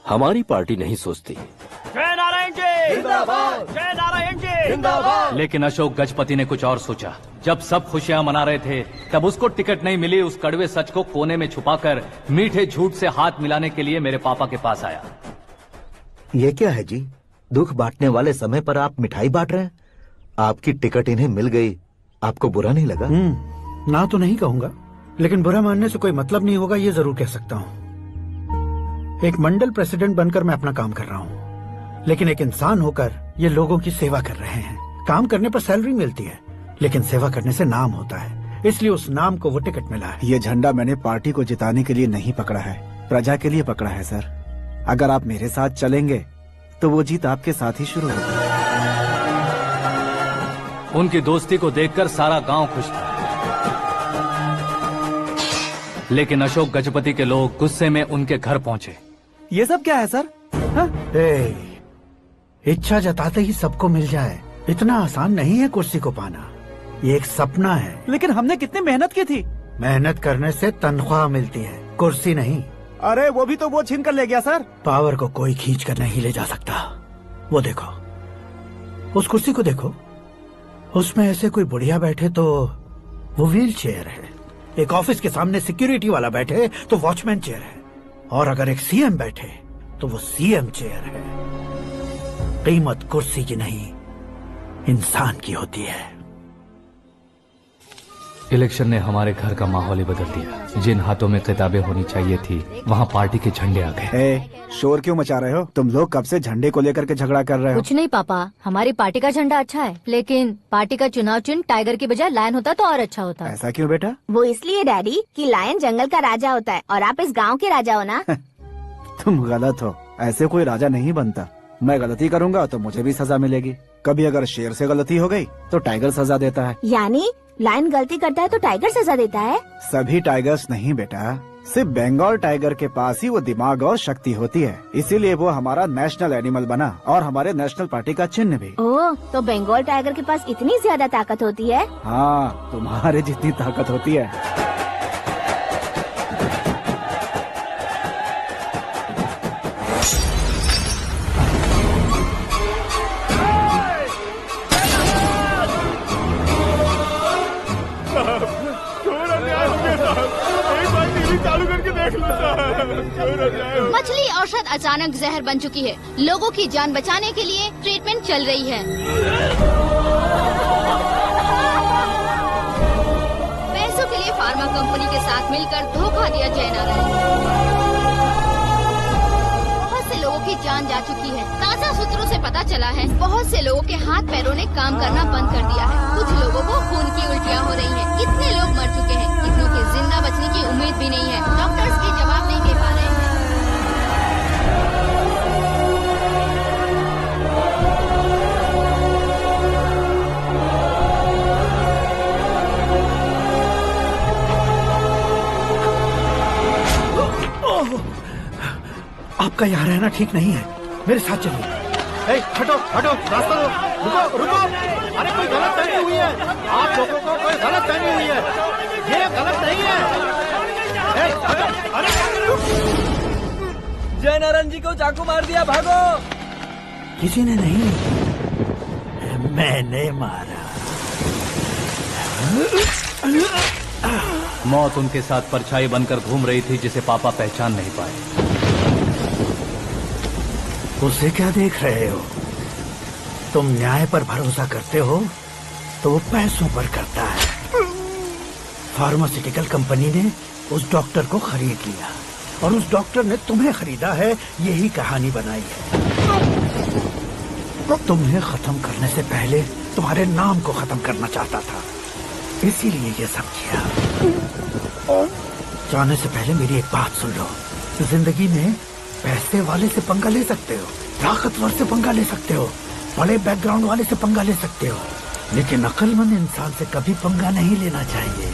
हमारी पार्टी नहीं सोचती। जय नारायण जी जिंदाबाद, जय नारायण जी जिंदाबाद। लेकिन अशोक गजपति ने कुछ और सोचा। जब सब खुशियां मना रहे थे तब उसको टिकट नहीं मिली। उस कड़वे सच को कोने में छुपाकर मीठे झूठ से हाथ मिलाने के लिए मेरे पापा के पास आया। ये क्या है जी? दुख बांटने वाले समय पर आप मिठाई बांट रहे हैं। आपकी टिकट इन्हें मिल गई, आपको बुरा नहीं लगा? ना तो नहीं कहूंगा, लेकिन बुरा मानने से कोई मतलब नहीं होगा, ये जरूर कह सकता हूँ। एक मंडल प्रेसिडेंट बनकर मैं अपना काम कर रहा हूँ, लेकिन एक इंसान होकर ये लोगों की सेवा कर रहे हैं। काम करने पर सैलरी मिलती है, लेकिन सेवा करने से नाम होता है, इसलिए उस नाम को वो टिकट मिला है। ये झंडा मैंने पार्टी को जिताने के लिए नहीं पकड़ा है, प्रजा के लिए पकड़ा है सर। अगर आप मेरे साथ चलेंगे तो वो जीत आपके साथ ही शुरू होगी। उनकी दोस्ती को देखकर सारा गांव खुश था, लेकिन अशोक गजपति के लोग गुस्से में उनके घर पहुंचे। ये सब क्या है सर? इच्छा जताते ही सबको मिल जाए, इतना आसान नहीं है कुर्सी को पाना। ये एक सपना है। लेकिन हमने कितनी मेहनत की थी। मेहनत करने से तनख्वाह मिलती है, कुर्सी नहीं। अरे वो भी तो वो छीन कर ले गया सर। पावर को कोई खींच कर नहीं ले जा सकता। वो देखो, उस कुर्सी को देखो, उसमें ऐसे कोई बुढ़िया बैठे तो वो व्हील चेयर है। एक ऑफिस के सामने सिक्योरिटी वाला बैठे तो वॉचमैन चेयर है, और अगर एक सीएम बैठे तो वो सीएम चेयर है। कीमत कुर्सी की नहीं, इंसान की होती है। इलेक्शन ने हमारे घर का माहौल ही बदल दिया। जिन हाथों में किताबें होनी चाहिए थी, वहाँ पार्टी के झंडे आ गए। शोर क्यों मचा रहे हो? तुम लोग कब से झंडे को लेकर के झगड़ा कर रहे हो? कुछ नहीं पापा, हमारी पार्टी का झंडा अच्छा है, लेकिन पार्टी का चुनाव चिन्ह टाइगर की बजाय लायन होता तो और अच्छा होता। ऐसा क्यों बेटा? वो इसलिए डैडी कि लायन जंगल का राजा होता है और आप इस गांव के राजा हो ना। तुम गलत हो, ऐसे कोई राजा नहीं बनता। मैं गलती करूंगा तो मुझे भी सजा मिलेगी। कभी अगर शेर से गलती हो गई तो टाइगर सजा देता है। यानी लायन गलती करता है तो टाइगर सजा देता है? सभी टाइगर्स नहीं बेटा, सिर्फ बंगाल टाइगर के पास ही वो दिमाग और शक्ति होती है, इसीलिए वो हमारा नेशनल एनिमल बना और हमारे नेशनल पार्टी का चिन्ह भी। ओह, तो बंगाल टाइगर के पास इतनी ज्यादा ताकत होती है? हाँ, तुम्हारे जितनी ताकत होती है। मछली औषध अचानक जहर बन चुकी है। लोगों की जान बचाने के लिए ट्रीटमेंट चल रही है। पैसों के लिए फार्मा कंपनी के साथ मिलकर धोखा दिया जय नारायण। बहुत से लोगों की जान जा चुकी है। ताजा सूत्रों से पता चला है बहुत से लोगों के हाथ पैरों ने काम करना बंद कर दिया है। कुछ लोगों को खून की उल्टियाँ हो रही हैं। कितने लोग मर चुके हैं, कितनों के जिंदा बचने की उम्मीद भी नहीं है। डॉक्टर्स के जवाब नहीं दे पा रहे हैं। आपका यहाँ रहना ठीक नहीं है, मेरे साथ चलिए। हटो हटो, रास्ता दो, रुको रुको। अरे कोई गलत फहमी हुई है, आप लोगों को कोई गलत फहमी हुई है, ये गलत नहीं है। हटो, अरे जय नारायण जी को चाकू मार दिया, भागो। किसी ने नहीं, मैंने मारा। मौत उनके साथ परछाई बनकर घूम रही थी, जिसे पापा पहचान नहीं पाए। उसे क्या देख रहे हो? तुम न्याय पर भरोसा करते हो तो वो पैसों पर करता है। फार्मास्यूटिकल कंपनी ने उस डॉक्टर को खरीद लिया और उस डॉक्टर ने तुम्हें खरीदा है, यही कहानी बनाई है। तुम्हें खत्म करने से पहले तुम्हारे नाम को खत्म करना चाहता था, इसीलिए ये सब किया। जाने से पहले मेरी एक बात सुन लो। जिंदगी में पैसे वाले से पंगा ले सकते हो, ताकतवर से पंगा ले सकते हो, बड़े बैकग्राउंड वाले से पंगा ले सकते हो, लेकिन अक्लमंद इंसान से कभी पंगा नहीं लेना चाहिए।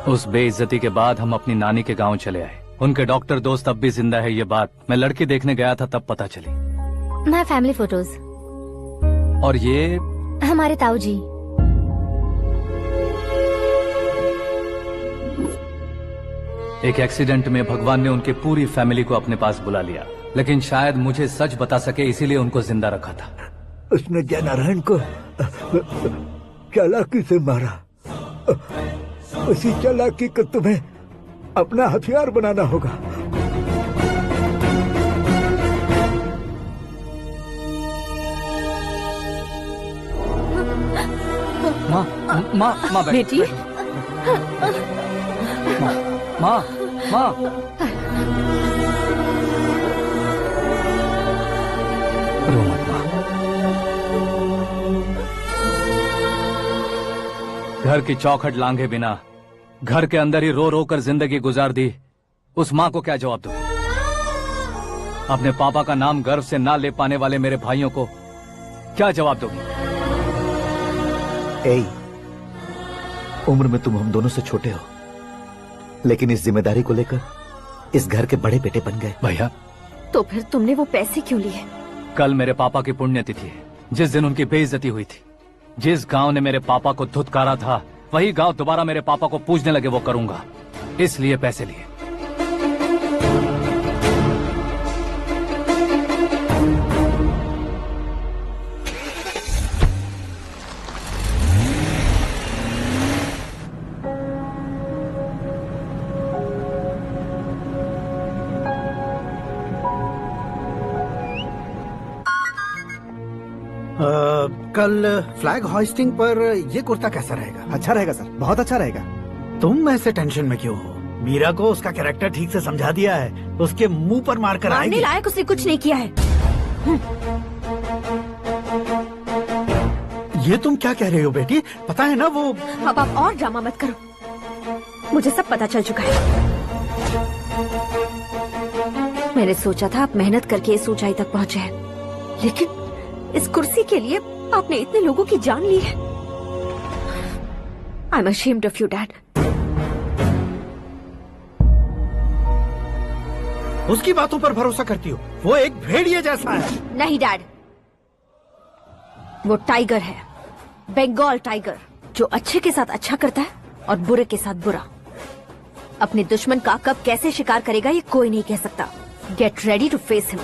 उस बेइज्जती के बाद हम अपनी नानी के गांव चले आए। उनके डॉक्टर दोस्त अब भी जिंदा है, ये बात मैं लड़की देखने गया था तब पता चली। My family photos. और ये हमारे ताऊ जी। एक एक्सीडेंट में भगवान ने उनकी पूरी फैमिली को अपने पास बुला लिया, लेकिन शायद मुझे सच बता सके इसीलिए उनको जिंदा रखा था। उसने जयनारायण को चालाकी से मारा। उसी चालाकी को तुम्हें अपना हथियार बनाना होगा। माँ बेटी। माँ रो मत माँ। घर की चौखट लांघे बिना घर के अंदर ही रो रो कर जिंदगी गुजार दी उस माँ को क्या जवाब दूं? अपने पापा का नाम गर्व से ना ले पाने वाले मेरे भाइयों को क्या जवाब दोगी? उम्र में तुम हम दोनों से छोटे हो, लेकिन इस जिम्मेदारी को लेकर इस घर के बड़े बेटे बन गए। भैया, तो फिर तुमने वो पैसे क्यों लिए? कल मेरे पापा की पुण्यतिथि है, जिस दिन उनकी बेइज्जती हुई थी। जिस गांव ने मेरे पापा को धुतकारा था, वही गांव दोबारा मेरे पापा को पूजने लगे वो करूंगा, इसलिए पैसे लिए। कल फ्लैग होइस्टिंग पर ये कुर्ता कैसा रहेगा? अच्छा रहेगा सर, बहुत अच्छा रहेगा। तुम ऐसे टेंशन में क्यों हो? मीरा को उसका कैरेक्टर ठीक से समझा दिया है, उसके मुंह पर मारकर आएगी। मारने लायक उसने कुछ नहीं किया है। ये तुम क्या कह रहे हो बेटी? पता है ना वो। अब आप और ड्रामा मत करो, मुझे सब पता चल चुका है। मैंने सोचा था आप मेहनत करके इस ऊंचाई तक पहुंचे हैं, लेकिन इस कुर्सी के लिए आपने इतने लोगों की जान ली है। I am ashamed of you, Dad. उसकी बातों पर भरोसा करती हो? वो एक भेड़िए जैसा है। नहीं डैड, वो टाइगर है, बंगाल टाइगर, जो अच्छे के साथ अच्छा करता है और बुरे के साथ बुरा। अपने दुश्मन का कब कैसे शिकार करेगा ये कोई नहीं कह सकता। Get ready to face him.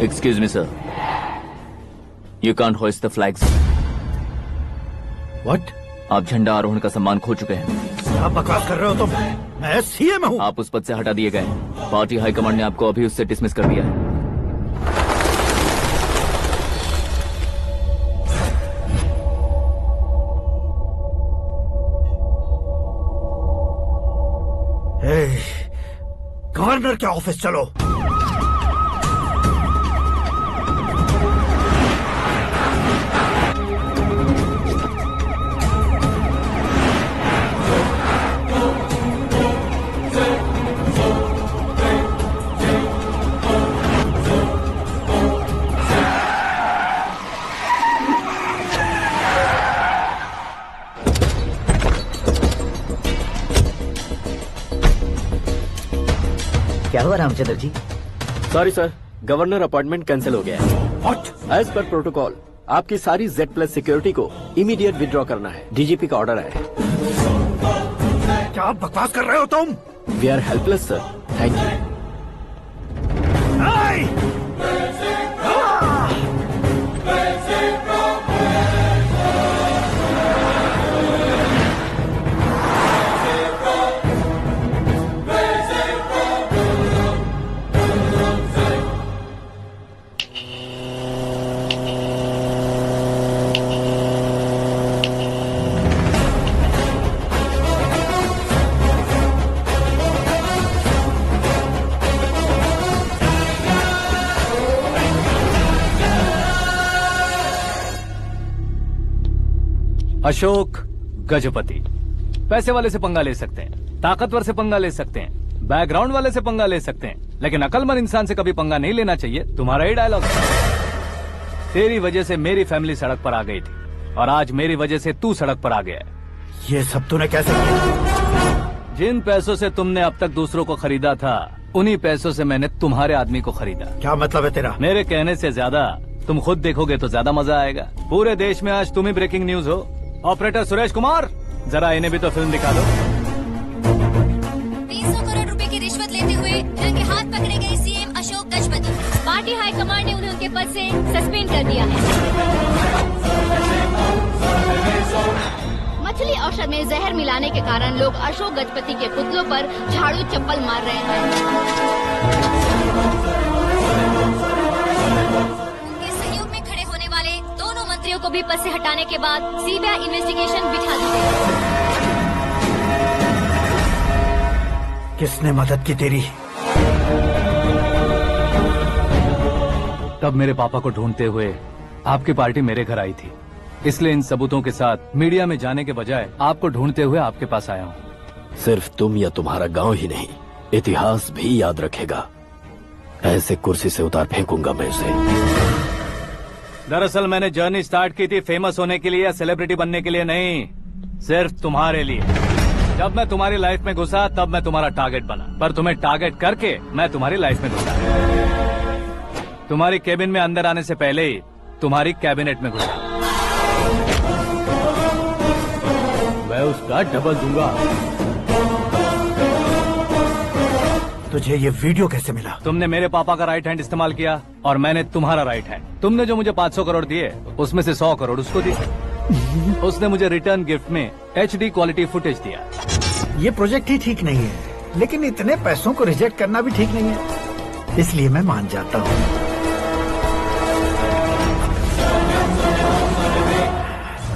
Excuse me, sir. You can't hoist the flags. What? आप झंडा आरोहण का सम्मान खो चुके हैं। क्या बकवास कर रहे हो तुम? मैं सीएम हूँ। आप उस पद से हटा दिए गए। पार्टी हाईकमांड ने आपको अभी उससे डिसमिस कर दिया है। गवर्नर के ऑफिस चलो। क्या हुआ Ramchandra ji? Sorry sir, governor appointment cancel हो गया है। What? एज पर प्रोटोकॉल आपकी सारी Z+ सिक्योरिटी को इमीडिएट विड्रॉ करना है। डीजीपी का ऑर्डर है। क्या बकवास कर रहे हो तुम? We are helpless sir, thank you. Ashok Gajapati. पैसे वाले से पंगा ले सकते हैं, ताकतवर से पंगा ले सकते हैं, बैकग्राउंड वाले से पंगा ले सकते हैं, लेकिन अकलमंद इंसान से कभी पंगा नहीं लेना चाहिए। तुम्हारा ही डायलॉग। तेरी वजह से मेरी फैमिली सड़क पर आ गई थी और आज मेरी वजह से तू सड़क पर आ गया है। ये सब तूने कैसे किया? जिन पैसों से तुमने अब तक दूसरों को खरीदा था, उन्हीं पैसों से मैंने तुम्हारे आदमी को खरीदा। क्या मतलब है तेरा? मेरे कहने से ज्यादा तुम खुद देखोगे तो ज्यादा मजा आएगा। पूरे देश में आज तुम ही ब्रेकिंग न्यूज हो। ऑपरेटर सुरेश कुमार, जरा इन्हें भी तो फिल्म दिखा दो। 300 करोड़ रुपए की रिश्वत लेते हुए रंगे हाथ पकड़े गए CM Ashok Gajapati. Party high command ने उन्हें उनके पद से सस्पेंड कर दिया है। मछली औषध में जहर मिलाने के कारण लोग अशोक गजपति के पुतलों पर झाड़ू चप्पल मार रहे हैं। उनके सहयोग में खड़े होने वाले दोनों मंत्रियों को भी पद से हटाने के बाद सीबीआई इन्वेस्टिगेशन बिठा दी गई। किसने मदद की तेरी? तब मेरे पापा को ढूंढते हुए आपकी पार्टी मेरे घर आई थी, इसलिए इन सबूतों के साथ मीडिया में जाने के बजाय आपको ढूंढते हुए आपके पास आया हूँ। सिर्फ तुम या तुम्हारा गांव ही नहीं, इतिहास भी याद रखेगा। ऐसे कुर्सी से उतार फेंकूंगा मैं उसे। दरअसल मैंने जर्नी स्टार्ट की थी फेमस होने के लिए या सेलिब्रिटी बनने के लिए नहीं, सिर्फ तुम्हारे लिए। जब मैं तुम्हारी लाइफ में घुसा तब मैं तुम्हारा टारगेट बना, पर तुम्हें टारगेट करके मैं तुम्हारी लाइफ में घुसा। तुम्हारी केबिन में अंदर आने से पहले ही तुम्हारी कैबिनेट में घुसा। मैं उसका डबल दूंगा। तुझे ये वीडियो कैसे मिला? तुमने मेरे पापा का राइट हैंड इस्तेमाल किया और मैंने तुम्हारा राइट हैंड। तुमने जो मुझे 500 करोड़ दिए, उसमें से 100 करोड़ उसको दिए। उसने मुझे रिटर्न गिफ्ट में HD क्वालिटी फुटेज दिया। ये प्रोजेक्ट ही ठीक नहीं है, लेकिन इतने पैसों को रिजेक्ट करना भी ठीक नहीं है, इसलिए मैं मान जाता हूँ।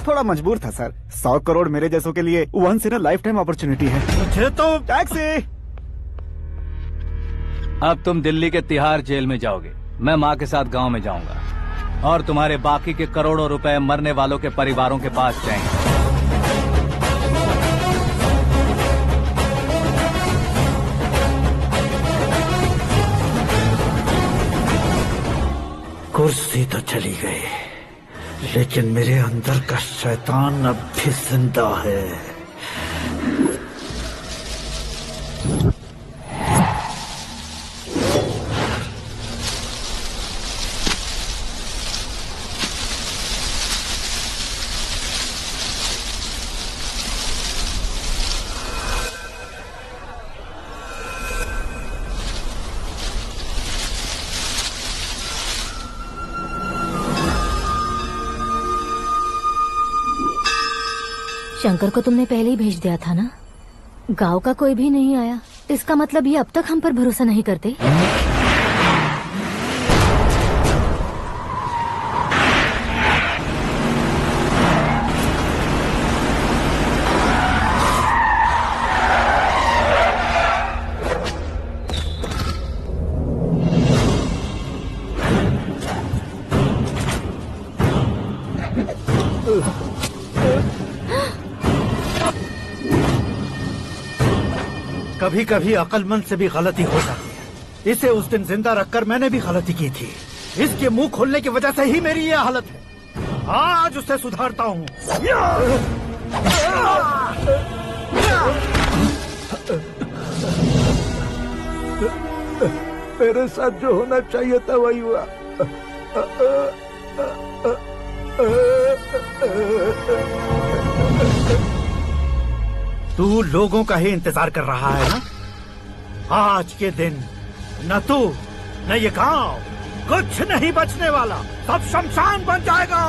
थोड़ा मजबूर था सर। 100 करोड़ मेरे जैसों के लिए once in a lifetime opportunity है। मुझे तो टैक्सी। अब तुम दिल्ली के तिहाड़ जेल में जाओगे, मैं माँ के साथ गांव में जाऊंगा और तुम्हारे बाकी के करोड़ों रुपए मरने वालों के परिवारों के पास जाएंगे। कुर्सी तो चली गई, लेकिन मेरे अंदर का शैतान अब भी जिंदा है। शंकर को तुमने पहले ही भेज दिया था ना? गांव का कोई भी नहीं आया, इसका मतलब ये अब तक हम पर भरोसा नहीं करते। कभी कभी अक्लमंद से भी गलती हो जाती है। इसे उस दिन जिंदा रखकर मैंने भी गलती की थी। इसके मुंह खोलने की वजह से ही मेरी ये हालत है। आज उसे सुधारता हूँ। मेरे साथ जो होना चाहिए था वही हुआ। तू लोगों का ही इंतजार कर रहा है ना? आज के दिन न तू न ये गांव कुछ नहीं बचने वाला, सब शमशान बन जाएगा।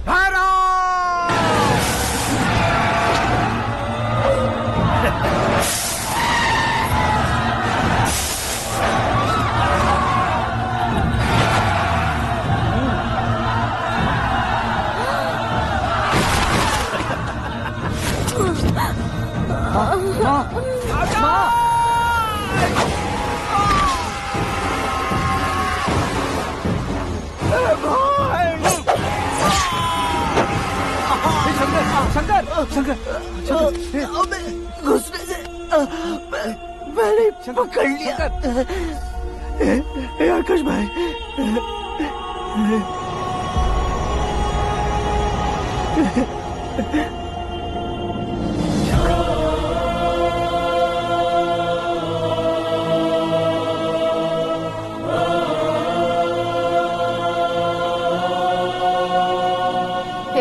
भैरव! शंकर शंकर घुसने से मैंने पकड़ लिया। आकाश भाई,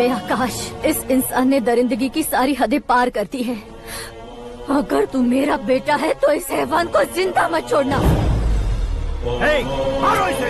आकाश, इस इंसान ने दरिंदगी की सारी हदें पार कर दी है। अगर तू मेरा बेटा है तो इस हैवान को जिंदा मत छोड़ना। मारो इसे!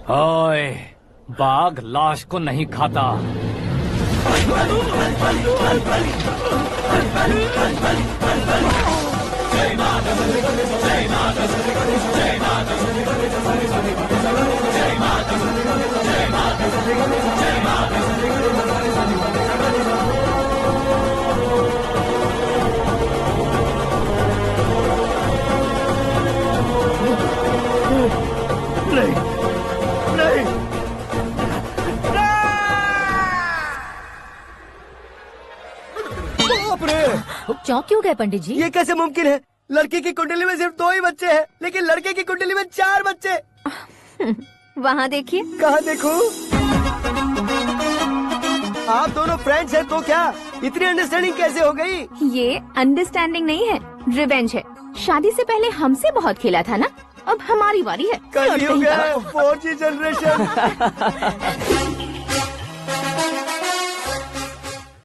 ओए, बाघ लाश को नहीं खाता। नहीं, नहीं, बाप रे! चौंक क्यों गए पंडित जी? ये कैसे मुमकिन है? लड़की की कुंडली में सिर्फ 2 ही बच्चे हैं, लेकिन लड़के की कुंडली में 4 बच्चे। वहाँ देखिए। कहाँ देखूं? आप दोनों फ्रेंड्स हैं तो क्या इतनी अंडरस्टैंडिंग कैसे हो गई? ये अंडरस्टैंडिंग नहीं है, रिवेंज है। शादी से पहले हमसे बहुत खेला था ना, अब हमारी बारी है। कलयुग है, 4G जनरेशन।